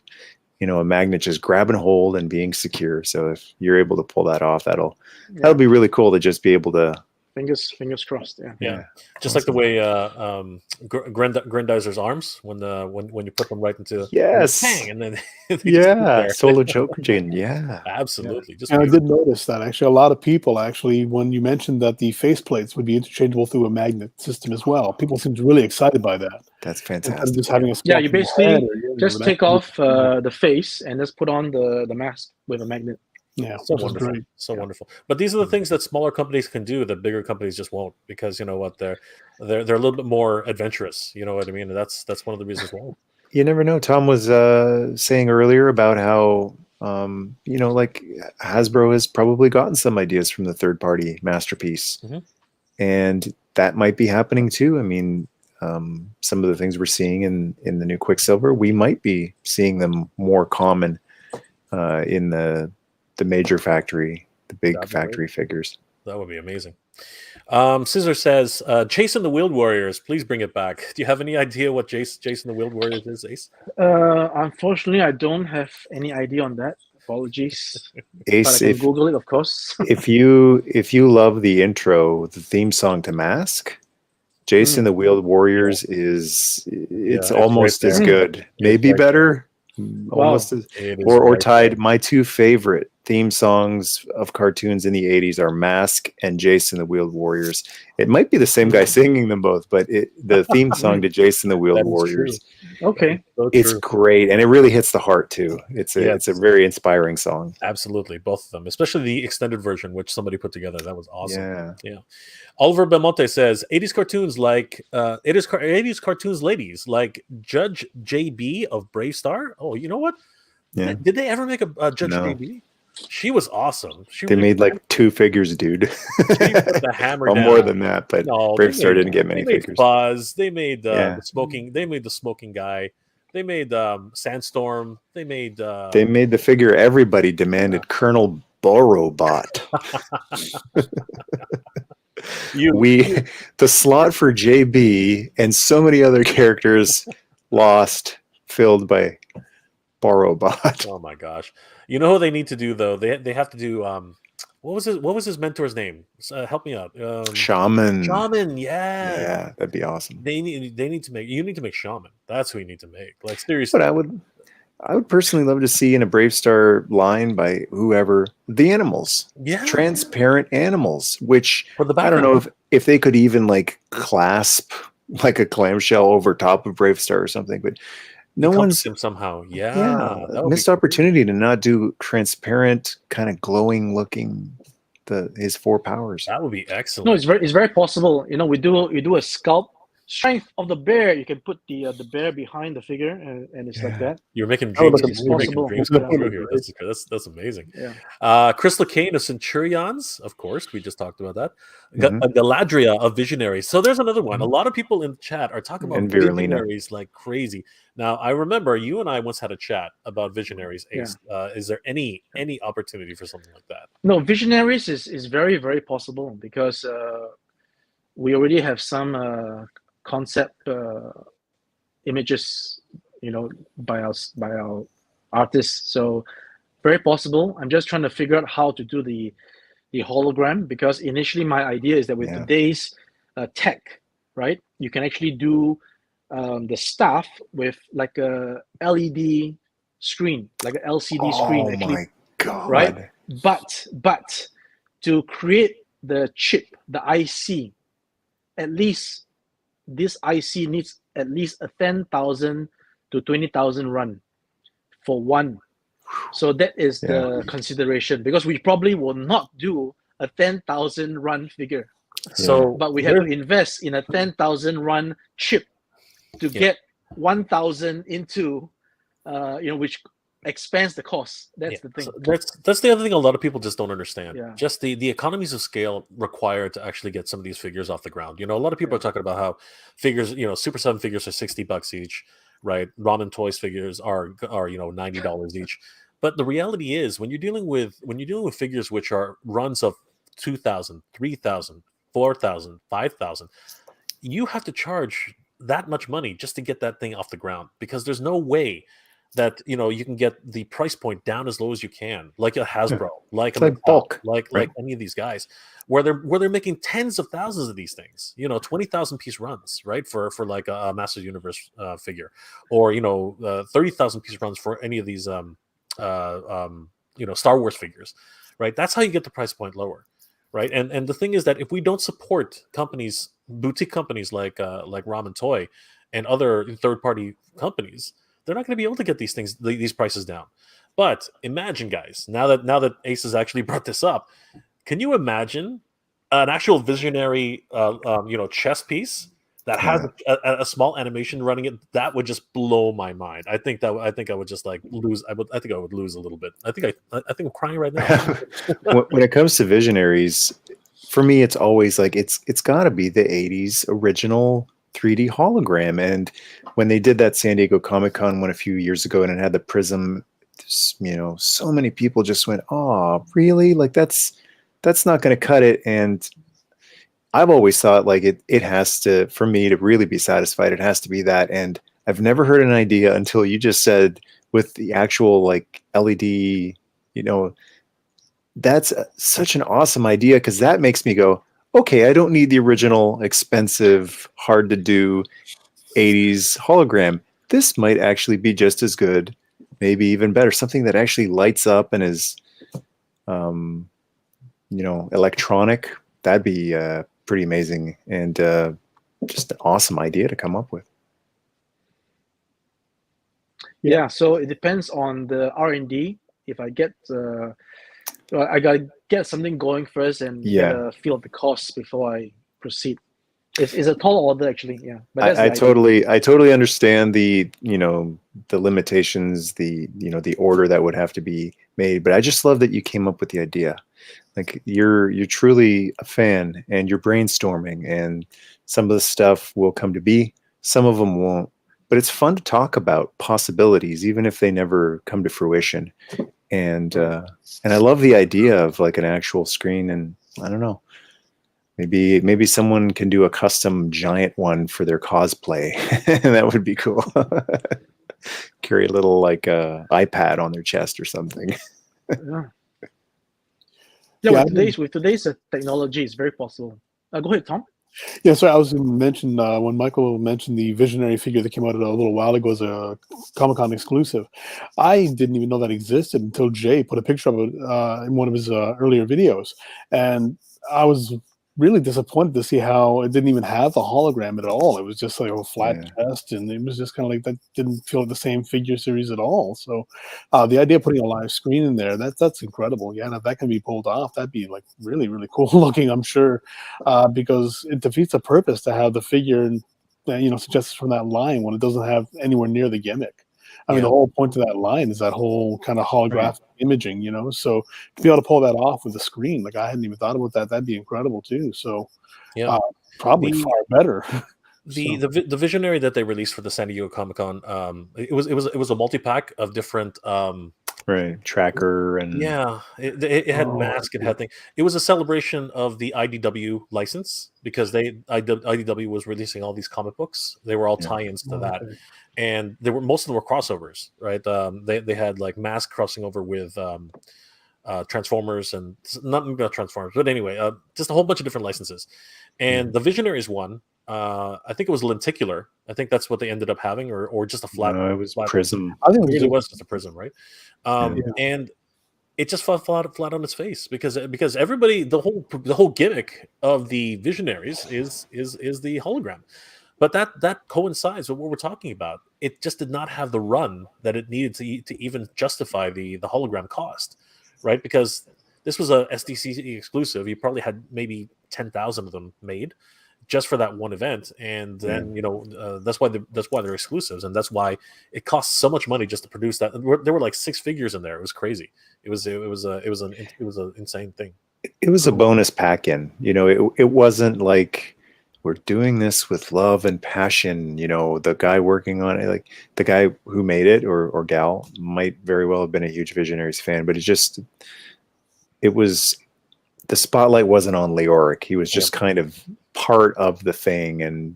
A magnet just grabbing hold and being secure. So if you're able to pull that off, that'll be really cool to just be able to. Fingers crossed. Yeah. Just like the way Grandizer's arms when you put them right into bang, and then Solo Joker Jane. Yeah, absolutely. Just and I did notice that actually a lot of people when you mentioned that the faceplates would be interchangeable through a magnet system as well, people seem really excited by that. That's Instead of fantastic. just having You basically just take off the face and just put on the mask with a magnet. Yeah, so wonderful, wonderful. But these are the things that smaller companies can do that bigger companies just won't, because you know what, they're a little bit more adventurous. You know what I mean? And that's one of the reasons why. You never know. Tom was saying earlier about how like Hasbro has probably gotten some ideas from the third-party Masterpiece, and that might be happening too. I mean, some of the things we're seeing in the new Quicksilver, we might be seeing them more common in the major factory, the big factory figures. That would be amazing. Scissor says, Jason the Wheeled Warriors, please bring it back. Do you have any idea what Jason the Wheeled Warriors is, Ace? Unfortunately, I don't have any idea on that. Apologies. Ace, but I can Google it, of course. if you love the intro, the theme song to Mask, Jason the Wheeled Warriors it's almost as good, maybe better. Almost as, or tied. My two favorite theme songs of cartoons in the 80s are Mask and Jason the Wheeled Warriors. It might be the same guy singing them both, but the theme song to Jason the Wheeled Warriors. Okay. It's great, and it really hits the heart too. It's a very inspiring song. Absolutely, both of them, especially the extended version, which somebody put together. That was awesome. Yeah. Oliver Belmonte says 80s cartoons like 80s cartoons ladies like Judge JB of Brave Star. Oh, you know what? Yeah. Did they ever make a Judge JB? She was awesome. They made like 2 figures, dude. She put the hammer down. More than that, but Brave Star didn't get many figures. Buzz. They made the smoking. They made the smoking guy. They made Sandstorm. They made the figure everybody demanded, Colonel Borobot. The slot for JB and so many other characters filled by Borobot. Oh my gosh! You know who they need to do though? They have to do what was his mentor's name? Help me out. Shaman. Shaman, yeah, that'd be awesome. You need to make Shaman. That's who you need to make. Like seriously. But I would personally love to see in a Brave Star line by whoever the animals, transparent animals, which I don't know if they could even like clasp like a clamshell over top of Brave Star or something, but no one's him somehow. Missed opportunity to not do transparent, kind of glowing looking his 4 powers. That would be excellent. No, it's very possible. You do a sculpt. Strength of the bear. You can put the bear behind the figure, and it's like that. You're making dreams. Dreams come true here. That's amazing. Yeah. Chris Lacane of Centurions, of course. We just talked about that. Galadria of Visionaries. So there's another one. A lot of people in the chat are talking about Visionaries like crazy. Now I remember you and I once had a chat about Visionaries. Ace. Is there any opportunity for something like that? No, Visionaries is very, very possible because we already have some concept images, by our artists. So very possible. I'm just trying to figure out how to do the hologram, because initially my idea is that with today's tech, right, you can actually do the stuff with like a LED screen, like an LCD screen, actually, my God. right? But to create the chip, the IC, at least this IC needs at least a 10,000 to 20,000 run for one. So that is the consideration, because we probably will not do a 10,000 run figure. So, but we have to invest in a 10,000 run chip to get 1,000 into, which expands the cost. That's the thing. So that's the other thing a lot of people just don't understand. Yeah. Just the economies of scale required to actually get some of these figures off the ground. A lot of people are talking about how figures, Super 7 figures are $60 each, right? Ramen Toys figures are $90 each. But the reality is, when you're dealing with figures which are runs of 2,000, 3,000, 4,000, 5,000, you have to charge that much money just to get that thing off the ground, because there's no way that you can get the price point down as low as you can, like a Hasbro, like a like bulk, like any of these guys, where they're making tens of thousands of these things, 20,000 piece runs, right, for like a Masters Universe figure, or 30,000 piece runs for any of these Star Wars figures, right? That's how you get the price point lower, right? And the thing is that if we don't support companies, boutique companies like Ramen Toy and other third-party companies, they're not going to be able to get these prices down. But imagine, guys, now that Ace has actually brought this up, can you imagine an actual visionary chess piece that has a small animation running it? That would just blow my mind. I think I would just like lose. I think I would lose a little bit. I think I'm crying right now. When it comes to visionaries, for me, it's always like it's got to be the 80s original 3D hologram. And when they did that San Diego Comic-Con one a few years ago, and it had the prism, so many people just went, "Oh, really? Like that's not going to cut it." And I've always thought like it has to, for me to really be satisfied, it has to be that. And I've never heard an idea until you just said with the actual like LED, that's such an awesome idea, because that makes me go, okay, I don't need the original expensive, hard to do 80s hologram. This might actually be just as good, maybe even better. Something that actually lights up and is, electronic. That'd be pretty amazing, and just an awesome idea to come up with. Yeah, so it depends on the R&D. If I get, I gotta get something going first and get a feel of the costs before I proceed. It's a tall order, actually. Yeah, but that's I totally understand the the limitations, the order that would have to be made. But I just love that you came up with the idea. Like you're truly a fan, and you're brainstorming, and some of the stuff will come to be, some of them won't. But it's fun to talk about possibilities, even if they never come to fruition. And I love the idea of like an actual screen, and I don't know, maybe someone can do a custom giant one for their cosplay. That would be cool. Carry a little like iPad on their chest or something. Yeah, with today's technology, it's very possible. Go ahead, Tom. Yeah, so I was going to mention when Michael mentioned the visionary figure that came out a little while ago as a Comic-Con exclusive. I didn't even know that existed until Jay put a picture of it in one of his earlier videos, and I was really disappointed to see how it didn't even have the hologram at all. It was just like a flat chest, and it was just kind of like that didn't feel like the same figure series at all. So the idea of putting a live screen in there, that's incredible. Yeah, and if that can be pulled off, that'd be like really, really cool looking, I'm sure, because it defeats the purpose to have the figure, suggested from that line when it doesn't have anywhere near the gimmick. I mean, the whole point of that line is that whole kind of holographic imaging, so to be able to pull that off with the screen, like I hadn't even thought about that. That'd be incredible too. So probably far better. The visionary that they released for the San Diego Comic-Con, it was a multi-pack of different Right, tracker and Yeah, it had mask, it had thing. It was a celebration of the IDW license because IDW was releasing all these comic books. They were all tie-ins to that, and most of them were crossovers, right? They had like mask crossing over with Transformers and not Transformers, but anyway, just a whole bunch of different licenses. And the Visionaries one, I think it was lenticular. I think that's what they ended up having, or just a flat. no, it was flat Prism. I think It it really was was just a prism, right? And it just fell flat on its face because everybody, the whole gimmick of the Visionaries is the hologram, but that coincides with what we're talking about. It just did not have the run that it needed to even justify the hologram cost, right? Because this was a SDCC exclusive. You probably had maybe 10,000 of them made just for that one event, and then that's why they're exclusives, and that's why it costs so much money just to produce that. There were like 6 figures in there. It was crazy. It was an insane thing. It was a bonus pack-in. It wasn't like we're doing this with love and passion. The guy working on it, like the guy who made it or gal, might very well have been a huge Visionaries fan, but it was the spotlight wasn't on Leoric. He was just kind of part of the thing. And,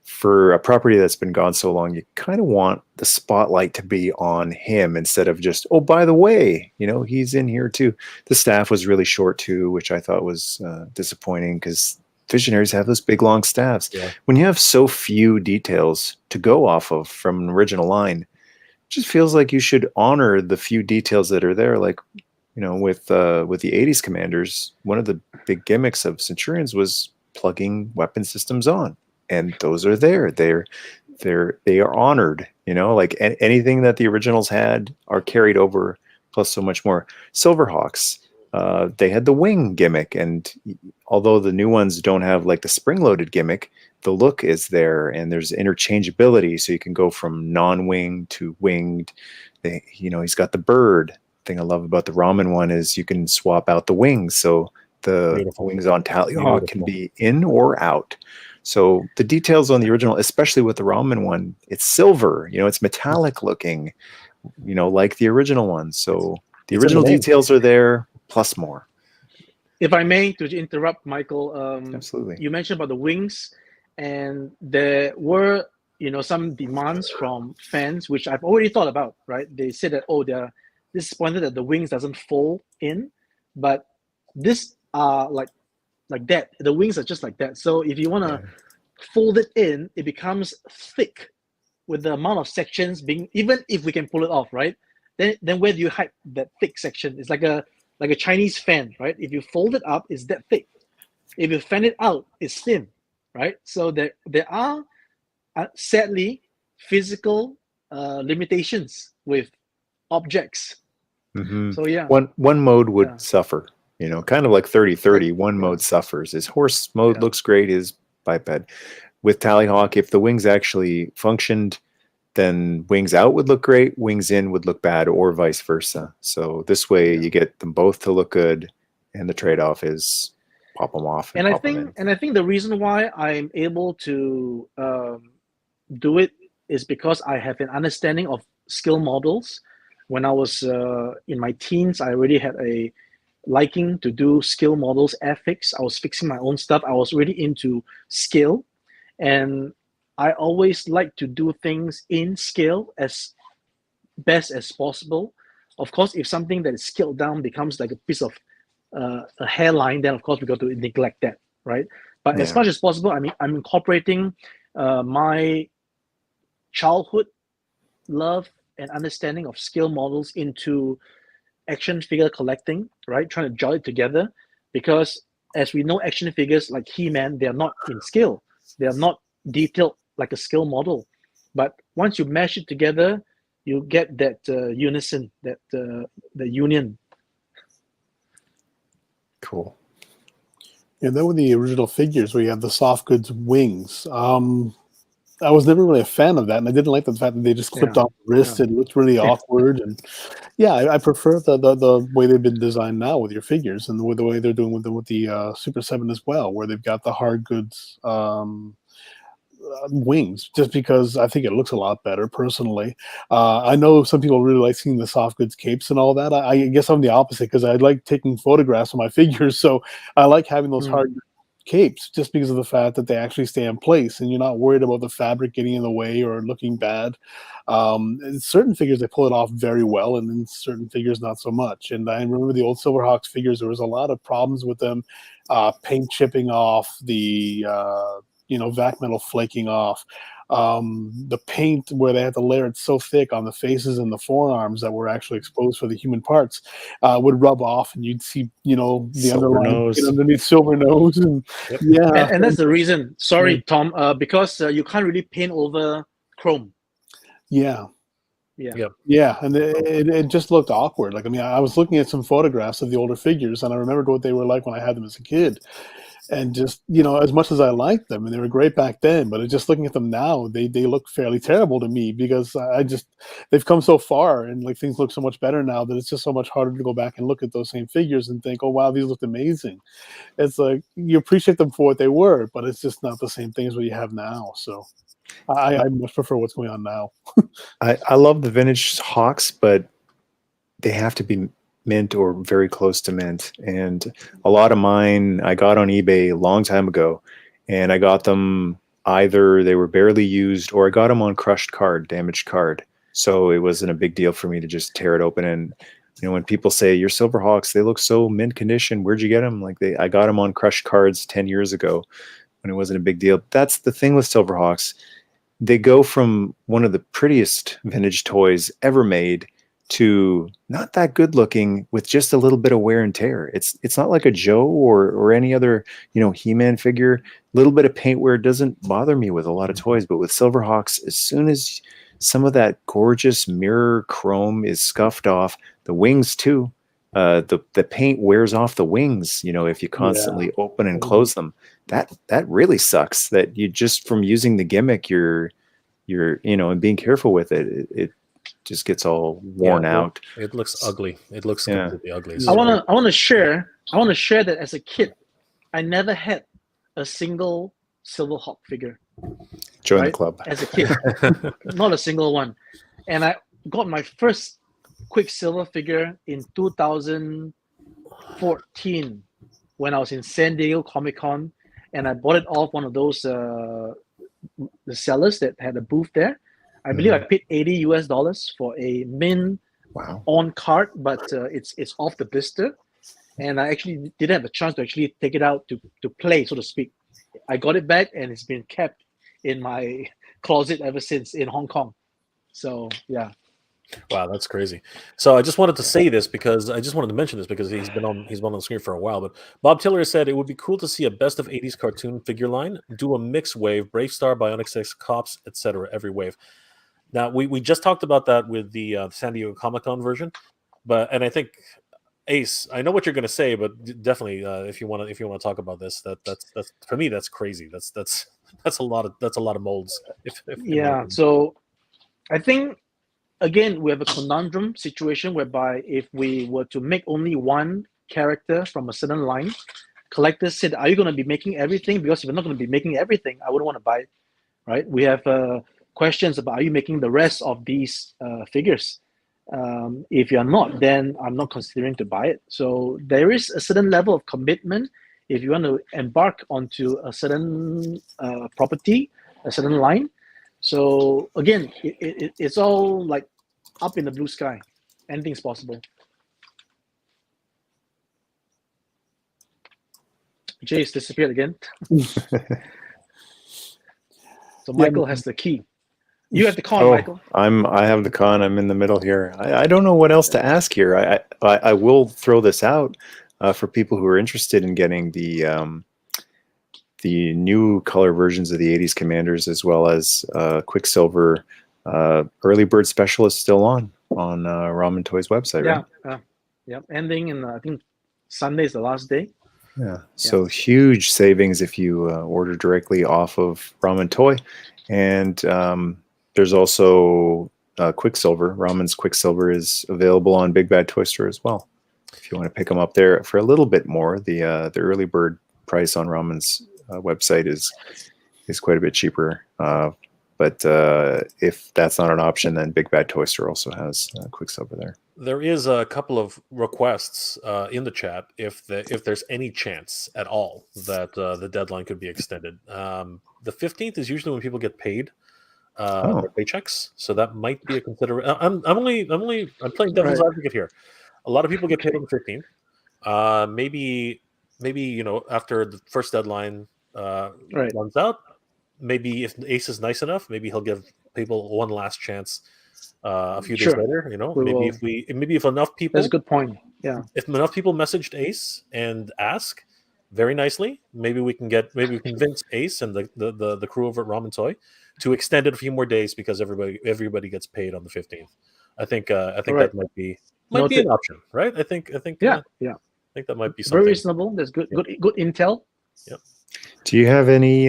for a property that's been gone so long, you kind of want the spotlight to be on him instead of just, oh, by the way, he's in here too. The staff was really short too, which I thought was disappointing because Visionaries have those big, long staffs. Yeah. When you have so few details to go off of from an original line, it just feels like you should honor the few details that are there. Like, with the 80s commanders, one of the big gimmicks of Centurions was plugging weapon systems on, and those are there. They are honored. Like anything that the originals had are carried over, plus so much more. SilverHawks, they had the wing gimmick, and although the new ones don't have like the spring-loaded gimmick, the look is there, and there's interchangeability, so you can go from non-winged to winged. He's got the bird. Thing I love about the Ramen one is you can swap out the wings, so the wings on Tallyhawk can be in or out. So the details on the original, especially with the Ramen one, it's silver, it's metallic looking, like the original one. So the original details are there, plus more. If I may, to interrupt, Michael, Absolutely. You mentioned about the wings, and there were some demands from fans, which I've already thought about. Right? They said that they're disappointed that the wings doesn't fold in, but this are like that. The wings are just like that. So if you want to fold it in, it becomes thick with the amount of sections being. Even if we can pull it off, right? Then where do you hide that thick section? It's like a Chinese fan, right? If you fold it up, it's that thick. If you fan it out, it's thin, right? So there are sadly physical limitations with objects. Mm-hmm. So yeah, one mode would suffer, kind of like 30-30. One mode suffers. His horse mode looks great. His biped. With Tallyhawk, if the wings actually functioned, then wings out would look great. Wings in would look bad, or vice versa. So this way, you get them both to look good, and the trade-off is pop them off. And I think the reason why I'm able to do it is because I have an understanding of skill models. When I was in my teens, I already had a liking to do skill models, affix. I was fixing my own stuff. I was really into scale, and I always like to do things in scale as best as possible. Of course, if something that is scaled down becomes like a piece of a hairline, then of course we got to neglect that, right? But as much as possible, I'm incorporating my childhood love and understanding of scale models into action figure collecting, right? Trying to gel it together, because as we know, action figures like He-Man, they are not in scale. They are not detailed like a scale model. But once you mash it together, you get that unison, that the union. Cool. Yeah, then with the original figures where you have the soft goods wings, I was never really a fan of that, and I didn't like the fact that they just clipped off the wrist. It looked really awkward, and I prefer the way they've been designed now with your figures, and the way they're doing with the Super 7 as well, where they've got the hard goods wings, just because I think it looks a lot better personally. I know some people really like seeing the soft goods capes and all that. I guess I'm the opposite, because I like taking photographs of my figures, so I like having those hard capes just because of the fact that they actually stay in place and you're not worried about the fabric getting in the way or looking bad. In certain figures they pull it off very well, and in certain figures not so much. And I remember the old SilverHawks figures, there was a lot of problems with them, paint chipping off, the vac metal flaking off, the paint where they had to layer it so thick on the faces and the forearms that were actually exposed for the human parts would rub off, and you'd see the Silver underlying nose. underneath silver nose. And and that's the reason. Sorry, Tom, because you can't really paint over chrome. Yeah, and it just looked awkward. Like, I mean, I was looking at some photographs of the older figures, and I remembered what they were like when I had them as a kid. And just, as much as I liked them, and they were great back then, but just looking at them now, they look fairly terrible to me, because they've come so far, and like things look so much better now that it's just so much harder to go back and look at those same figures and think, oh wow, these looked amazing. It's like you appreciate them for what they were, but it's just not the same thing as what you have now. So I much prefer what's going on now. I love the vintage Hawks, but they have to be mint or very close to mint. And a lot of mine I got on eBay a long time ago, and I got them either they were barely used, or I got them on crushed card, damaged card. So it wasn't a big deal for me to just tear it open. And when people say your SilverHawks, they look so mint condition, where'd you get them? Like I got them on crushed cards 10 years ago when it wasn't a big deal. That's the thing with SilverHawks. They go from one of the prettiest vintage toys ever made to not that good looking with just a little bit of wear and tear. It's not like a Joe or any other, He-Man figure. A little bit of paint wear doesn't bother me with a lot of toys, but with SilverHawks, as soon as some of that gorgeous mirror chrome is scuffed off, the wings too, the paint wears off the wings, if you constantly open and close them. That really sucks, that you just, from using the gimmick, you're and being careful with it just gets all worn out. It looks ugly. It looks completely ugly. I want to share that as a kid, I never had a single SilverHawk figure. Join the club. As a kid, not a single one. And I got my first Quicksilver figure in 2014 when I was in San Diego Comic-Con, and I bought it off one of those the sellers that had a booth there. I believe I paid $80 for a mint on card, but it's off the blister, and I actually didn't have a chance to actually take it out to play, so to speak. I got it back, and it's been kept in my closet ever since in Hong Kong. So yeah. Wow, that's crazy. So I just wanted to say this because I just wanted to mention this because he's been on the screen for a while. But Bob Tiller said it would be cool to see a best of 80s cartoon figure line, do a mix wave, Brave Star, Bionic 6, Cops, etc. every wave. Now we just talked about that with the San Diego Comic-Con version, and I think Ace, I know what you're going to say, but definitely if you want to talk about this, that's for me that's crazy. That's a lot of molds. So I think, again, we have a conundrum situation whereby if we were to make only one character from a certain line, collectors said, are you going to be making everything? Because if you're not going to be making everything, I wouldn't want to buy it, right? We have questions about, are you making the rest of these figures? If you're not, then I'm not considering to buy it. So there is a certain level of commitment if you want to embark onto a certain property, a certain line. So again, it's all like up in the blue sky. Anything's possible. Jay's disappeared again. So Michael has the key. You have the con, Michael. I have the con. I'm in the middle here. I don't know what else to ask here. I will throw this out for people who are interested in getting the new color versions of the 80s Commanders, as well as Quicksilver early bird special is still on Ramen Toys website, right? Yeah. Ending in I think Sunday is the last day. Yeah. So huge savings if you order directly off of Ramen Toy, and there's also Quicksilver. Ramen's Quicksilver is available on Big Bad Toy Store as well. If you want to pick them up there for a little bit more, the early bird price on Ramen's website is is quite a bit cheaper. But if that's not an option, then Big Bad Toy Store also has Quicksilver there. There is a couple of requests in the chat if there's any chance at all that the deadline could be extended. The 15th is usually when people get paid their paychecks, so that might be a consideration. I'm playing devil's advocate here. A lot of people get paid on the 15th. Maybe after the first deadline runs out, maybe if Ace is nice enough, maybe he'll give people one last chance. A few days later, maybe if enough people. That's a good point. Yeah. If enough people messaged Ace and ask very nicely, maybe we convince Ace and the crew over at Ramen Toy to extend it a few more days because everybody gets paid on the 15th. I think that might be an option, right? I think I think that might be something very reasonable. That's good. Good intel. Yep. Do you have any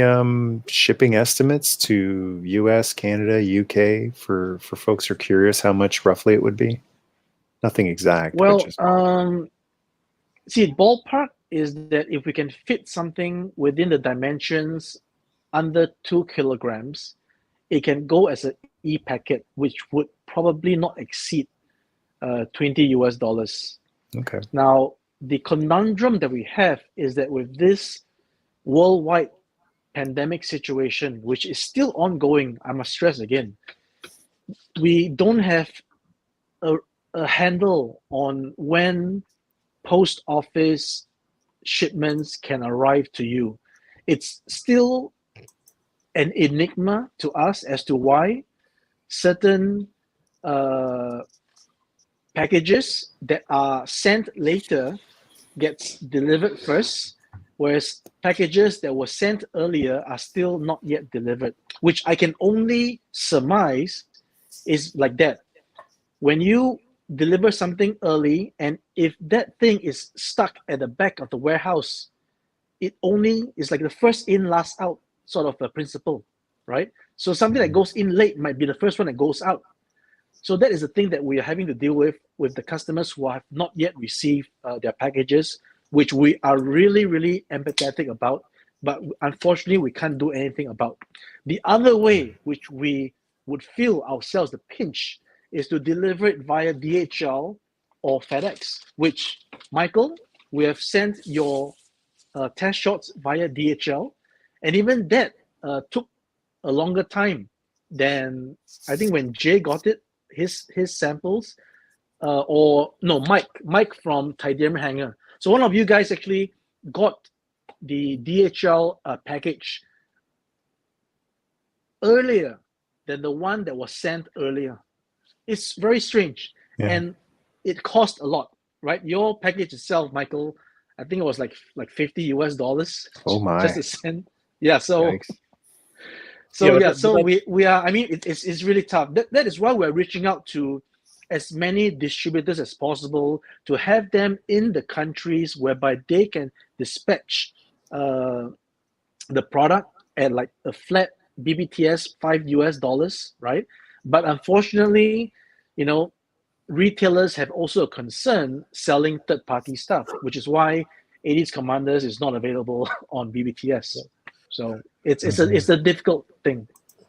shipping estimates to US, Canada, UK for folks who are curious how much roughly it would be? Nothing exact. Well, see, ballpark is that if we can fit something within the dimensions under 2 kilograms, it can go as an e-packet, which would probably not exceed $20 US. Okay. Now, the conundrum that we have is that with this worldwide pandemic situation, which is still ongoing, I must stress again, we don't have a handle on when post office shipments can arrive to you. It's still an enigma to us as to why certain packages that are sent later gets delivered first, whereas packages that were sent earlier are still not yet delivered, which I can only surmise is like that. When you deliver something early, and if that thing is stuck at the back of the warehouse, it only is like the first in, last out sort of a principle, right? So something that goes in late might be the first one that goes out. So that is the thing that we are having to deal with the customers who have not yet received their packages, which we are really, really empathetic about, but unfortunately we can't do anything about. The other way which we would feel ourselves the pinch is to deliver it via DHL or FedEx, which, Michael, we have sent your test shots via DHL, and even that took a longer time than, I think, when Jay got it, his samples, Mike from Titanium Hanger. So one of you guys actually got the DHL package earlier than the one that was sent earlier. It's very strange, and it cost a lot, right? Your package itself, Michael, I think it was like $50 US. Oh my! Just to send. Yeah. So. Yikes. So we are. I mean, it's really tough. That is why we're reaching out to as many distributors as possible to have them in the countries whereby they can dispatch the product at like a flat BBTS $5 US, right? But unfortunately, retailers have also a concern selling third-party stuff, which is why 80s Commanders is not available on BBTS. So it's a difficult thing.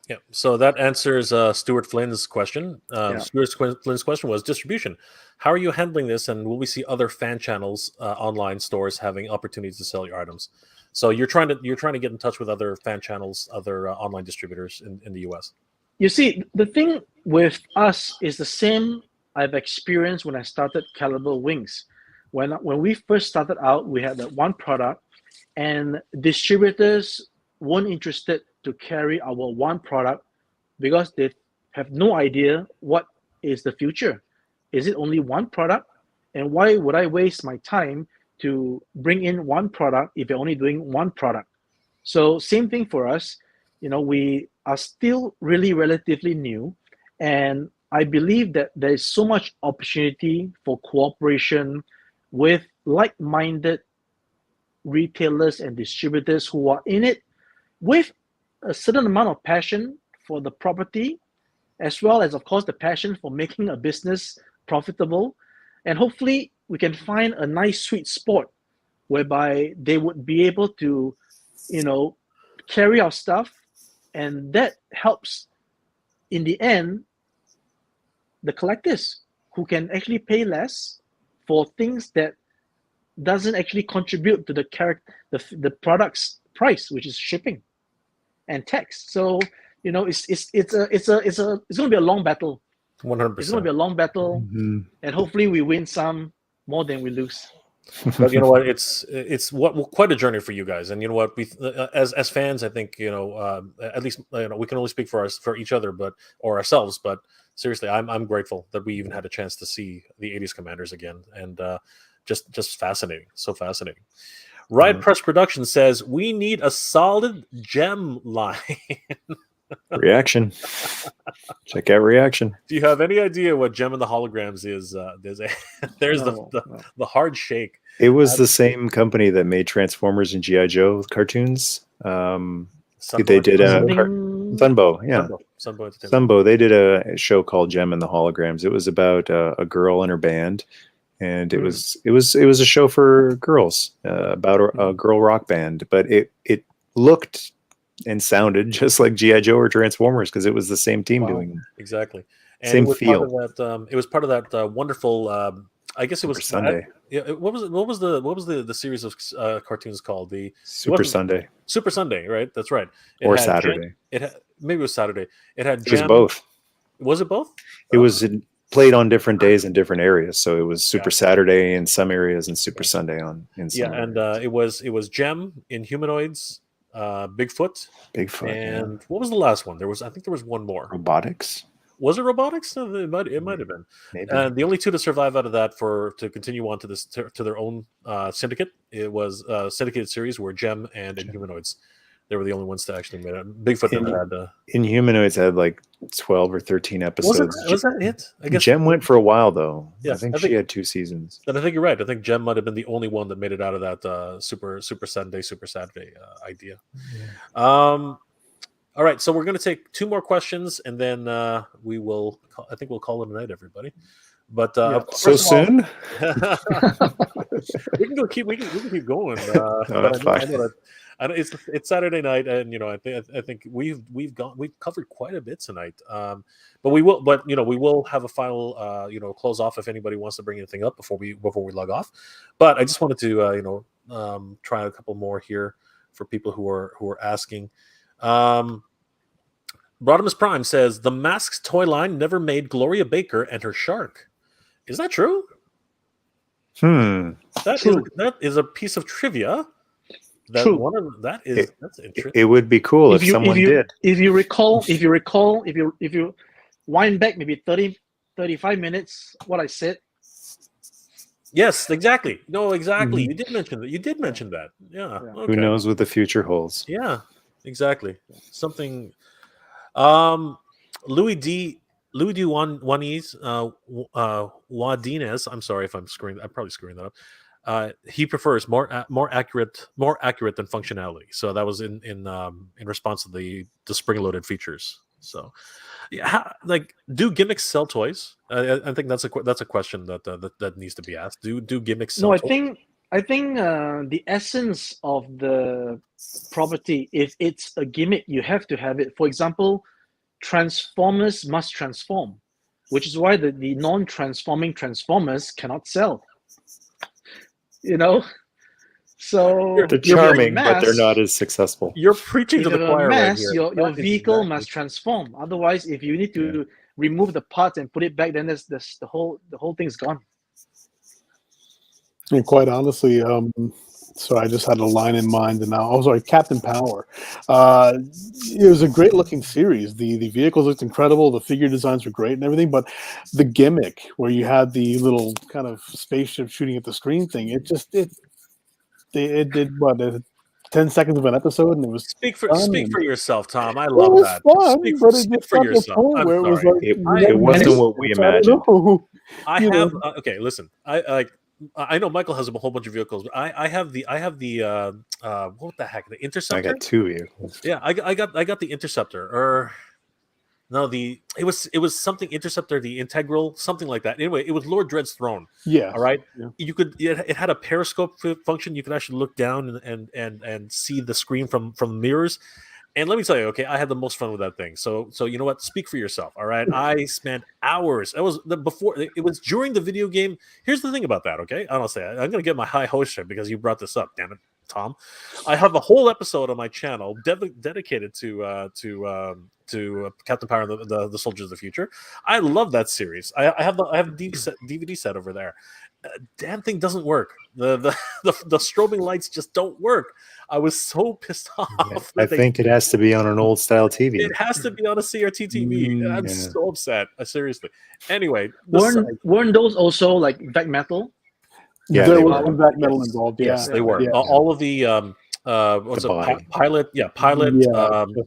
Yeah. So that answers Stuart Flynn's question. Stuart Flynn's question was distribution. How are you handling this, and will we see other fan channels, online stores having opportunities to sell your items? So you're trying to get in touch with other fan channels, other online distributors in the US. You see, the thing with us is the same I've experienced when I started Caliber Wings. When we first started out, we had that one product, and distributors weren't interested to carry our one product because they have no idea what is the future. Is it only one product? And why would I waste my time to bring in one product if you're only doing one product? So same thing for us. We are still really relatively new, and I believe that there is so much opportunity for cooperation with like-minded retailers and distributors who are in it with a certain amount of passion for the property, as well as, of course, the passion for making a business profitable. And hopefully we can find a nice sweet spot whereby they would be able to, carry our stuff, and that helps in the end the collectors who can actually pay less for things that doesn't actually contribute to the product's price, which is shipping and tax. So it's going to be a long battle. 100%. It's going to be a long battle, and hopefully we win some more than we lose. But you know what? It's quite a journey for you guys, and you know what? We as fans, I think at least we can only speak for each other, or ourselves. But seriously, I'm grateful that we even had a chance to see the '80s Commanders again, and just fascinating, so fascinating. Riot Press Production says we need a solid gem line. Reaction. Check out reaction. Do you have any idea what Gem and the Holograms is? There's the hard shake. It was the same company that made Transformers and G.I. Joe cartoons. They did Sunbow, yeah. Sunbow. They did a show called Gem and the Holograms. It was about a girl and her band, and it was a show for girls about a girl rock band. But it looked and sounded just like G.I. Joe or Transformers because it was the same team doing it. Exactly. And same it was feel. It was part of that wonderful. I guess it was Sunday. What was the series of cartoons called? The Super Sunday. Super Sunday, right? That's right. Or Saturday. Maybe it was Saturday. It was both. Was it both? It was played on different days in different areas. So it was Super Saturday in some areas and Super Sunday in some areas. And it was Gem, Inhumanoids, Bigfoot, and what was the last one? I think there was one more. Robotics. Was it Robotics? It might have been. Maybe. And the only two to survive out of that to continue on to their own syndicate, it was a syndicated series where Gem and Inhumanoids. They were the only ones to actually made it. Bigfoot never had. Inhumanoids had like 12 or 13 episodes. Was that it? I guess Gem went for a while though. Yeah, I think she had 2 seasons. And I think you're right. I think Gem might have been the only one that made it out of that Super Sunday, Super Saturday idea. Yeah. All right, so we're going to take 2 more questions, and then we will. I think we'll call it a night, everybody. But so soon, we can keep going. I know it's Saturday night, and I think we've covered quite a bit tonight. But we will have a final close off if anybody wants to bring anything up before we log off. But I just wanted to try a couple more here for people who are asking. Rodimus Prime says the Masks toy line never made Gloria Baker and her shark. Is that true? That is a piece of trivia. That's interesting. It would be cool if someone did. If you recall, if you wind back maybe 35 minutes, what I said. Yes, exactly. No, exactly. Mm-hmm. You did mention that. Yeah. Okay. Who knows what the future holds? Yeah, exactly. Something. Louis D. Juaniz, Wadinez. I'm sorry if I'm probably screwing that up. He prefers more accurate than functionality. So that was in response to the spring-loaded features. So, yeah, do gimmicks sell toys? I think that's a question that needs to be asked. Do gimmicks sell? No, I think the essence of the property, if it's a gimmick, you have to have it. For example, Transformers must transform, which is why the non-transforming Transformers cannot sell. So they're charming, but they're not as successful. You're preaching to the choir right here. Your vehicle must transform. Otherwise, if you need to remove the parts and put it back, then the whole thing's gone. And quite honestly, so I just had a line in mind, and now, Captain Power. It was a great looking series. The vehicles looked incredible. The figure designs were great and everything, but the gimmick where you had the little kind of spaceship shooting at the screen thing, it did what 10 seconds of an episode, and it was speak for yourself, Tom. I love that. Fun, speak for yourself. I'm sorry. It wasn't what we imagined. Okay, listen. I know Michael has a whole bunch of vehicles, but I have the what the heck, the Interceptor. I got 2 vehicles. Yeah, I got the Interceptor. No, it was something Interceptor, the Integral, something like that. Anyway, it was Lord Dread's throne. Yeah. All right. Yeah. It had a periscope function. You could actually look down and see the screen from the mirrors. And let me tell you, okay, I had the most fun with that thing. So you know what? Speak for yourself. All right. I spent hours. It was during the video game. Here's the thing about that, okay? Honestly, I'm gonna get my high hostship because you brought this up, damn it, Tom. I have a whole episode on my channel dedicated to Captain Power and the Soldiers of the Future. I love that series. I have a DVD set over there. Damn thing doesn't work. The strobing lights just don't work. I was so pissed off. I think it has to be on an old style TV. It has to be on a CRT TV. I'm so upset. Seriously. Anyway, weren't those also like Vec Metal? Yeah, there was some Vec Metal involved. Yes, Yeah. they were. Yeah. All of the Pilot,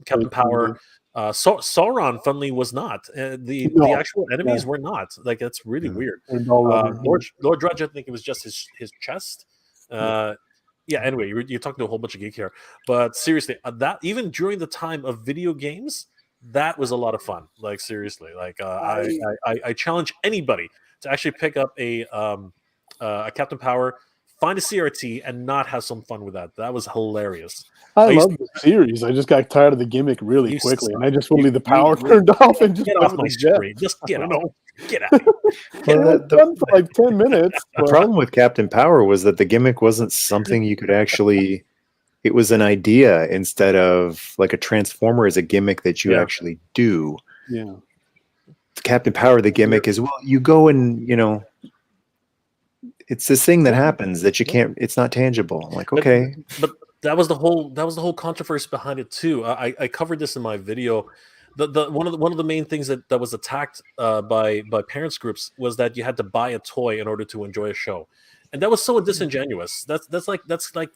Captain Power. Sauron, funnily, was not. The actual enemies were not. Like, that's really weird. Lord Drudge, I think it was just his chest. Anyway, you're talking to a whole bunch of geek here, but seriously, that even during the time of video games, that was a lot of fun. Like, seriously, like I challenge anybody to actually pick up a Captain Power, find a CRT, and not have some fun with that. That was hilarious. I love the series. I just got tired of the gimmick really quickly, and I just wanted the power turned off and just get off my screen. Just get out. Get out. Done for like 10 minutes. The problem with Captain Power was that the gimmick wasn't something you could actually. It was an idea instead of like a transformer is a gimmick that you actually do. Yeah. Captain Power, the gimmick is, well, you go and it's this thing that happens that you can't. It's not tangible. I'm like, okay, but that was the whole controversy behind it too. I covered this in my video. One of the main things that was attacked by parents groups was that you had to buy a toy in order to enjoy a show, and that was so disingenuous. That's like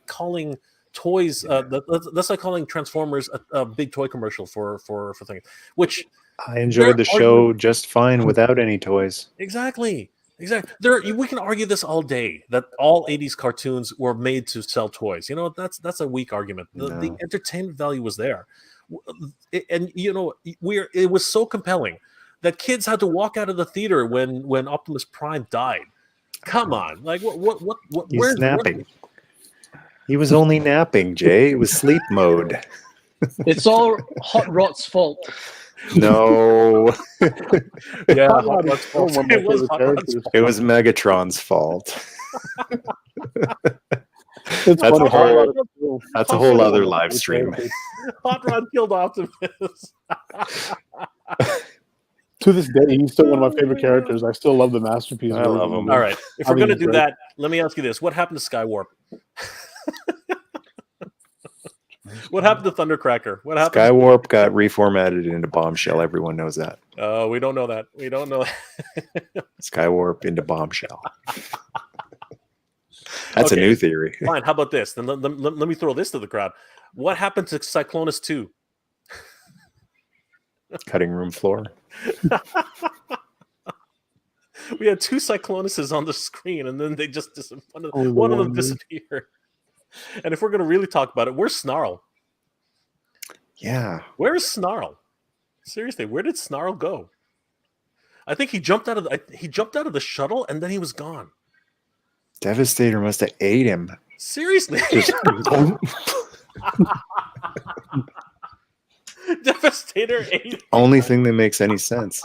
calling toys. That's like calling Transformers a big toy commercial for things. Which I enjoyed the show just fine without any toys. Exactly. We can argue this all day that all 80s cartoons were made to sell toys. That's a weak argument. The entertainment value was there. And it was so compelling that kids had to walk out of the theater when Optimus Prime died. Come on. Like what He's napping. He was only napping, Jay. It was sleep mode. It's all Hot Rod's fault. No. Yeah, Hot Rod's fault. It was Megatron's fault. That's a whole other live stream. Hot Rod killed Optimus. To this day, he's still one of my favorite characters. I still love the masterpiece. I love him. All right, if we're going to do that, let me ask you this. What happened to Skywarp? What happened to Thundercracker? What happened? Skywarp got reformatted into Bombshell. Everyone knows that. Oh, we don't know that. We don't know. Skywarp into Bombshell. That's a new theory. Fine. How about this? Then let me throw this to the crowd. What happened to Cyclonus 2? Cutting room floor. We had two Cyclonuses on the screen, and then they just one of them disappeared. And if we're going to really talk about it, where's Snarl? Yeah. Where's Snarl? Seriously, where did Snarl go? I think he jumped out of the shuttle, and then he was gone. Devastator must have ate him. Seriously. Devastator ate him. Only thing that makes any sense.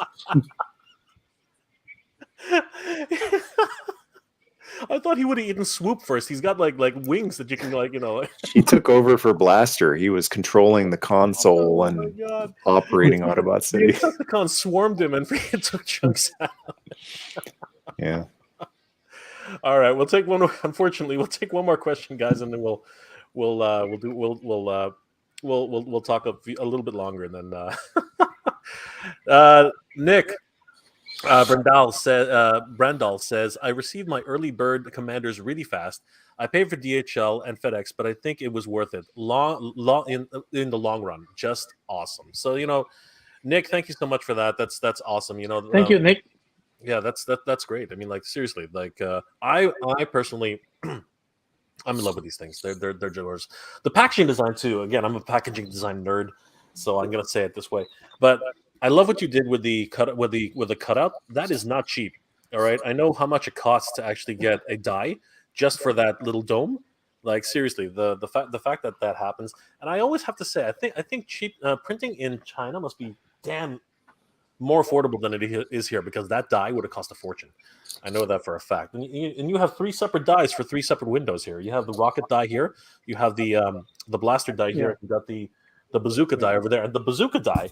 I thought he would have eaten Swoop first. He's got like wings that you can He took over for Blaster. He was controlling the console and operating Autobot City. The Decepticons swarmed him and took chunks out. Yeah. All right, we'll take one. Unfortunately, we'll take one more question, guys, and then we'll talk a little bit longer. And then Nick. Brandal says, I received my early bird commanders really fast. I paid for DHL and FedEx, but I think it was worth it. In the long run, just awesome. So Nick, thank you so much for that. That's awesome. Thank you, Nick. Yeah, that's great. I mean, like, seriously, like I personally, I'm in love with these things. They're yours. The packaging design too. Again, I'm a packaging design nerd, so I'm gonna say it this way. But I love what you did with the cutout. That is not cheap. All right, I know how much it costs to actually get a die just for that little dome. Like seriously, the fact that that happens, and I always have to say, I think cheap printing in China must be damn more affordable than it is here because that die would have cost a fortune. I know that for a fact. And you have three separate dies for three separate windows here. You have the rocket die here. You have the blaster die here. Yeah. You got the bazooka die over there, and the bazooka die.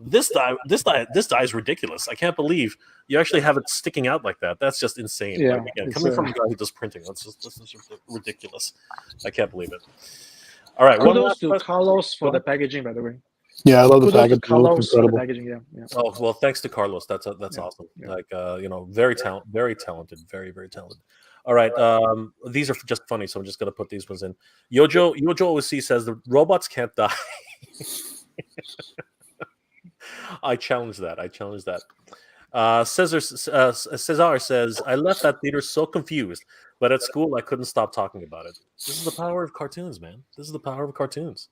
This die is ridiculous. I can't believe you actually have it sticking out like that. That's just insane. Yeah, Like again, it's, coming from a guy who does printing, this is ridiculous. I can't believe it. All right, one Kudos last to question. Carlos for the packaging, by the way. Yeah, I love the Kudos to package. It looks Carlos for the incredible. packaging. Yeah. Oh well, thanks to Carlos. That's Yeah, awesome. yeah. Like very talented, very very talented. All right, these are just funny, so I'm just gonna put these ones in. Yojo OC says the robots can't die. I challenge that. Cesar says, I left that theater so confused, but at school I couldn't stop talking about it. This is the power of cartoons, man. This is the power of cartoons.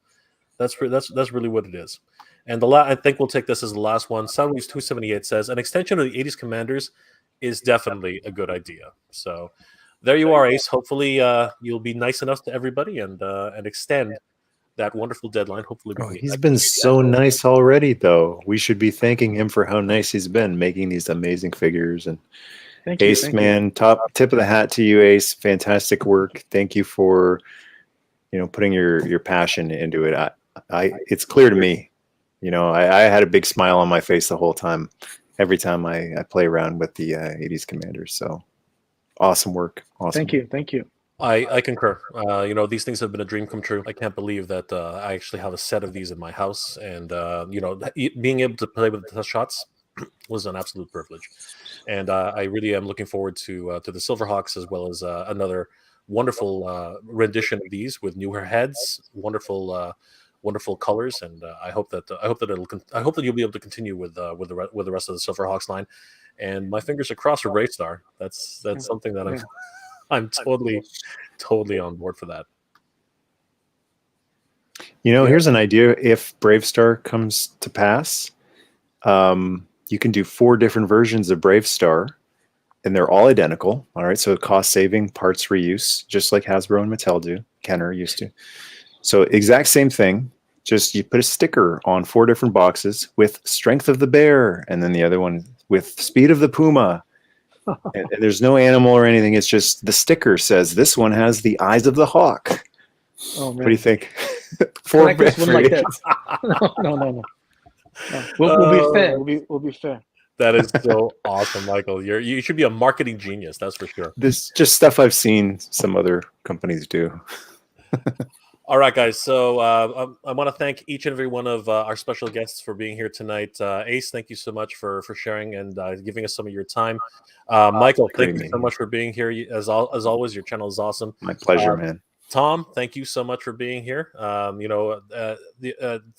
That's really what it is. And I think we'll take this as the last one. Soundwaves 278 says, an extension of the 80s Commanders is definitely a good idea. So there you are, Ace. Hopefully you'll be nice enough to everybody and extend that wonderful deadline. Hopefully, He's been so nice already, though. We should be thanking him for how nice he's been making these amazing figures. And Thank you. Ace, Thank man, tip of the hat to you, Ace. Fantastic work. Thank you for putting your passion into it. It's clear to me. I had a big smile on my face the whole time, every time I play around with the 80s Commanders. So awesome work. Awesome. Thank you. I concur. These things have been a dream come true. I can't believe that I actually have a set of these in my house, and being able to play with the test shots was an absolute privilege. And I really am looking forward to the SilverHawks as well as another wonderful rendition of these with newer heads, wonderful colors, and I hope that you'll be able to continue with the rest of the SilverHawks line. And my fingers are crossed for Brave Star. That's something that I'm totally on board for that. Here's an idea. If Brave Star comes to pass, you can do 4 different versions of Brave Star, and they're all identical. All right, so cost saving, parts reuse, just like Hasbro and Mattel do. Kenner used to. So exact same thing. Just you put a sticker on 4 different boxes with Strength of the Bear, and then the other one with Speed of the Puma. And there's no animal or anything. It's just the sticker says this one has the eyes of the hawk. Oh man, what do you think? Four like this one like that. No. We'll be fair. We'll be fair. That is so awesome, Michael. You should be a marketing genius. That's for sure. This just stuff I've seen some other companies do. All right, guys. So I want to thank each and every one of our special guests for being here tonight. Ace, thank you so much for sharing and giving us some of your time. Michael, thank you so much for being here. As always, your channel is awesome. My pleasure, man. Tom, thank you so much for being here.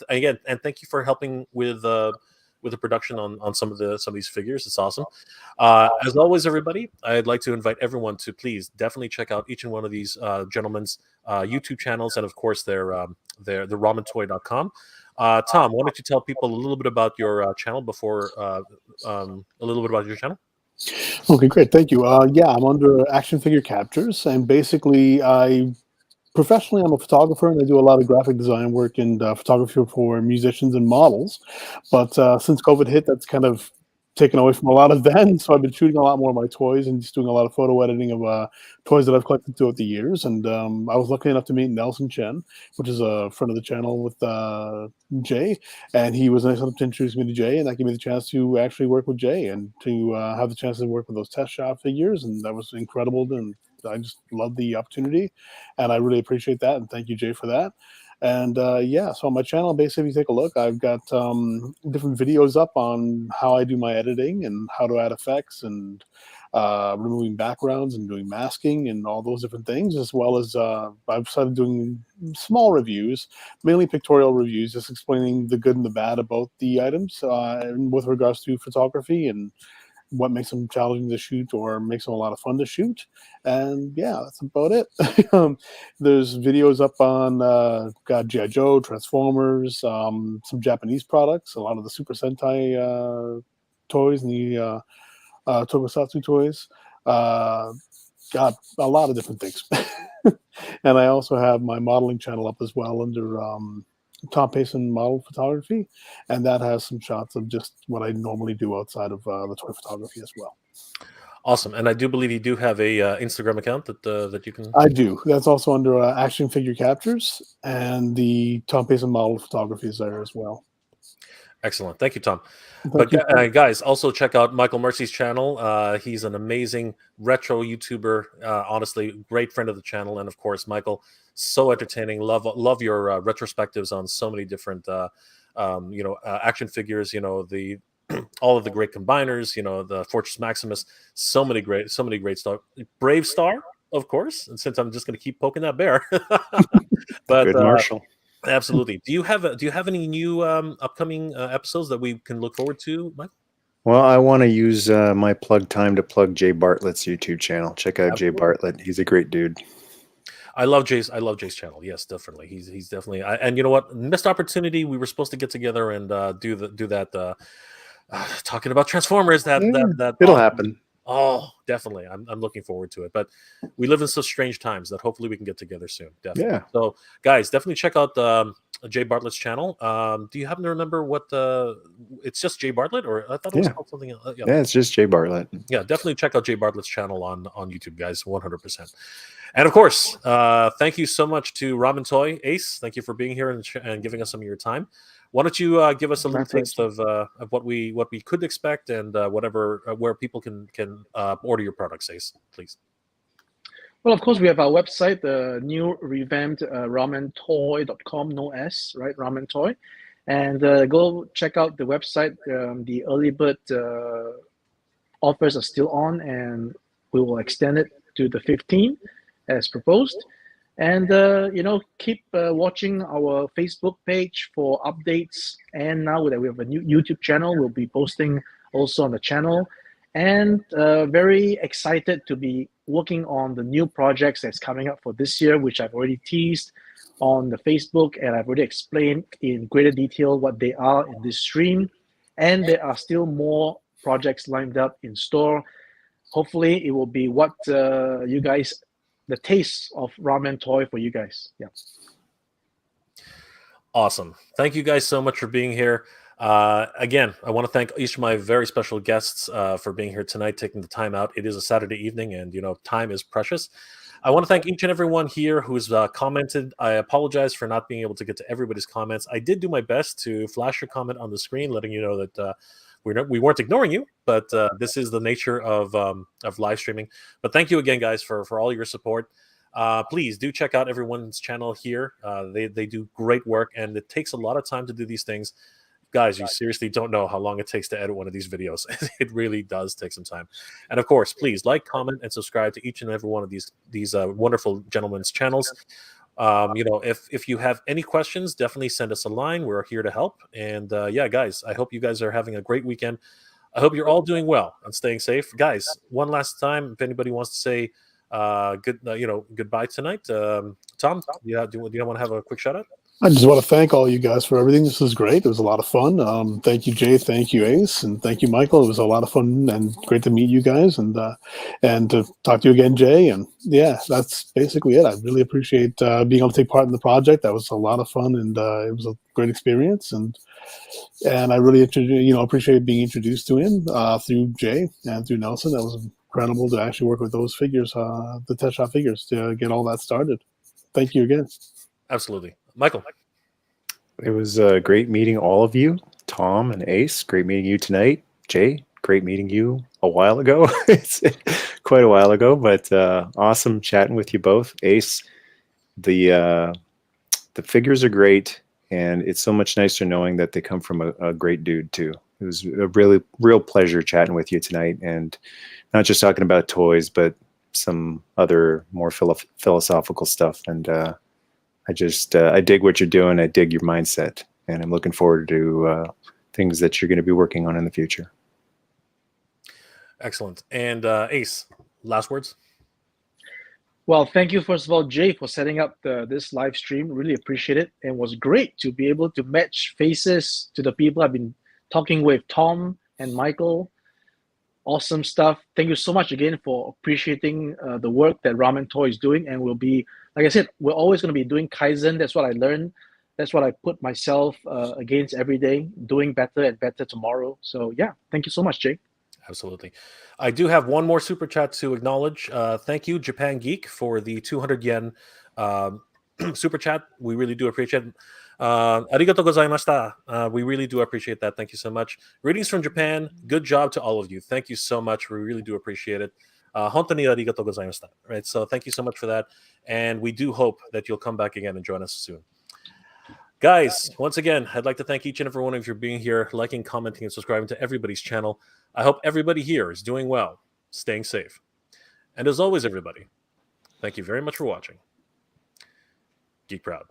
Again, and thank you for helping with the production on some of these figures. It's awesome. As always, everybody, I'd like to invite everyone to please definitely check out each and one of these gentlemen's YouTube channels, and of course their ramentoy.com. Tom, why don't you tell people a little bit about your channel before a little bit about your channel? Okay, great. Thank you. Yeah, I'm under Action Figure Captures, and basically professionally, I'm a photographer, and I do a lot of graphic design work and photography for musicians and models. But since COVID hit, that's kind of taken away from a lot of that. So I've been shooting a lot more of my toys and just doing a lot of photo editing of toys that I've collected throughout the years. And I was lucky enough to meet Nelson Chen, which is a friend of the channel with Jay. And he was nice enough to introduce me to Jay, and that gave me the chance to actually work with Jay and to have the chance to work with those test shop figures. And that was incredible. And I just love the opportunity, and I really appreciate that. And thank you, Jay, for that. And yeah, so on my channel, basically, if you take a look, I've got different videos up on how I do my editing and how to add effects and removing backgrounds and doing masking and all those different things, as well as I've started doing small reviews, mainly pictorial reviews, just explaining the good and the bad about the items with regards to photography and what makes them challenging to shoot or makes them a lot of fun to shoot. And yeah, that's about it. There's videos up on got G.I. Joe, Transformers, some Japanese products, a lot of the Super Sentai toys and the Tokusatsu toys. Got a lot of different things. And I also have my modeling channel up as well under Tom Payson Model Photography, and that has some shots of just what I normally do outside of the toy photography as well. Awesome. And I do believe you do have a Instagram account that you can. I do. That's also under Action Figure Captures, and the Tom Payson Model Photography is there as well. Excellent. Thank you, Tom. Thank you. Guys, also check out Michael Mercy's channel. He's an amazing retro YouTuber. Honestly, great friend of the channel. And of course, Michael, so entertaining. Love your retrospectives on so many different, action figures. The all of the great combiners. The Fortress Maximus. So many great stuff. Brave Star, of course. And since I'm just going to keep poking that bear, but Good Marshall. Absolutely. Do you have any new upcoming episodes that we can look forward to, Mike? Well, I want to use my plug time to plug Jay Bartlett's YouTube channel. Check out Jay Bartlett. He's a great dude. I love Jay's channel. Yes, definitely. He's definitely. And you know what? Missed opportunity. We were supposed to get together and do that. Talking about Transformers. That it'll happen. Oh, definitely. I'm looking forward to it. But we live in such strange times that hopefully we can get together soon. Definitely. Yeah. So, guys, definitely check out Jay Bartlett's channel. Do you happen to remember what it's just Jay Bartlett, or I thought it was called something else? Yeah, it's just Jay Bartlett. Yeah, definitely check out Jay Bartlett's channel on YouTube, guys. 100%. And of course, thank you so much to Ramen Toy Ace. Thank you for being here and giving us some of your time. Why don't you give us a little taste of what we could expect and where people can order your products, Ace, please. Well, of course, we have our website, the new revamped ramentoy.com, no S, right? Ramen Toy. And go check out the website. The early bird offers are still on, and we will extend it to the 15th as proposed. And, keep watching our Facebook page for updates. And now that we have a new YouTube channel, we'll be posting also on the channel. And very excited to be working on the new projects that's coming up for this year, which I've already teased on the Facebook. And I've already explained in greater detail what they are in this stream. And there are still more projects lined up in store. Hopefully, it will be what you guys... the taste of Ramen Toy for you guys. Yeah. Awesome. Thank you guys so much for being here. Again, I want to thank each of my very special guests for being here tonight, taking the time out. It is a Saturday evening, and time is precious. I want to thank each and everyone here who's commented. I apologize for not being able to get to everybody's comments. I did do my best to flash your comment on the screen, letting you know that we weren't ignoring you, but this is the nature of live streaming. But thank you again, guys, for all your support. Please do check out everyone's channel here. They do great work, and it takes a lot of time to do these things. Guys, you seriously don't know how long it takes to edit one of these videos. It really does take some time. And of course, please like, comment, and subscribe to each and every one of these wonderful gentlemen's channels. If you have any questions, definitely send us a line. We're here to help. And guys, I hope you guys are having a great weekend. I hope you're all doing well and staying safe. Guys, one last time, if anybody wants to say goodbye tonight, Tom, do you want to have a quick shout out? I just want to thank all you guys for everything. This was great. It was a lot of fun. Thank you, Jay. Thank you, Ace. And thank you, Michael. It was a lot of fun and great to meet you guys and to talk to you again, Jay. And yeah, that's basically it. I really appreciate being able to take part in the project. That was a lot of fun, and it was a great experience. And I really appreciate being introduced to him through Jay and through Nelson. That was incredible to actually work with those figures, the test shot figures, to get all that started. Thank you again. Absolutely. Michael. It was great meeting all of you, Tom and Ace. Great meeting you tonight. Jay, great meeting you a while ago. It's quite a while ago, but awesome chatting with you both. Ace, the figures are great, and it's so much nicer knowing that they come from a great dude too. It was a really real pleasure chatting with you tonight, and not just talking about toys, but some other more philosophical stuff. And I dig what you're doing. I dig your mindset, and I'm looking forward to things that you're going to be working on in the future. Excellent. And Ace, last words? Well, thank you, first of all, Jay, for setting up this live stream. Really appreciate it. And it was great to be able to match faces to the people I've been talking with, Tom and Michael. Awesome stuff. Thank you so much again for appreciating the work that Ramen Toy is doing. And we'll be, like I said, we're always going to be doing Kaizen. That's what I learned. That's what I put myself against every day, doing better and better tomorrow. So yeah, thank you so much, Jay. Absolutely. I do have one more super chat to acknowledge. Thank you, Japan Geek, for the 200 yen super chat. We really do appreciate it. Arigatou gozaimashita. We really do appreciate that. Thank you so much. Greetings from Japan. Good job to all of you. Thank you so much. We really do appreciate it. Hontoni arigatou gozaimashita. Right. So thank you so much for that. And we do hope that you'll come back again and join us soon. Guys, once again, I'd like to thank each and every one of you for being here, liking, commenting, and subscribing to everybody's channel. I hope everybody here is doing well, staying safe. And as always, everybody, thank you very much for watching. Geek Proud.